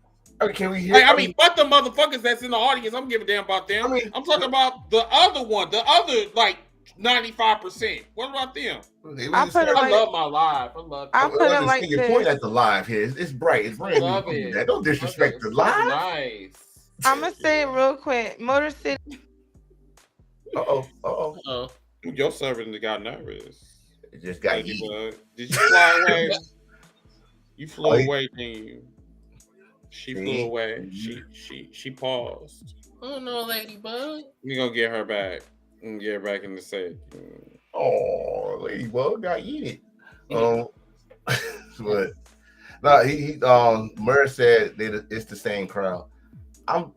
Can we hear? Like, I mean, fuck the motherfuckers that's in the audience. I'm giving a damn about them. I'm talking about the other one, the other like 95%. What about them? I love my live. I put it like this. Point at the live here. It's bright. It's bright. Don't disrespect the live. Nice. I'm gonna say it real quick. Motor City. Uh-oh. Your servant got nervous. It just got eaten. Did you fly away? You flew away, didn't you? She flew away. She paused. Oh no, Ladybug. We gonna get her back. And get her back in the set. Oh, Ladybug got eaten. But he Murray said that it's the same crowd. I'm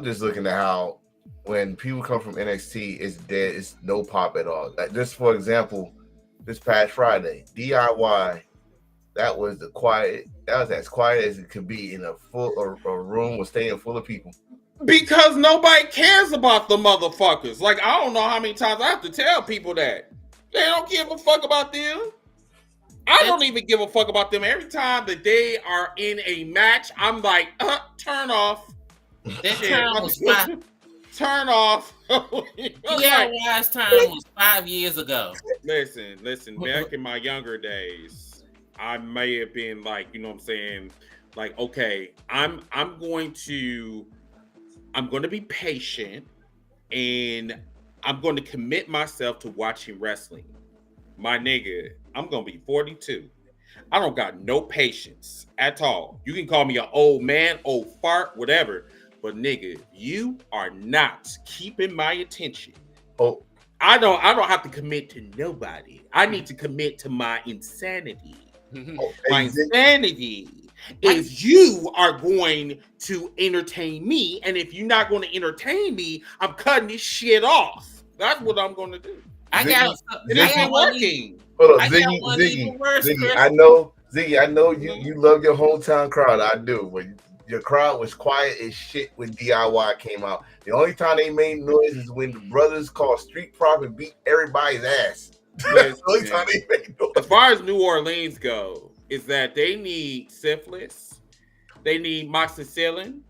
just looking at how when people come from NXT, it's dead. It's no pop at all. Like just for example, this past Friday, DIY, that was as quiet as it could be in a room with staying full of people. Because nobody cares about the motherfuckers. Like, I don't know how many times I have to tell people that. They don't give a fuck about them. I don't even give a fuck about them. Every time that they are in a match, I'm like, turn off. Turn off. DIY's time was 5 years ago. Listen. Back in my younger days, I may have been like, you know what I'm saying? Like, okay, I'm going to be patient and I'm going to commit myself to watching wrestling. My nigga, I'm going to be 42. I don't got no patience at all. You can call me an old man, old fart, whatever. But nigga, you are not keeping my attention. Oh, I don't have to commit to nobody. I need to commit to my insanity. My insanity is you are going to entertain me, and if you're not going to entertain me, I'm cutting this shit off. That's what I'm going to do. It isn't working. Hold on, Ziggy. I know you love your hometown crowd. I do, but your crowd was quiet as shit when DIY came out. The only time they made noise is when the brothers called Street Profit beat everybody's ass. Yes, the only time they made noise. As far as New Orleans go, is that they need syphilis, they need moxicillin,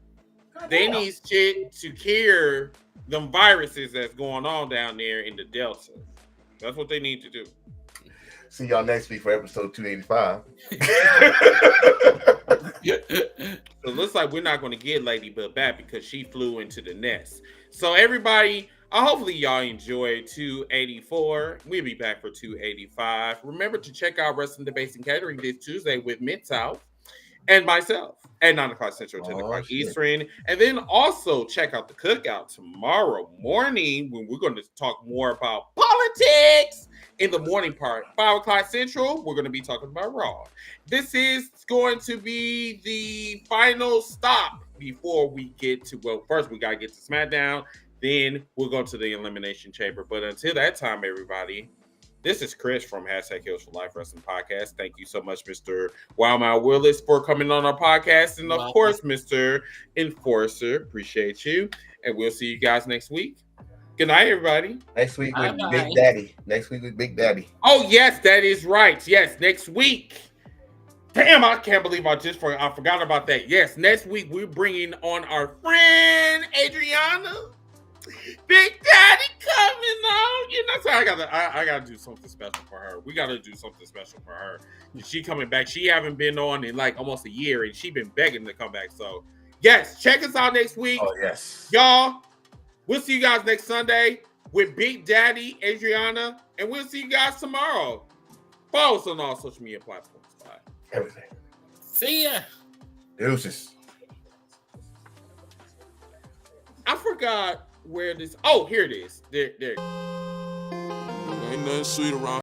they need shit to cure them viruses that's going on down there in the Delta. That's what they need to do. See y'all next week for episode 285. So it looks like we're not going to get Ladybug back because she flew into the nest. So everybody, hopefully y'all enjoyed 284. We'll be back for 285. Remember to check out Wrestling Debates and Catering this Tuesday with Mid-South and myself at 9 o'clock Central, 10 o'clock Eastern. And then also check out the Cookout tomorrow morning when we're going to talk more about politics. In the morning part, 5 o'clock Central, we're going to be talking about Raw. This is going to be the final stop before we get to, well, first we got to get to Smackdown, then we'll go to the Elimination Chamber. But until that time, everybody, this is Chris from #Heels4Lyfe Wrestling Podcast. Thank you so much, Mr. Wildmouth Willis, for coming on our podcast. And of course, Mr. Enforcer, appreciate you. And we'll see you guys next week. Good night, everybody. Next week with Big Daddy. Next week with Big Daddy. Oh, yes, that is right. Yes, next week. Damn, I can't believe I forgot about that. Yes, next week we're bringing on our friend Adriana. Big Daddy coming on. You know, so I gotta do something special for her. We gotta do something special for her. She coming back. She haven't been on in like almost a year, and she been begging to come back. So, yes, check us out next week. Oh, yes. Y'all. We'll see you guys next Sunday with Big Daddy, Adriana, and we'll see you guys tomorrow. Follow us on all social media platforms. Bye. Everything. See ya. Deuces. I forgot where this. Oh, here it is. There. Ain't nothing sweet around.